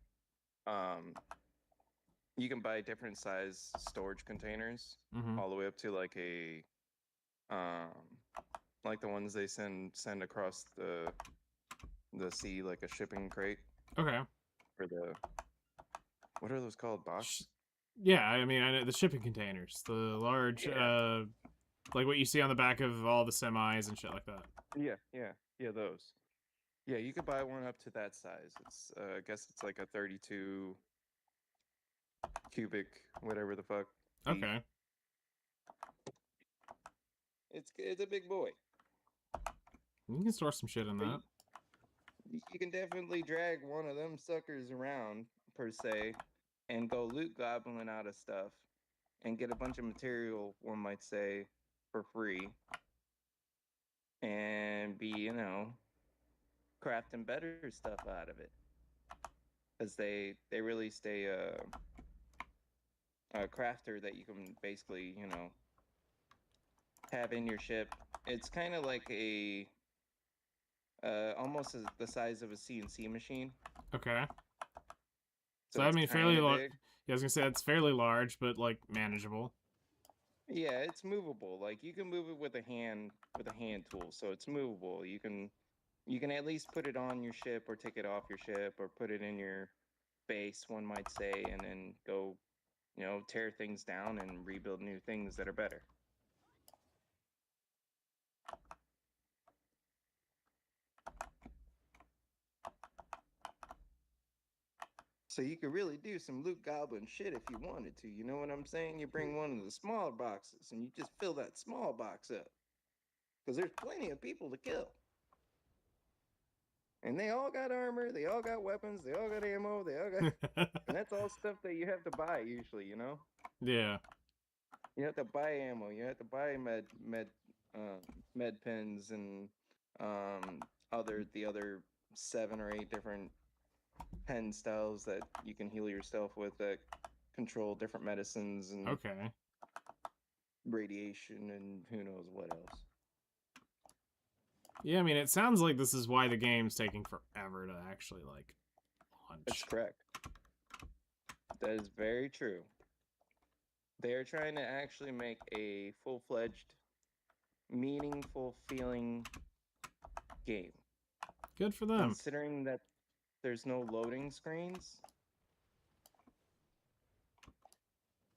you can buy different size storage containers, Mm-hmm. all the way up to like a like the ones they send across the sea, like a shipping crate. Okay. For what are those called? Box? Yeah, I mean, I know the shipping containers, the large, Yeah. like what you see on the back of all the semis and shit like that. Yeah. Yeah, those. Yeah, you could buy one up to that size. It's I guess it's like a 32 cubic, whatever the fuck. Feet. Okay. It's a big boy. You can store some shit in But that. you can definitely drag one of them suckers around per se, and go loot goblin out of stuff, and get a bunch of material. One might say for free, and be crafting better stuff out of it. Because they released a crafter that you can basically have in your ship. It's kind of like a almost as the size of a CNC machine. Okay. So So I it's mean, fairly kinda large. big. Yeah, I was gonna say it's fairly large, but like manageable. Yeah, it's movable. Like you can move it with a hand tool, so it's movable. You can at least put it on your ship or take it off your ship or put it in your base, one might say, and then go, tear things down and rebuild new things that are better. So you could really do some loot goblin shit if you wanted to. You know what I'm saying? You bring one of the smaller boxes and you just fill that small box up. Because there's plenty of people to kill. And they all got armor, they all got weapons, they all got ammo, they all got. And that's all stuff that you have to buy usually, Yeah. You have to buy ammo, you have to buy med pens and the other 7 or 8 different pen styles that you can heal yourself with that control different medicines and Okay. radiation and who knows what else. Yeah, I mean, it sounds like this is why the game's taking forever to actually like launch. That's correct. That is very true. They are trying to actually make a full-fledged, meaningful feeling game. Good for them. Considering that there's no loading screens.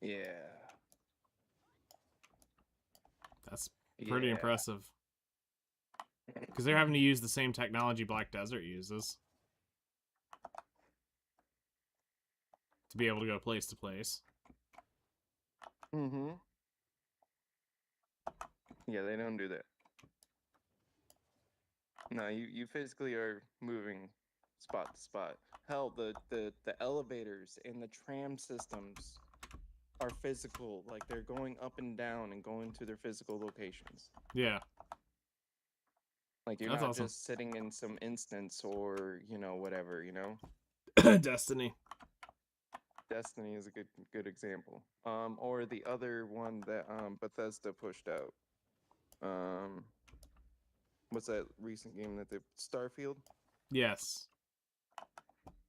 Yeah. That's pretty Yeah. impressive. Because they're having to use the same technology Black Desert uses to be able to go place to place. Mm-hmm. Yeah, they don't do that. No, you physically are moving spot to spot. Hell, the elevators and the tram systems are physical. Like they're going up and down and going to their physical locations. Yeah. Like you're That's not awesome. just sitting in some instance or whatever. Destiny. Destiny is a good example. Or the other one that Bethesda pushed out. What's that recent game that they Starfield? Yes.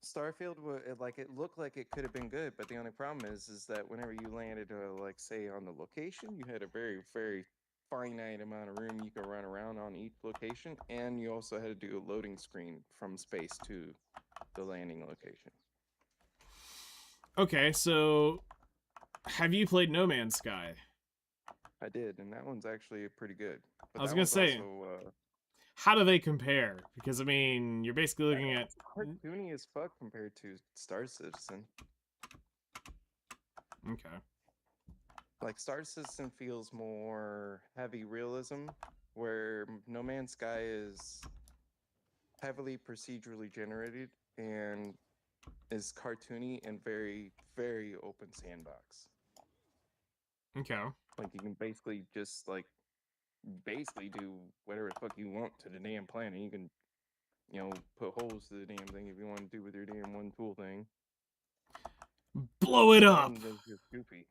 Starfield, it looked like it could have been good, but the only problem is that whenever you landed, like say on the location, you had a very very finite amount of room you could run around on each location, and you also had to do a loading screen from space to the landing location. Okay, so have you played No Man's Sky? I did, and that one's actually pretty good. But I was that gonna one's say, also, how do they compare? Because I mean, you're basically looking at. cartoony as fuck compared to Star Citizen. Okay. Like Star Citizen feels more heavy realism, where No Man's Sky is heavily procedurally generated and is cartoony and very, very open sandbox. Okay. Like you can basically just do whatever the fuck you want to the damn planet. You can, put holes to the damn thing if you want to do with your damn one tool thing. Blow it up. And it's just goofy.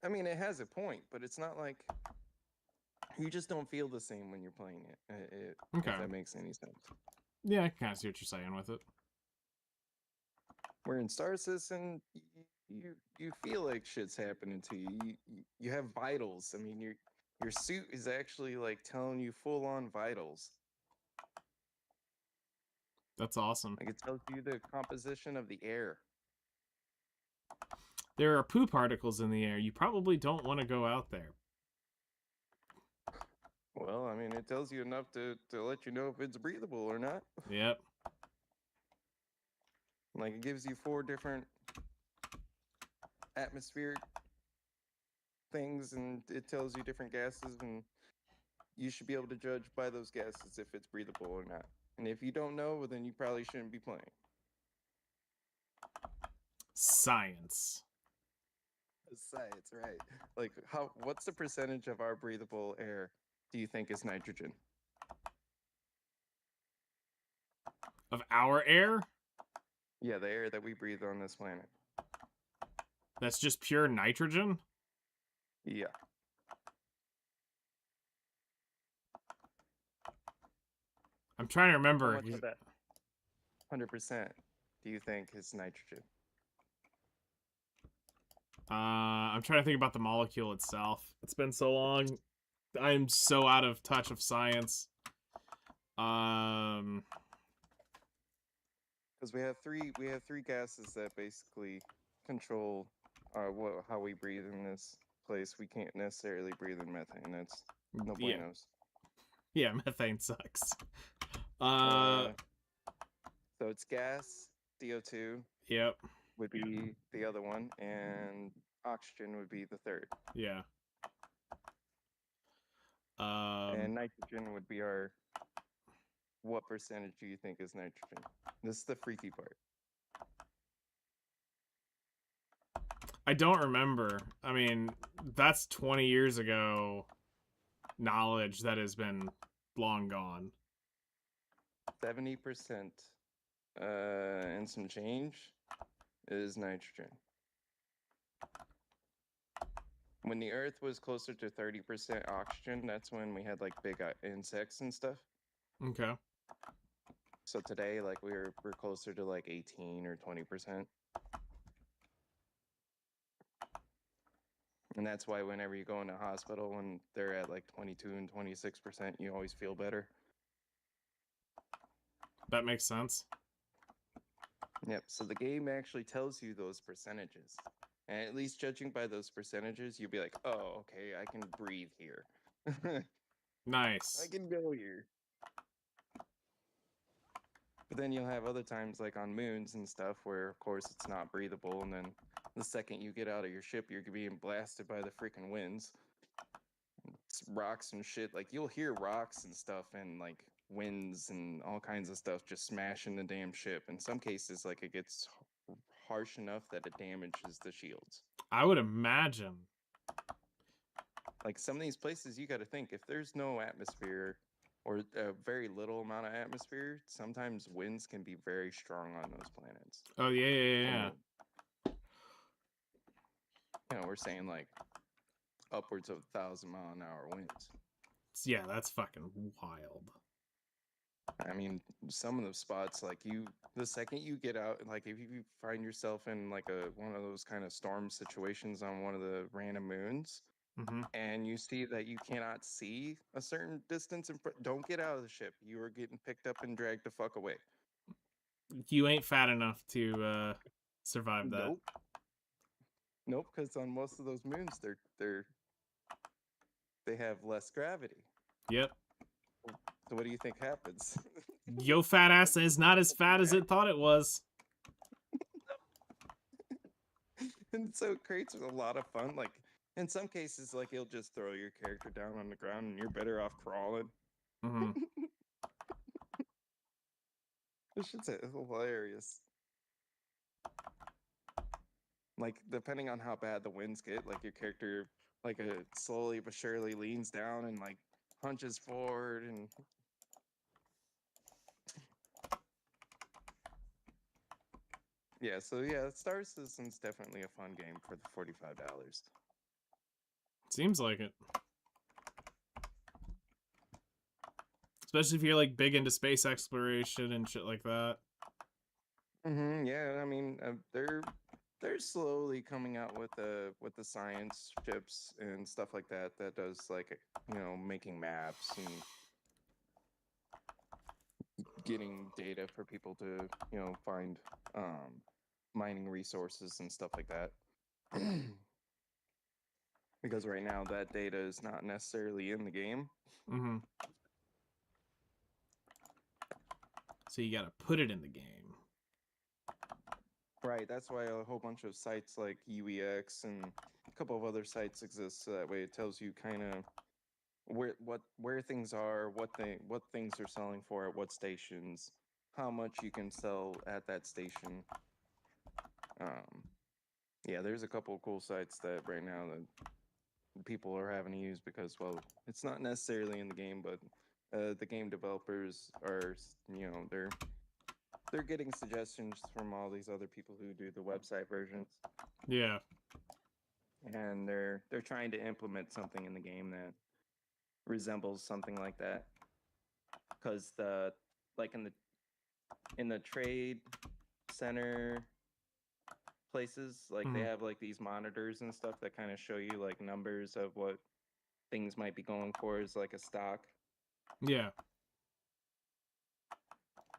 I mean, it has a point, but it's not like you just don't feel the same when you're playing it. Okay. If that makes any sense. Yeah, I kind of see what you're saying with it. Where in Star Citizen, you feel like shit's happening to you. You have vitals. I mean, your suit is actually like telling you full on vitals. That's awesome. Like it tells you the composition of the air. There are poo particles in the air. You probably don't want to go out there. Well, I mean, it tells you enough to let you know if it's breathable or not. Yep. Like, it gives you 4 different atmospheric things, and it tells you different gases, and you should be able to judge by those gases if it's breathable or not. And if you don't know, well, then you probably shouldn't be playing. Science. Science, right? Like, what's the percentage of our breathable air do you think is nitrogen? Of our air? Yeah, the air that we breathe on this planet. That's just pure nitrogen? Yeah. I'm trying to How remember. much of that 100% do you think is nitrogen? I'm trying to think about the molecule itself. It's been so long. I'm so out of touch of science. Because we have three gases that basically control how we breathe in this place. We can't necessarily breathe in methane. That's no Yeah. buenos. Yeah, methane sucks. So it's gas, CO2 Yep. would be the other one, and oxygen would be the third. Yeah. And nitrogen would be our. What percentage do you think is nitrogen? This is the freaky part. I don't remember. I mean, that's 20 years ago knowledge that has been long gone. 70%, and some change is nitrogen. When the Earth was closer to 30% oxygen, that's when we had like big insects and stuff. Okay. So today, like we're closer to like 18 or 20%. And that's why whenever you go in a hospital when they're at like 22 and 26%, you always feel better. That makes sense. Yep. So the game actually tells you those percentages. And at least judging by those percentages, you'll be like, oh, okay, I can breathe here. Nice. I can go here. But then you'll have other times like on moons and stuff where of course it's not breathable, and then the second you get out of your ship you're being blasted by the freaking winds. It's rocks and shit. Like you'll hear rocks and stuff and like winds and all kinds of stuff just smashing the damn ship. In some cases, like it gets harsh enough that it damages the shields. I would imagine. Like some of these places you got to think, if there's no atmosphere or a very little amount of atmosphere, sometimes winds can be very strong on those planets. Oh, yeah. You know, we're saying like upwards of 1,000-mile-an-hour winds. Yeah, that's fucking wild. I mean, some of the spots, like the second you get out, like if you find yourself in like one of those kind of storm situations on one of the random moons, and you see that you cannot see a certain distance in front, don't get out of the ship. You are getting picked up and dragged the fuck away. You ain't fat enough to survive that. Nope, because on most of those moons, they have less gravity. Yep. So what do you think happens? Yo fat ass is not as fat as it thought it was. And so it creates a lot of fun. Like in some cases, like he'll just throw your character down on the ground and you're better off crawling. This shit's hilarious. Like depending on how bad the winds get, like your character like slowly but surely leans down and like hunches forward and yeah, so yeah, Star Citizen's definitely a fun game for the $45. Seems like it. Especially if you're like big into space exploration and shit like that. Yeah, I mean, they're slowly coming out with the science chips and stuff like that that does like making maps and getting data for people to find mining resources and stuff like that. because right now that data is not necessarily in the game. Mm-hmm. So you gotta put it in the game. Right, that's why a whole bunch of sites like UEX and a couple of other sites exist. So that way, it tells you kind of where things are, what things are selling for at what stations, how much you can sell at that station. Yeah, there's a couple of cool sites that right now that people are having to use because, well, it's not necessarily in the game, but the game developers are, they're getting suggestions from all these other people who do the website versions, Yeah. and they're trying to implement something in the game that resembles something like that. Because like in the trade center places, like they Mhm. have like these monitors and stuff that kind of show you like numbers of what things might be going for as like a stock. Yeah.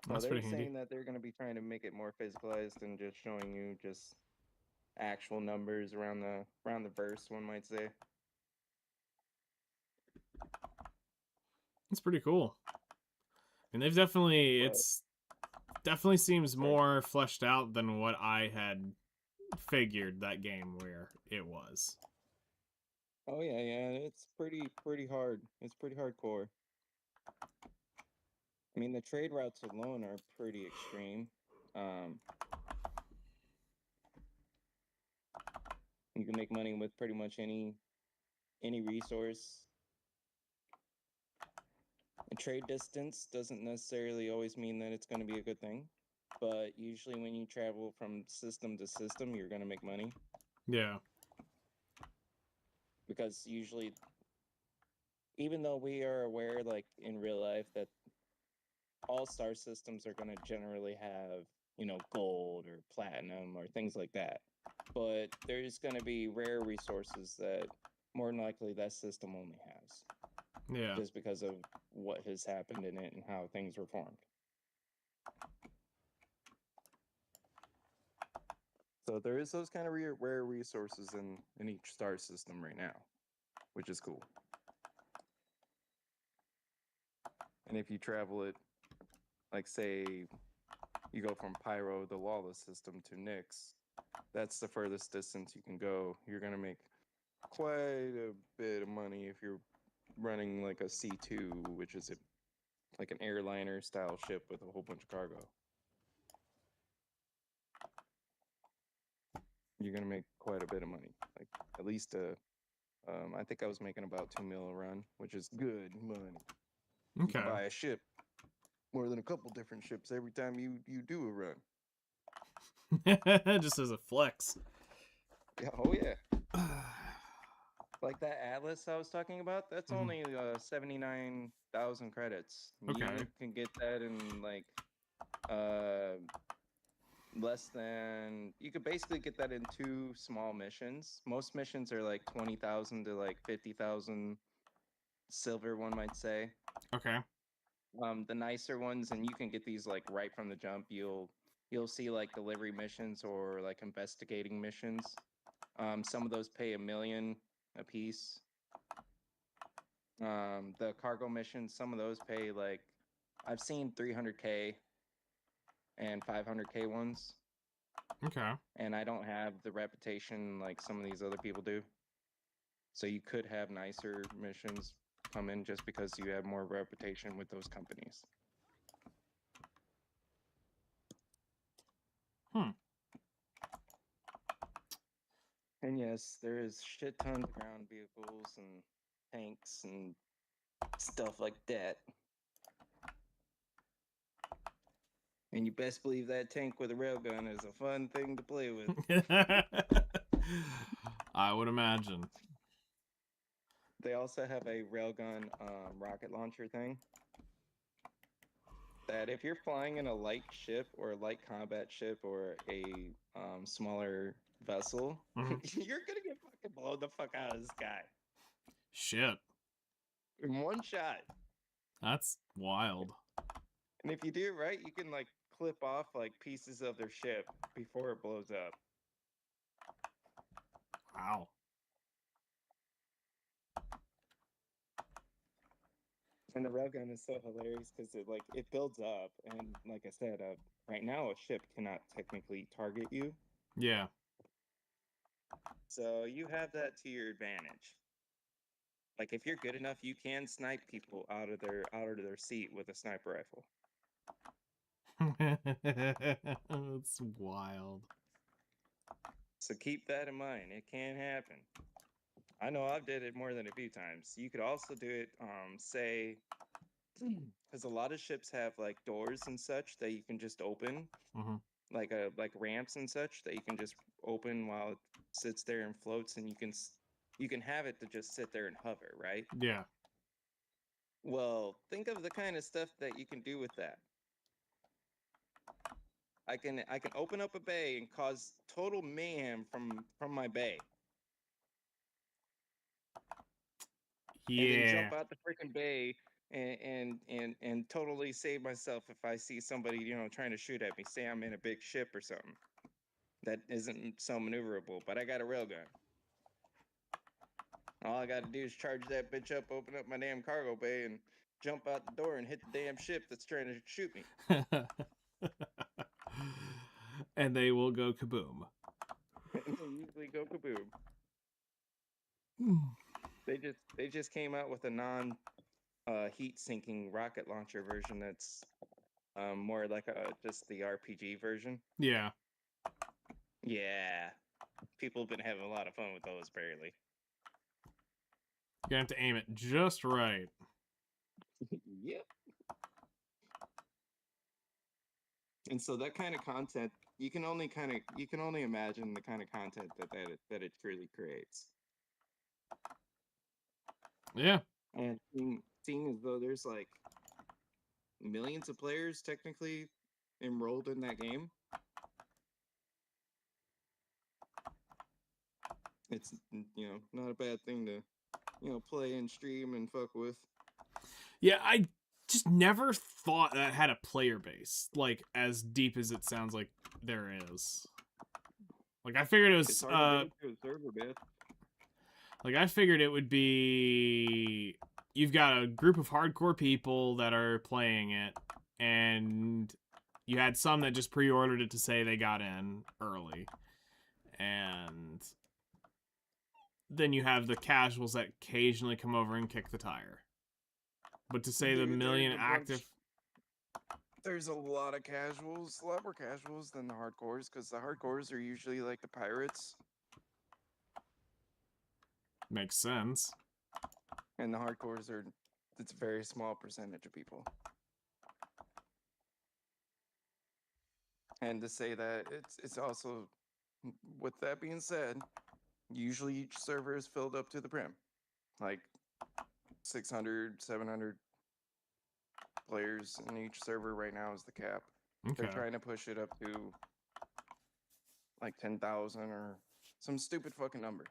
Well, That's they're pretty handy. saying that they're going to be trying to make it more physicalized and just showing you just actual numbers around the verse, one might say. It's pretty cool. And they've definitely, But it's definitely seems sorry. more fleshed out than what I had figured that game where it was. Oh yeah, it's pretty hard. It's pretty hardcore. I mean, the trade routes alone are pretty extreme. You can make money with pretty much any resource. A trade distance doesn't necessarily always mean that it's going to be a good thing, but usually when you travel from system to system, you're going to make money Yeah. because usually, even though we are aware, like in real life, that all star systems are going to generally have, gold or platinum or things like that. But there's going to be rare resources that more than likely that system only has, Yeah. just because of what has happened in it and how things were formed. So there is those kind of rare resources in each star system right now, which is cool. And if you travel it, like say you go from Pyro, the lawless system, to Nyx, that's the furthest distance you can go. You're gonna make quite a bit of money if you're running like a C2, which is like an airliner style ship with a whole bunch of cargo. You're gonna make quite a bit of money, like at least I think I was making about 2 mil a run, which is good money. You can Okay. buy a ship, more than a couple different ships every time you do a run. Just as a flex. Yeah, oh yeah. Like that Atlas I was talking about, that's Mhm. only 79,000 credits. Okay. You can get that in like less than, you could basically get that in 2 small missions. Most missions are like 20,000 to like 50,000 silver, one might say. Okay. The nicer ones, and you can get these like right from the jump. You'll see like delivery missions or like investigating missions. Some of those pay $1 million a piece. The cargo missions, some of those pay like, I've seen 300K and 500K ones, Okay. and I don't have the reputation like some of these other people do. So you could have nicer missions come in just because you have more reputation with those companies. And yes, there is shit tons of ground vehicles and tanks and stuff like that. And you best believe that tank with a railgun is a fun thing to play with. I would imagine. They also have a railgun rocket launcher thing. That if you're flying in a light ship or a light combat ship or a smaller vessel, Mhm. you're gonna get fucking blown the fuck out of the sky Shit. in one shot. That's wild. And if you do it right, you can like clip off like pieces of their ship before it blows up. Wow. And the railgun is so hilarious because it builds up, and like I said, right now a ship cannot technically target you, Yeah. so you have that to your advantage. Like if you're good enough, you can snipe people out of their seat with a sniper rifle. It's wild. So keep that in mind. It can happen. I know I've did it more than a few times. You could also do it, say, because a lot of ships have like doors and such that you can just open, Hmm. like ramps and such that you can just open while it sits there and floats, and you can have it to just sit there and hover, right? Yeah. Well, think of the kind of stuff that you can do with that. I can open up a bay and cause total mayhem from my bay, and then Yeah. jump out the freaking bay and totally save myself if I see somebody trying to shoot at me. Say I'm in a big ship or something that isn't so maneuverable, but I got a railgun. All I got to do is charge that bitch up, open up my damn cargo bay, and jump out the door and hit the damn ship that's trying to shoot me. And they will go kaboom. And they usually go kaboom. They just came out with a non heat sinking rocket launcher version that's more like just the RPG version. Yeah. Yeah, people have been having a lot of fun with those. Apparently. You're gonna have to aim it just right. Yep. And so that kind of content, you can only imagine the kind of content that it truly creates. Yeah. And seeing as though there's like millions of players technically enrolled in that game, it's not a bad thing to play and stream and fuck with. Yeah, I just never thought that had a player base, like, as deep as it sounds like there is. Like, I figured it It's was, hard to get to a server, man. like, I figured it would be... You've got a group of hardcore people that are playing it, and you had some that just pre-ordered it to say they got in early. And then you have the casuals that occasionally come over and kick the tire. But to say the Dude, million active... There's a lot of casuals, a lot more casuals than the hardcores, because the hardcores are usually like the pirates, Makes sense. and the hardcores it's a very small percentage of people. And to say that it's also, with that being said, usually each server is filled up to the brim, like 600, 700 players in each server right now is the cap. Okay. They're trying to push it up to like 10,000 or some stupid fucking number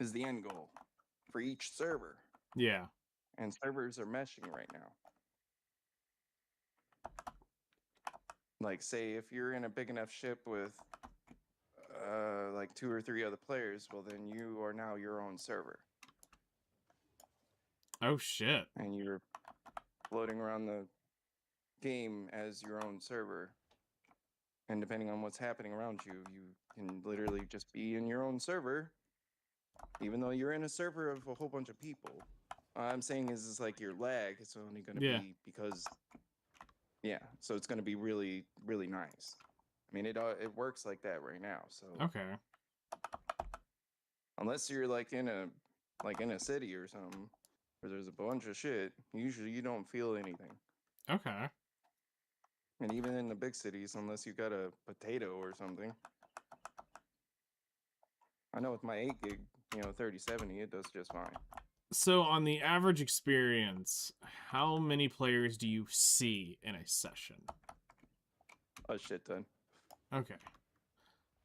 is the end goal for each server. Yeah. And servers are meshing right now. Like, say if you're in a big enough ship with like 2 or 3 other players, well then you are now your own server. Oh, shit. And you're floating around the game as your own server. And depending on what's happening around you, you can literally just be in your own server, even though you're in a server of a whole bunch of people. All I'm saying is like your lag is only going to be because, so it's going to be really, really nice. I mean, it works like that right now. So Okay. unless you're like in a city or something where there's a bunch of shit, usually you don't feel anything. Okay. And even in the big cities, unless you got a potato or something. I know with my 8 gig, 3070, it does just fine. So on the average experience, how many players do you see in a session? A shit ton. Okay.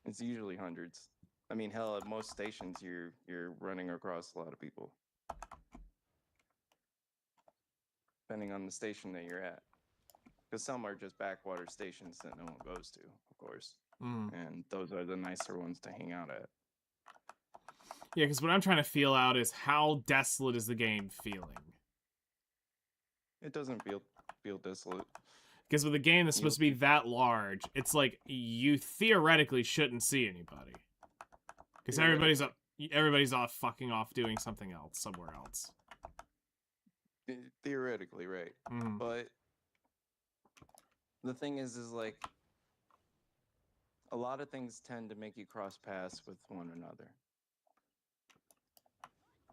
It's usually hundreds. I mean, hell, at most stations, you're running across a lot of people, depending on the station that you're at. Because some are just backwater stations that no one goes to, of course. Mm. And those are the nicer ones to hang out at. Yeah, because what I'm trying to feel out is how desolate is the game feeling? It doesn't feel desolate. Because with a game that's You'll supposed to be that large, it's like you theoretically shouldn't see anybody. Because everybody's off fucking off doing something else somewhere else. Theoretically, right? Mm. But the thing is like a lot of things tend to make you cross paths with one another.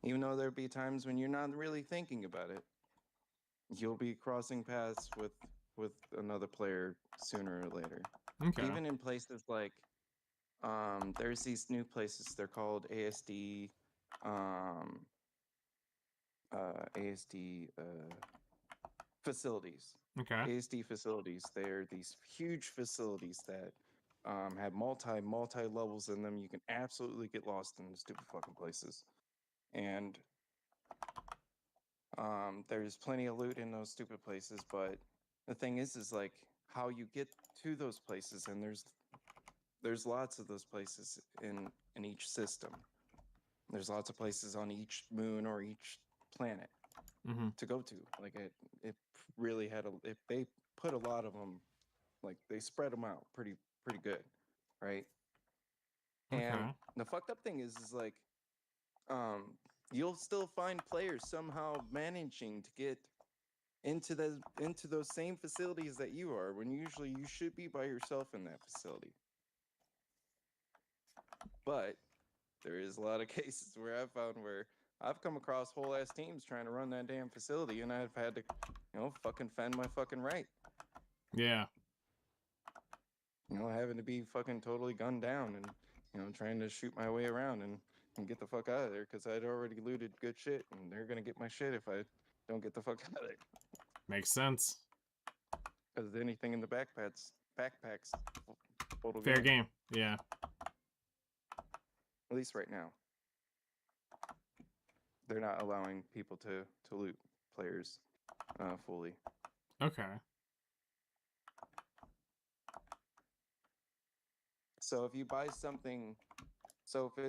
Even though there'll be times when you're not really thinking about it, you'll be crossing paths with another player sooner or later. Okay. Even in places like there's these new places, they're called ASD facilities. Okay. ASD facilities. They're these huge facilities that have multi levels in them. You can absolutely get lost in the stupid fucking places, and there's plenty of loot in those stupid places. But the thing is like how you get to those places, and there's lots of those places in each system. There's lots of places on each moon or each planet Mm-hmm. to go to. Like it really had they put a lot of them, like they spread them out pretty good, right? And Okay. the fucked up thing is like, you'll still find players somehow managing to get into those same facilities that you are, when usually you should be by yourself in that facility. But there is a lot of cases where I've found where I've come across whole ass teams trying to run that damn facility, and I've had to, fucking fend my fucking right. Yeah. Having to be fucking totally gunned down and, trying to shoot my way around and get the fuck out of there because I'd already looted good shit, and they're gonna get my shit if I don't get the fuck out of there. Makes sense. Because anything in the backpacks, total Fair game. Yeah. At least right now, they're not allowing people to loot players fully. Okay. So if you buy something, so if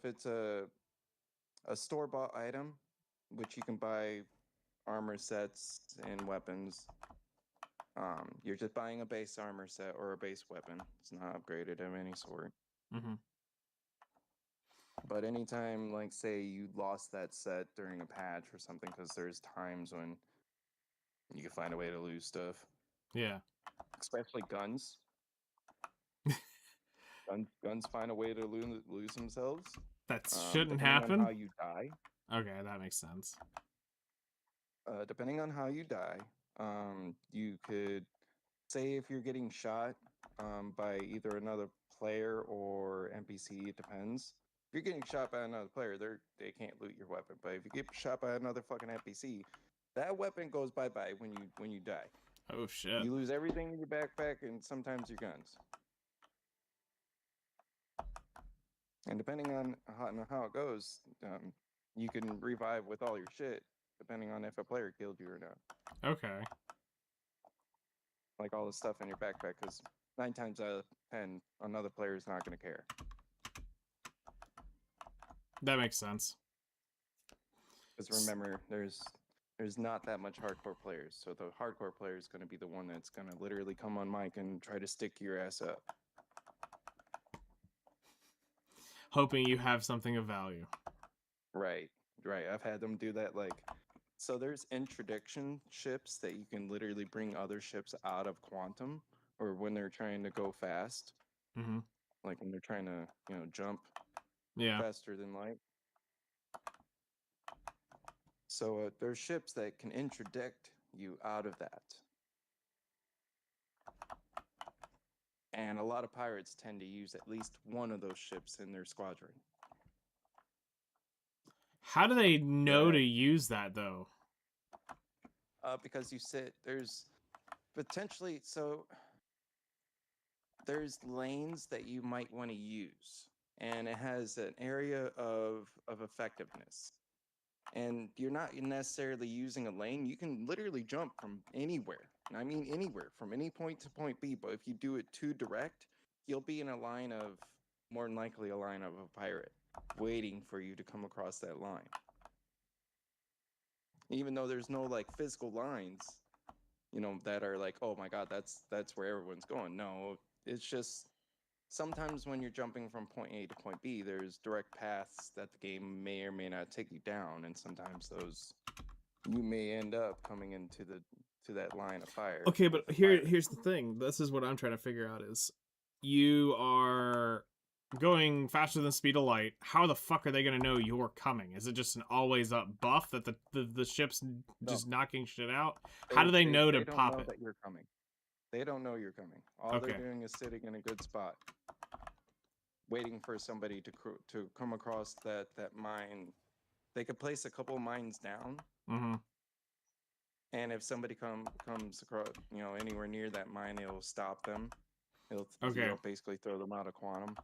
it's a store-bought item, which you can buy armor sets and weapons, you're just buying a base armor set or a base weapon. It's not upgraded of any sort. Mm-hmm. But anytime, like, say you lost that set during a patch or something, because there's times when you can find a way to lose stuff, Yeah. especially guns. Guns find a way to lose themselves. That shouldn't depending happen. on how you die. Okay, that makes sense. Depending on how you die, you could say if you're getting shot by either another player or NPC, it depends. If you're getting shot by another player, they can't loot your weapon. But if you get shot by another fucking NPC, that weapon goes bye-bye when you die. Oh shit. You lose everything in your backpack and sometimes your guns. And depending on how it goes, you can revive with all your shit, depending on if a player killed you or not. Okay. Like all the stuff in your backpack, because 9 times out of 10, another player is not going to care. That makes sense. Because remember, there's not that much hardcore players, so the hardcore player is going to be the one that's going to literally come on mic and try to stick your ass up. Hoping you have something of value. Right. I've had them do that, like, so there's introduction ships that you can literally bring other ships out of Quantum, or when they're trying to go fast. Mm-hmm. Like when they're trying to, jump faster than light. So there's ships that can interdict you out of that. And a lot of pirates tend to use at least one of those ships in their squadron. How do they know to use that, though? Because there's potentially, so there's lanes that you might want to use, and it has an area of effectiveness. And you're not necessarily using a lane. You can literally jump from anywhere. And I mean anywhere, from any point to point B. But if you do it too direct, you'll be in more than likely a line of a pirate. waiting for you to come across that line. Even though there's no like physical lines, you know, that are like, oh my god, that's where everyone's going. No, it's just sometimes when you're jumping from point A to point B, there's direct paths that the game may or may not take you down, and sometimes those you may end up coming into that line of fire. Okay, but with the fire. here's the thing. This is what I'm trying to figure out is you are going faster than the speed of light. How the fuck are they going to know you're coming? Is it just an always up buff that the ship's just knocking shit out? How do they know to don't pop know it? that you're coming. They don't know you're coming. All Okay. they're doing is sitting in a good spot, waiting for somebody to come across that mine. They could place a couple mines down, Mhm. and if somebody comes across, you know, anywhere near that mine, it'll stop them. It'll Okay. basically throw them out of quantum,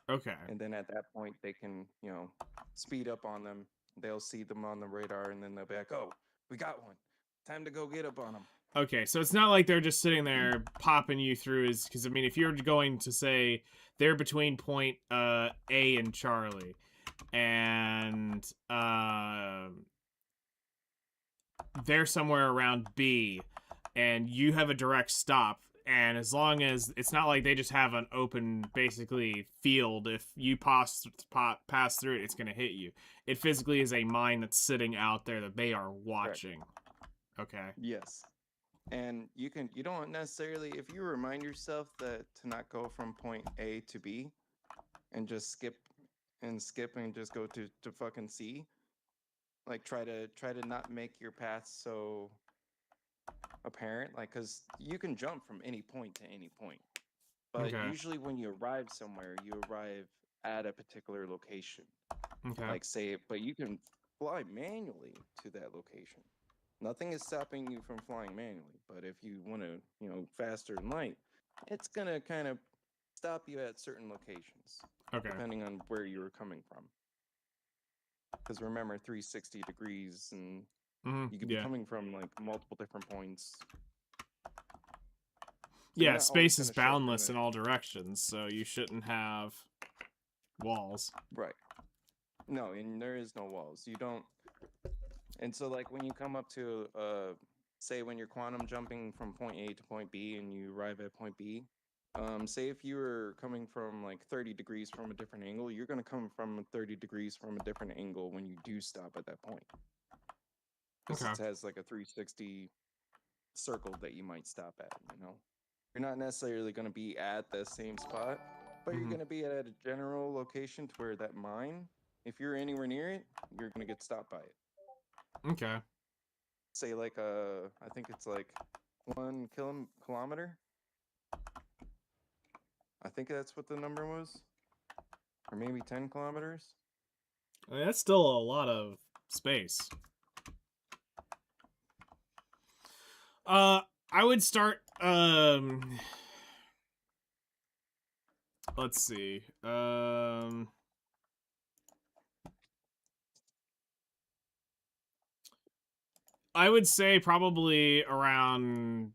Okay. and then at that point they can, you know, speed up on them. They'll see them on the radar, and then they'll be like, "Oh, we got one. Time to go get up on them." Okay, so it's not like they're just sitting there popping you through, because I mean, if you're going to say they're between point A and Charlie, and they're somewhere around B, and you have a direct stop, and as long as it's not like they just have an open basically field, if you pass through it, it's going to hit you. It physically is a mine that's sitting out there that they are watching. Okay. Yes. And you don't necessarily, if you remind yourself that to not go from point A to B and just skip and just go to fucking C, like try to not make your path so apparent, like, because you can jump from any point to any point, but Okay. usually when you arrive somewhere, you arrive at a particular location. Okay. Like say, but you can fly manually to that location. Nothing is stopping you from flying manually, but if you want to, you know, faster and light, it's gonna kind of stop you at certain locations, Okay. depending on where you were coming from. Because remember, 360 degrees, and you could be Yeah. coming from like multiple different points. Yeah, not always space is gonna show up in boundless the- in all directions, so you shouldn't have walls. Right. No, and there is no walls. You don't. And so, like, when you come up to, say, when you're quantum jumping from point A to point B and you arrive at point B, say if you were coming from like 30 degrees from a different angle, you're going to come from 30 degrees from a different angle when you do stop at that point. Because Okay. it has like a 360 circle that you might stop at, you know? You're not necessarily going to be at the same spot, but you're Mhm. going to be at a general location to where that mine, if you're anywhere near it, you're going to get stopped by it. Okay. Say like I think it's like 1 kilometer. I think that's what the number was, or maybe 10 kilometers. I mean, that's still a lot of space. I would start. Let's see. I would say probably around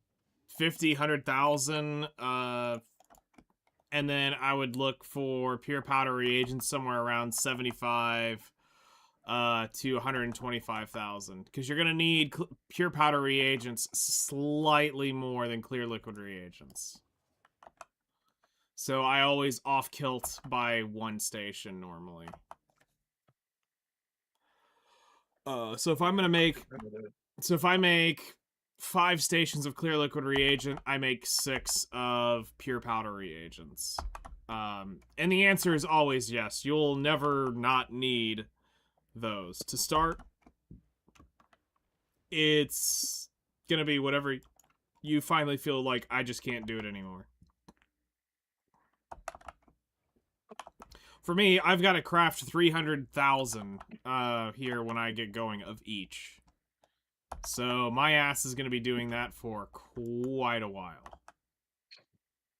50, 100,000. And then I would look for pure powder reagents somewhere around 75 to 125,000, because you're gonna need pure powder reagents slightly more than clear liquid reagents. So I always off kilt by one station normally. So if I'm gonna make, if I make 5 stations of clear liquid reagent, I make 6 of pure powder reagents. And the answer is always yes. You'll never not need those. To start, it's gonna be whatever you finally feel like, I just can't do it anymore. For me, I've got to craft 300,000 here when I get going of each. So my ass is going to be doing that for quite a while.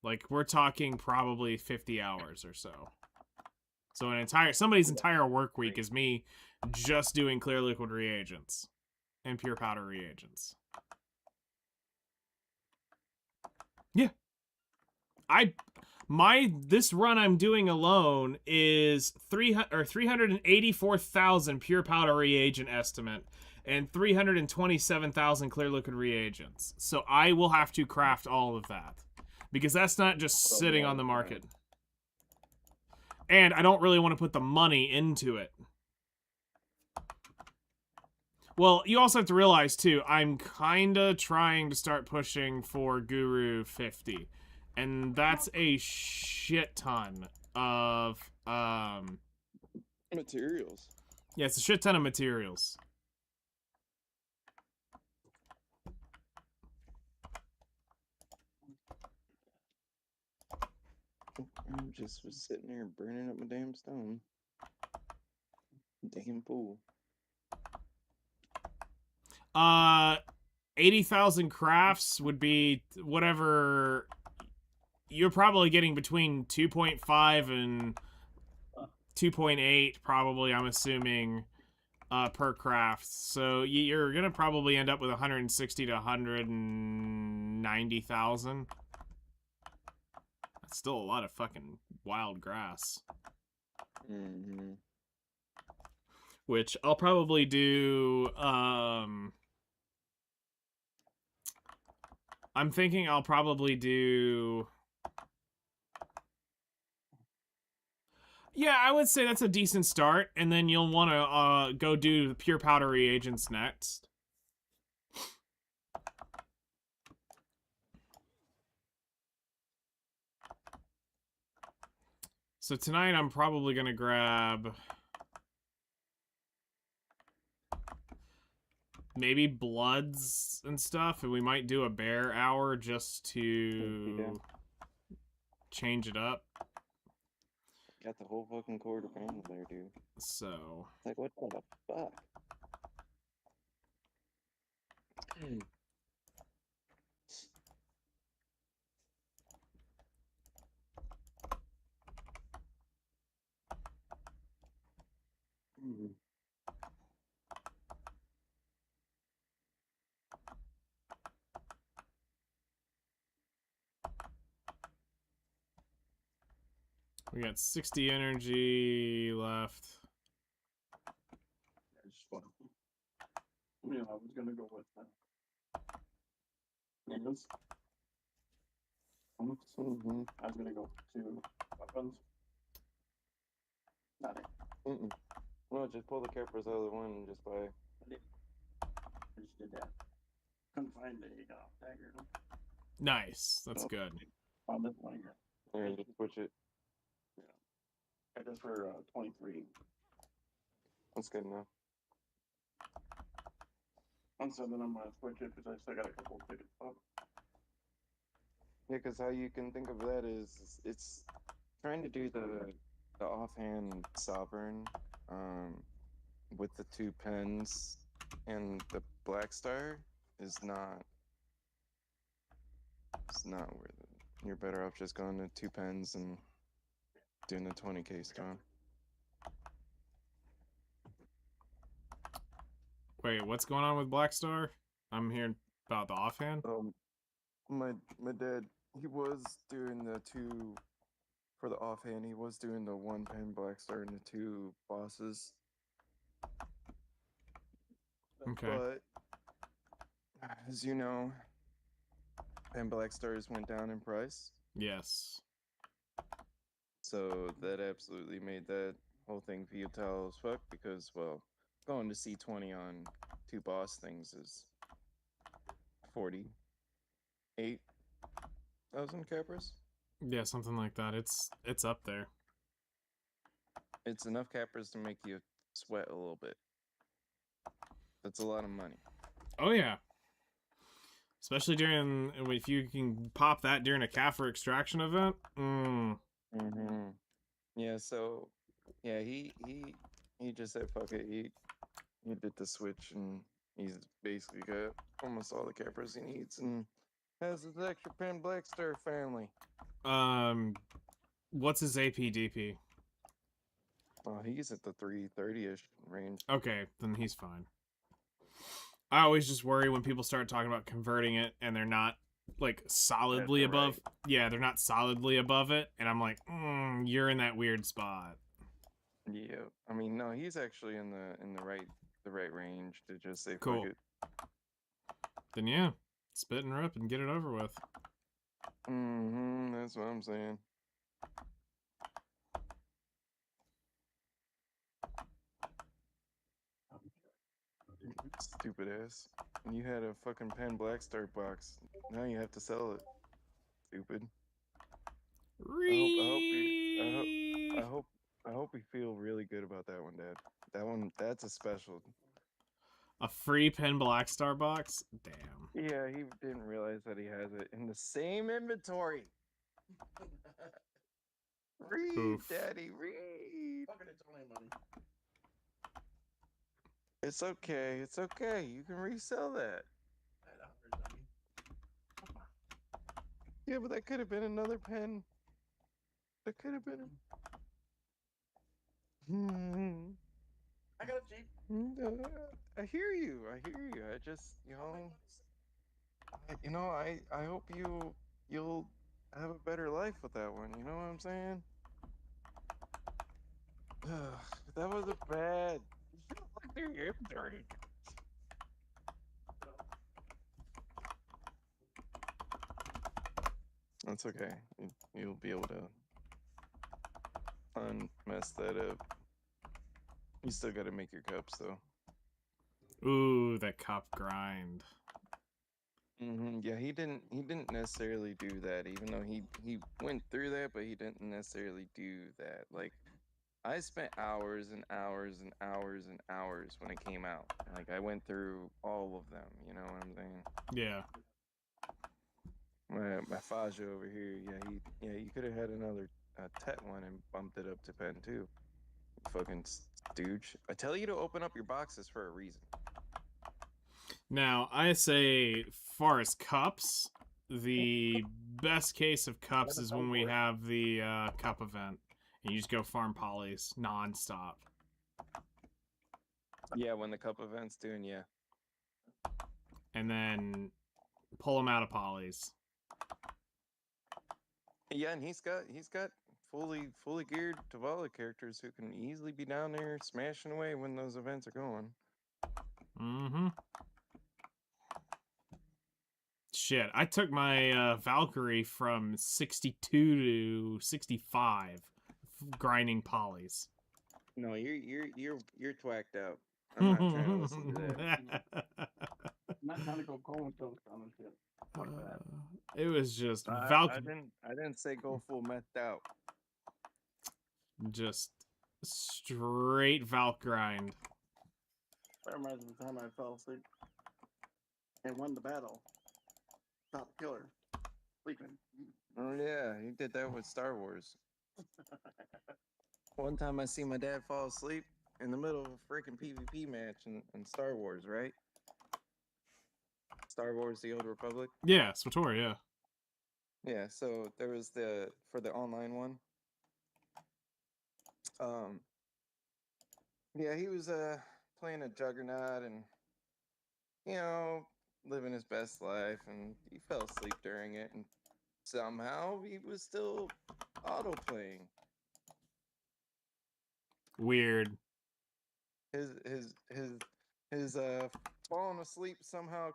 Like, we're talking probably 50 hours or so. So somebody's entire work week is me just doing clear liquid reagents and pure powder reagents. This run I'm doing alone is 384,000 pure powder reagent estimate and 327,000 clear liquid reagents. So I will have to craft all of that because that's not just sitting on the market. And I don't really want to put the money into it. Well, you also have to realize too, I'm kind of trying to start pushing for Guru 50. And that's a shit ton of Materials. yeah, it's a shit ton of materials. I just was sitting there burning up my damn stone. Damn fool. 80,000 crafts would be whatever. You're probably getting between 2.5 and 2.8 probably, I'm assuming, per craft. So you're gonna probably end up with 160 to 190,000. That's still a lot of fucking wild grass. Mm-hmm. Which I'll probably do, I'm thinking I'll probably do... Yeah, I would say that's a decent start, and then you'll want to go do the pure powder reagents next. So tonight I'm probably going to grab maybe bloods and stuff, and we might do a bear hour just to change it up. Got the whole fucking quarter pound there, dude. So Like, what the fuck? we got 60 energy left. I just want, you know, I was gonna go with that. Yes. Mm-hmm. I was gonna go to weapons. Not it. Well, just pull the capers out of the one and just buy. I just did that. Couldn't find a dagger. Nice. That's good. Found this one here. There, just switch it. I just for 23. That's good enough. And so then I'm gonna switch it because I still got a couple of tickets up. Yeah, because how you can think of that is it's trying to do the offhand sovereign with the 2 pens and the black star is not worth it. You're better off just going to 2 pens and doing the 20k storm. Wait, what's going on with Black Star? I'm hearing about the offhand. My dad, he was doing the 2 for the offhand. He was doing the 1 pen black star and the 2 bosses. Okay. But as you know, pen black stars went down in price. Yes. So that absolutely made that whole thing futile as fuck because, well, going to C20 on 2 boss things is 48,000 capers. Yeah, something like that. It's up there. It's enough capers to make you sweat a little bit. That's a lot of money. Oh yeah. Especially if you can pop that during a Kaffir extraction event. Yeah, so yeah, he just said fuck it. He did the switch and he's basically got almost all the capers he needs and has his extra pen black star family. What's his APDP? Oh, he's at the 330-ish range. Okay, then he's fine. I always just worry when people start talking about converting it and they're not like solidly the above. Yeah, they're not solidly above it, and I'm like, you're in that weird spot. Yeah, I mean, no, he's actually in the right range to just say Cool. fuck it. Then yeah, spit and rip and get it over with. That's what I'm saying. Stupid ass. You had a fucking Penn Black Star box. Now you have to sell it. Stupid. I hope we feel really good about that one, Dad. That's a special. A free Penn Black Star box? Damn. Yeah, he didn't realize that he has it in the same inventory. Read, Oof. Daddy, read. Fucking it's only money. It's okay. It's okay. You can resell that. Yeah, but that could have been another pen. That could have been. I got a Jeep. I hear you. I just, I hope you'll have a better life with that one. You know what I'm saying? That was a bad. Your hip dirty. That's okay. You'll be able to unmess that up. You still got to make your cups though. Ooh, that cup grind. Yeah, he didn't necessarily do that, even though he went through that, but he didn't necessarily do that. Like, I spent hours and hours and hours and hours when it came out. Like, I went through all of them. You know what I'm saying? Yeah. My Faja over here, you could have had another Tet one and bumped it up to Pen 2. Fucking stooge. I tell you to open up your boxes for a reason. Now, I say, far as cups, the best case of cups is when we have the cup event. And you just go farm polys nonstop. Yeah, when the cup event's doing, yeah. And then pull them out of polys. Yeah, and he's got fully geared Tavalla characters who can easily be down there smashing away when those events are going. Mm-hmm. Shit, I took my Valkyrie from 62 to 65, grinding polys. No, you're twacked out. I'm not trying to listen to that. Not trying to go comatose on and shit. Fuck that. It was just I didn't say go full methed out. Just straight Valk grind. That reminds me of the time I fell asleep and won the battle. Top killer. Sleeping. Oh yeah, he did that with Star Wars. One time I see my dad fall asleep in the middle of a freaking PvP match in Star Wars, right? Star Wars: The Old Republic. Yeah, SWTOR, yeah. Yeah, so there was for the online one. Yeah, he was playing a Juggernaut and living his best life, and he fell asleep during it, and somehow he was still auto playing. Weird. His falling asleep somehow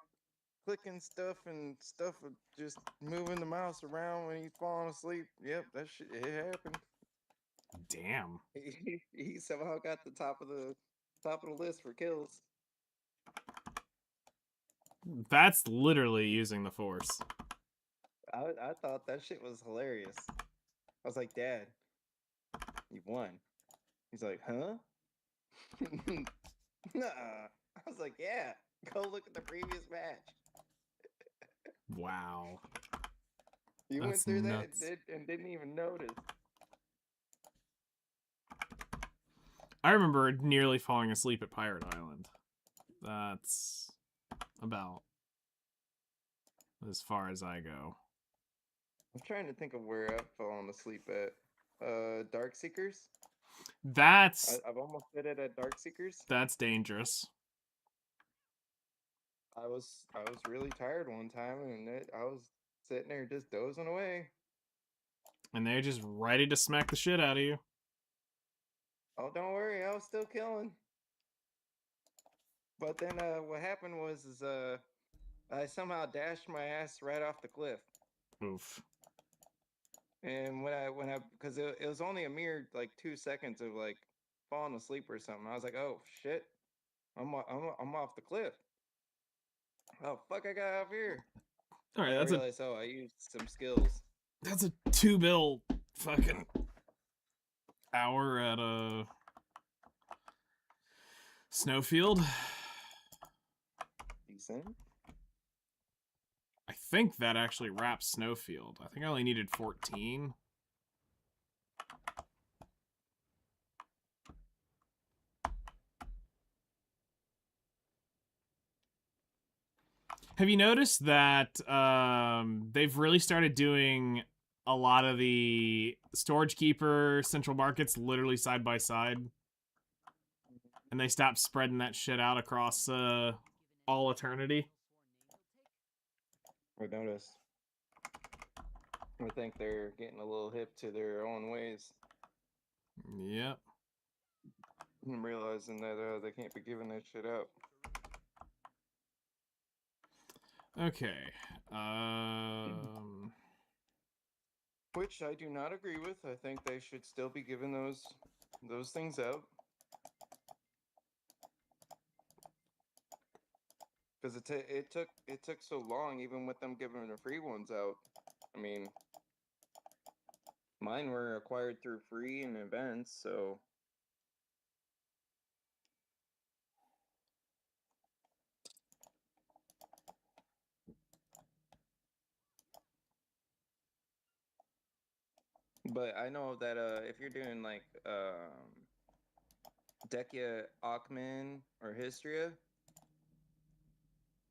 clicking stuff and stuff just moving the mouse around when he's falling asleep. Yep, that shit, it happened. Damn. He somehow got the top of the list for kills. That's literally using the Force. I thought that shit was hilarious. I was like, Dad, you won. He's like, huh? Nuh-uh. I was like, yeah, go look at the previous match. Wow. You went That's through nuts. that and didn't even notice. I remember nearly falling asleep at Pirate Island. That's about as far as I go. I'm trying to think of where I've fallen asleep at. Dark Seekers? I've almost did it at Dark Seekers. That's dangerous. I was really tired one time, and I was sitting there just dozing away. And they're just ready to smack the shit out of you. Oh, don't worry, I was still killing. But then what happened was I somehow dashed my ass right off the cliff. Oof. And because it was only a mere like 2 seconds of like falling asleep or something. I was like, oh shit, I'm off the cliff. Oh fuck, I got out here. All right, I realized, I used some skills. that's a 2 bill fucking hour at Snowfield. Decent. I think that actually wraps Snowfield. I think I only needed 14. Have you noticed that they've really started doing a lot of the Storage Keeper Central Markets literally side by side? And they stopped spreading that shit out across all eternity? I noticed. I think they're getting a little hip to their own ways. Yep. And realizing that they can't be giving that shit out. Okay. Which I do not agree with. I think they should still be giving those things out. Because it took so long, even with them giving the free ones out. I mean, mine were acquired through free and events, so. But I know that if you're doing like Dekia, Ackman, or Hystria,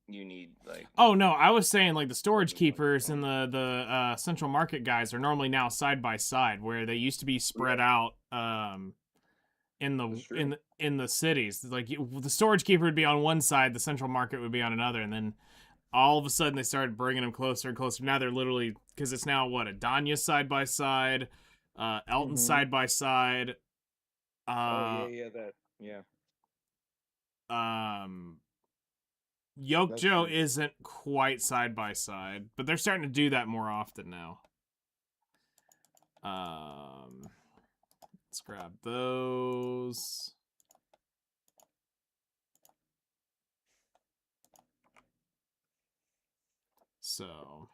you need like. Oh no, I was saying like the Storage Like, Keepers and the Central Market guys are normally now side by side, where they used to be spread out in That's true. the cities. Like the Storage Keeper would be on one side, the Central Market would be on another, and then all of a sudden they started bringing them closer and closer. Now they're literally, because it's now what, Adanya side by side, Elton Mhm. side by side. Oh yeah, that yeah. Yoke That's Joe true. isn't quite side by side, but they're starting to do that more often now. Let's grab those. So,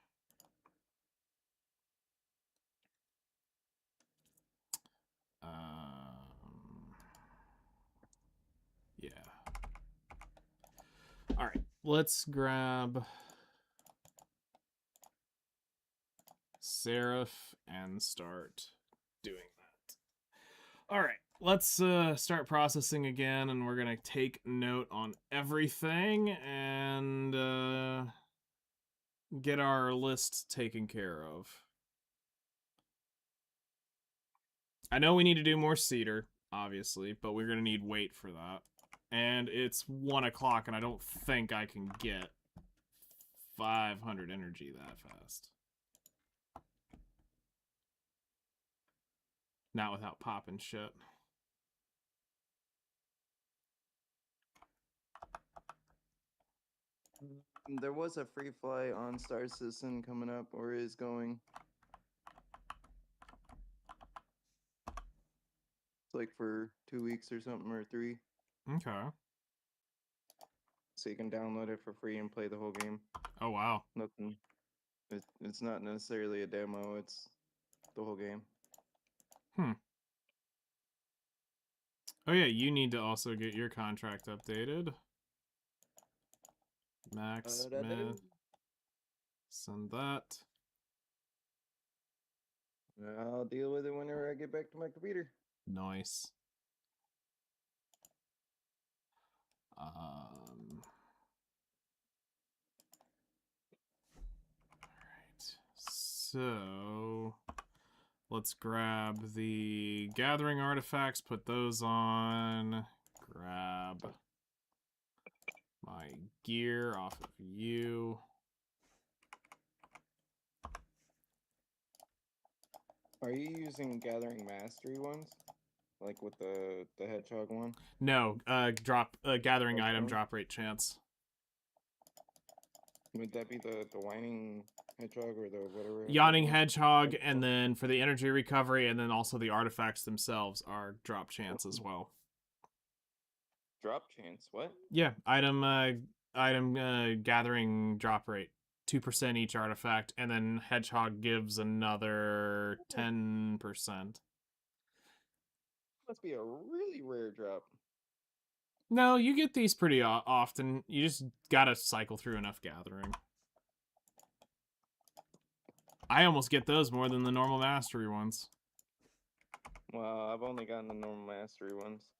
yeah. All right, let's grab Seraph and start doing that. All right, let's start processing again, and we're gonna take note on everything and get our list taken care of. I know we need to do more cedar, obviously, but we're gonna need weight for that. And it's 1 o'clock, and I don't think I can get 500 energy that fast. Not without popping shit. There was a free fly on Star Citizen coming up, or is going. It's like for 2 weeks or something, or 3. Okay. So you can download it for free and play the whole game. Oh, wow. Nothing. It's not necessarily a demo. It's the whole game. Oh, yeah, you need to also get your contract updated. Max Smith. Send that. I'll deal with it whenever I get back to my computer. Nice. Alright. So let's grab the gathering artifacts, put those on. Grab my gear off of you. Are you using Gathering Mastery ones? Like with the hedgehog one? No, gathering item Okay. drop rate chance. Would that be the whining hedgehog or the whatever? Yawning one? hedgehog, and then for the energy recovery, and then also the artifacts themselves are drop chance as well. Drop chance. What? Yeah, item gathering drop rate 2% each artifact, and then hedgehog gives another 10%. Must be a really rare drop. No, you get these pretty often. You just gotta cycle through enough gathering. I almost get those more than the normal mastery ones. Well, I've only gotten the normal mastery ones.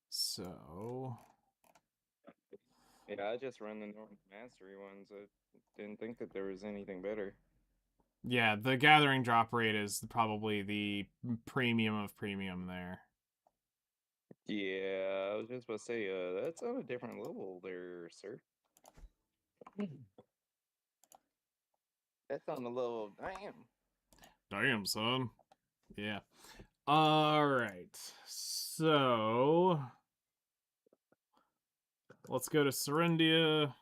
So, Yeah, I just run the normal mastery ones. I didn't think that there was anything better. yeah, the gathering drop rate is probably the premium of premium there. Yeah, I was just about to say, that's on a different level there, sir. That's on the level of damn. Damn, son. Yeah. All right. So, let's go to Serendia.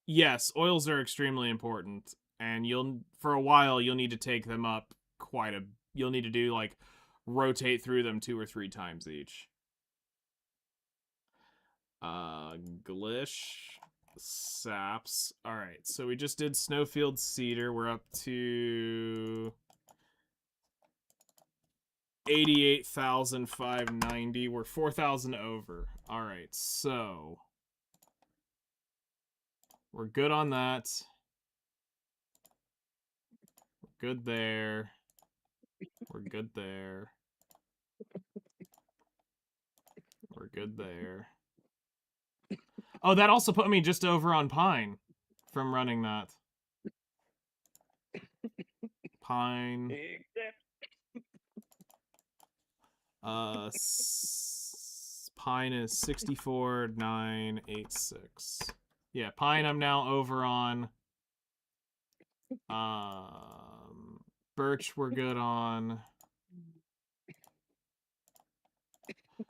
Yes, oils are extremely important, and for a while you'll need to take them up you'll need to do like rotate through them 2 or 3 times each. Glish, saps. All right, so we just did Snowfield Cedar. We're up to 88,590. We're 4,000 over. All right, so we're good on that. We're good there. We're good there. We're good there. Oh, that also put me just over on Pine from running that. Pine. Pine is 64,986. Yeah, Pine I'm now over on. Birch we're good on.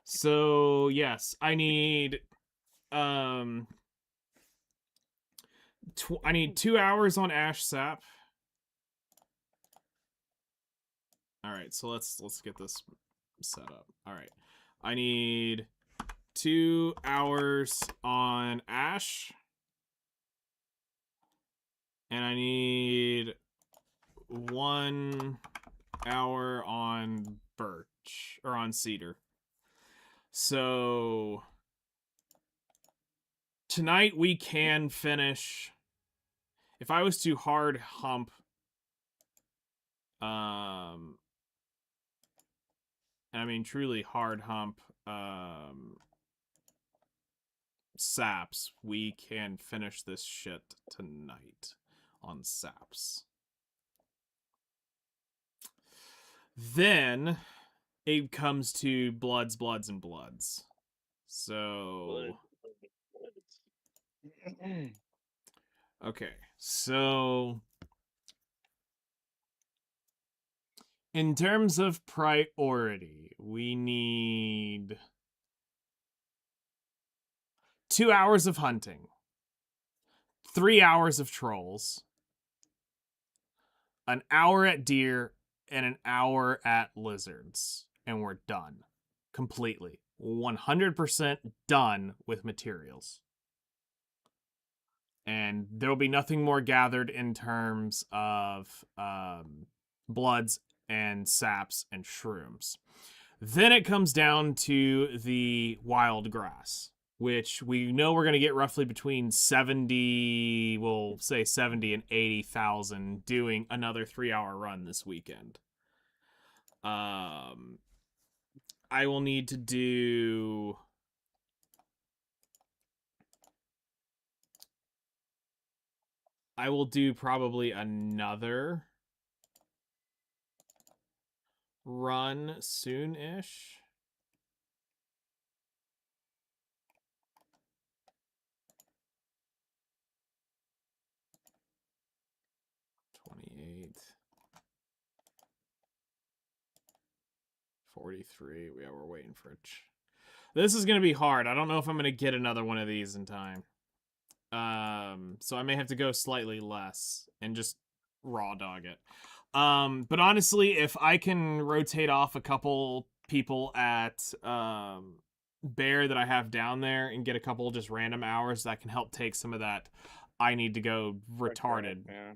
So, yes, I need I need 2 hours on Ash Sap. All right, so let's get this set up. All right. I need 2 hours on Ash. And I need 1 hour on Birch, or on Cedar. So tonight we can finish. If I was to hard hump and I mean truly hard hump saps, we can finish this shit tonight on saps. Then it comes to bloods, and bloods. So okay, so in terms of priority, we need 2 hours of hunting, 3 hours of trolls, an hour at deer, and an hour at lizards. And we're done. Completely. 100% done with materials. And there'll be nothing more gathered in terms of bloods and saps and shrooms. Then it comes down to the wild grass, which we know we're going to get roughly between 70, we'll say 70 and 80,000 doing another 3-hour run this weekend. I will need to do I will do probably another run soon-ish. 43. Yeah, we're waiting for it. This is gonna be hard. I don't know if I'm gonna get another one of these in time. So I may have to go slightly less and just raw dog it. But honestly, if I can rotate off a couple people at Bear that I have down there and get a couple just random hours, that can help take some of that I need to go retarded. Yeah.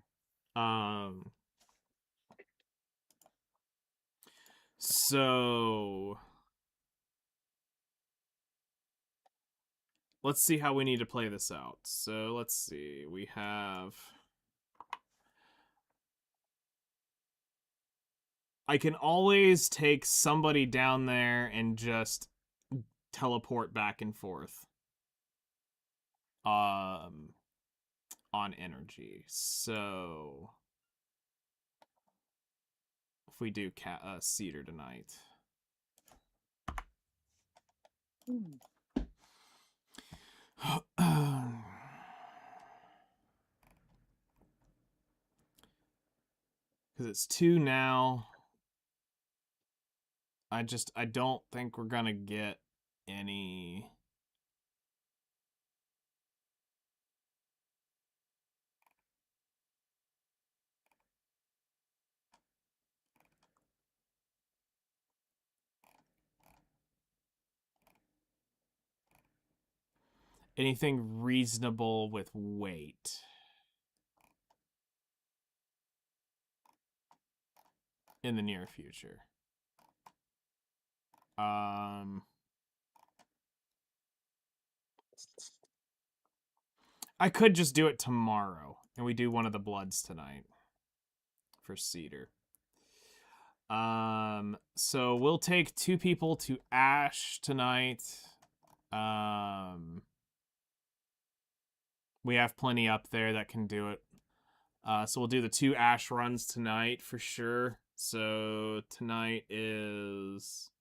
So let's see how we need to play this out. So let's see. We have... I can always take somebody down there and just teleport back and forth. On energy. So if we do Cedar tonight. Because it's 2 now. I don't think we're gonna get any... anything reasonable with weight. In the near future. I could just do it tomorrow, and we do one of the Bloods tonight for Cedar. So we'll take 2 people to Ash tonight. We have plenty up there that can do it. So we'll do the 2 Ash runs tonight for sure. So tonight is...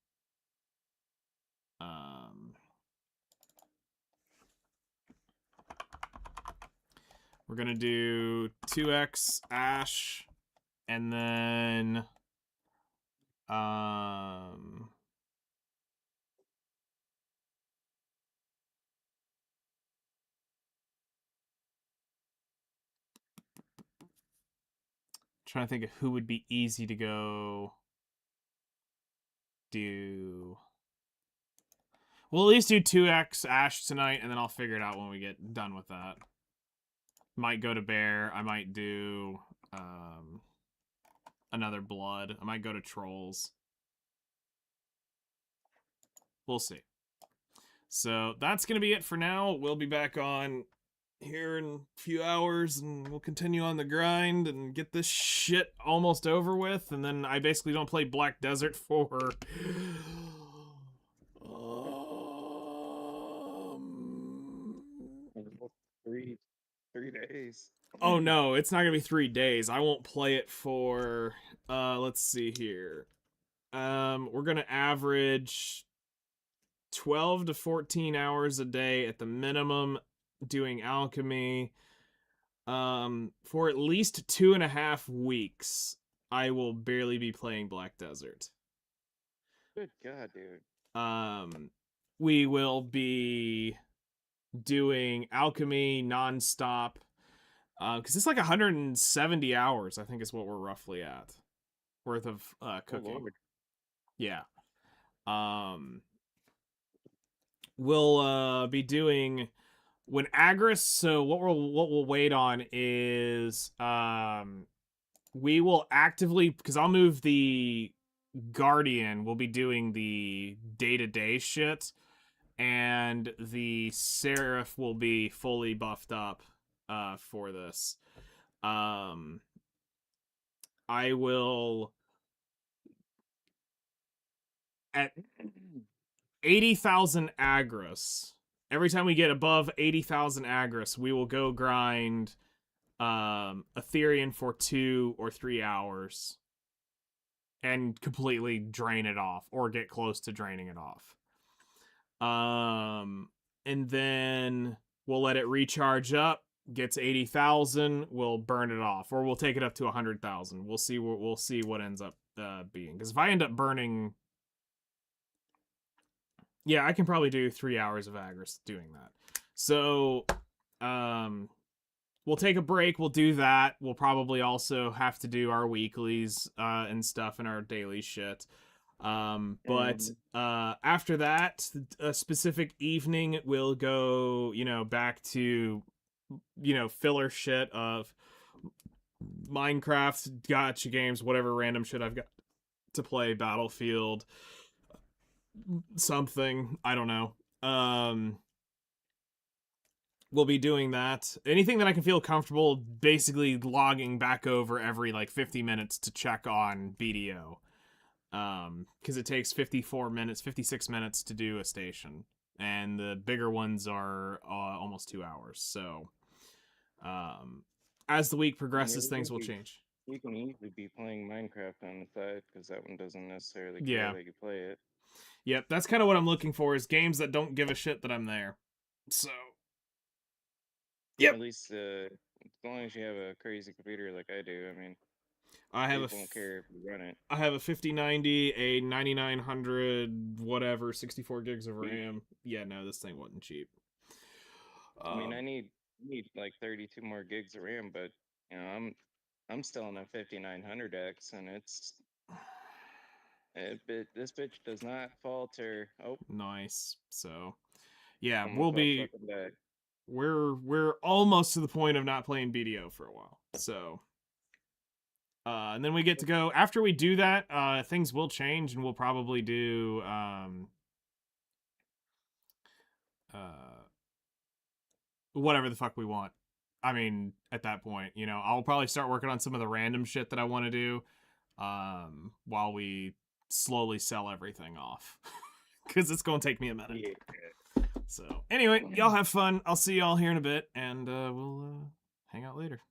we're gonna do 2x Ash, and then trying to think of who would be easy to go do. We'll at least do 2x Ash tonight, and then I'll figure it out when we get done with that. Might go to Bear. I might do another Blood. I might go to Trolls. We'll see. So that's going to be it for now. We'll be back on here in a few hours, and we'll continue on the grind and get this shit almost over with. And then I basically don't play Black Desert for... 3 days. Oh no, it's not gonna be 3 days. I won't play it for let's see here. We're gonna average 12 to 14 hours a day at the minimum doing alchemy. For at least 2.5 weeks, I will barely be playing Black Desert. Good God, dude. We will be doing alchemy nonstop. Because it's like 170 hours, I think is what we're roughly at. Worth of cooking. Oh, yeah. We'll be doing when Agris, so what we'll wait on is we will actively, because I'll move the Guardian, we'll be doing the day-to-day shit, and the Seraph will be fully buffed up for this. I will at 80,000 Agris. Every time we get above 80,000 Agris, we will go grind Ethereum for 2 or 3 hours and completely drain it off or get close to draining it off. And then we'll let it recharge up, gets 80,000, we'll burn it off, or we'll take it up to 100,000. We'll see what ends up being. Because if I end up burning, yeah, I can probably do 3 hours of Agris doing that. So, we'll take a break. We'll do that. We'll probably also have to do our weeklies and stuff and our daily shit. But after that, a specific evening, we'll go, back to, filler shit of Minecraft, gacha games, whatever random shit I've got to play, Battlefield, something, I don't know. We'll be doing that. Anything that I can feel comfortable basically logging back over every, 50 minutes to check on BDO. Because it takes 56 minutes to do a station. And the bigger ones are almost 2 hours. So, as the week progresses, things will change. You can easily be playing Minecraft on the side, because that one doesn't necessarily Yeah. care that you play it. Yep, that's kind of what I'm looking for, is games that don't give a shit that I'm there. So, yep. At least, as long as you have a crazy computer like I do, I mean, I have people don't care if you run it. I have a 5090, a 9900, whatever, 64 gigs of RAM. Yeah, no, this thing wasn't cheap. I mean, I need like 32 more gigs of RAM, but I'm still on a 5900X, and this bitch does not falter. Oh, nice. So, yeah, almost all fucking back. we're almost to the point of not playing BDO for a while. So, and then we get to go after we do that. Things will change, and we'll probably do whatever the fuck we want. I mean, at that point, I'll probably start working on some of the random shit that I want to do, while we slowly sell everything off, because it's gonna take me a minute. Yeah. So, anyway, y'all have fun. I'll see y'all here in a bit, and we'll hang out later.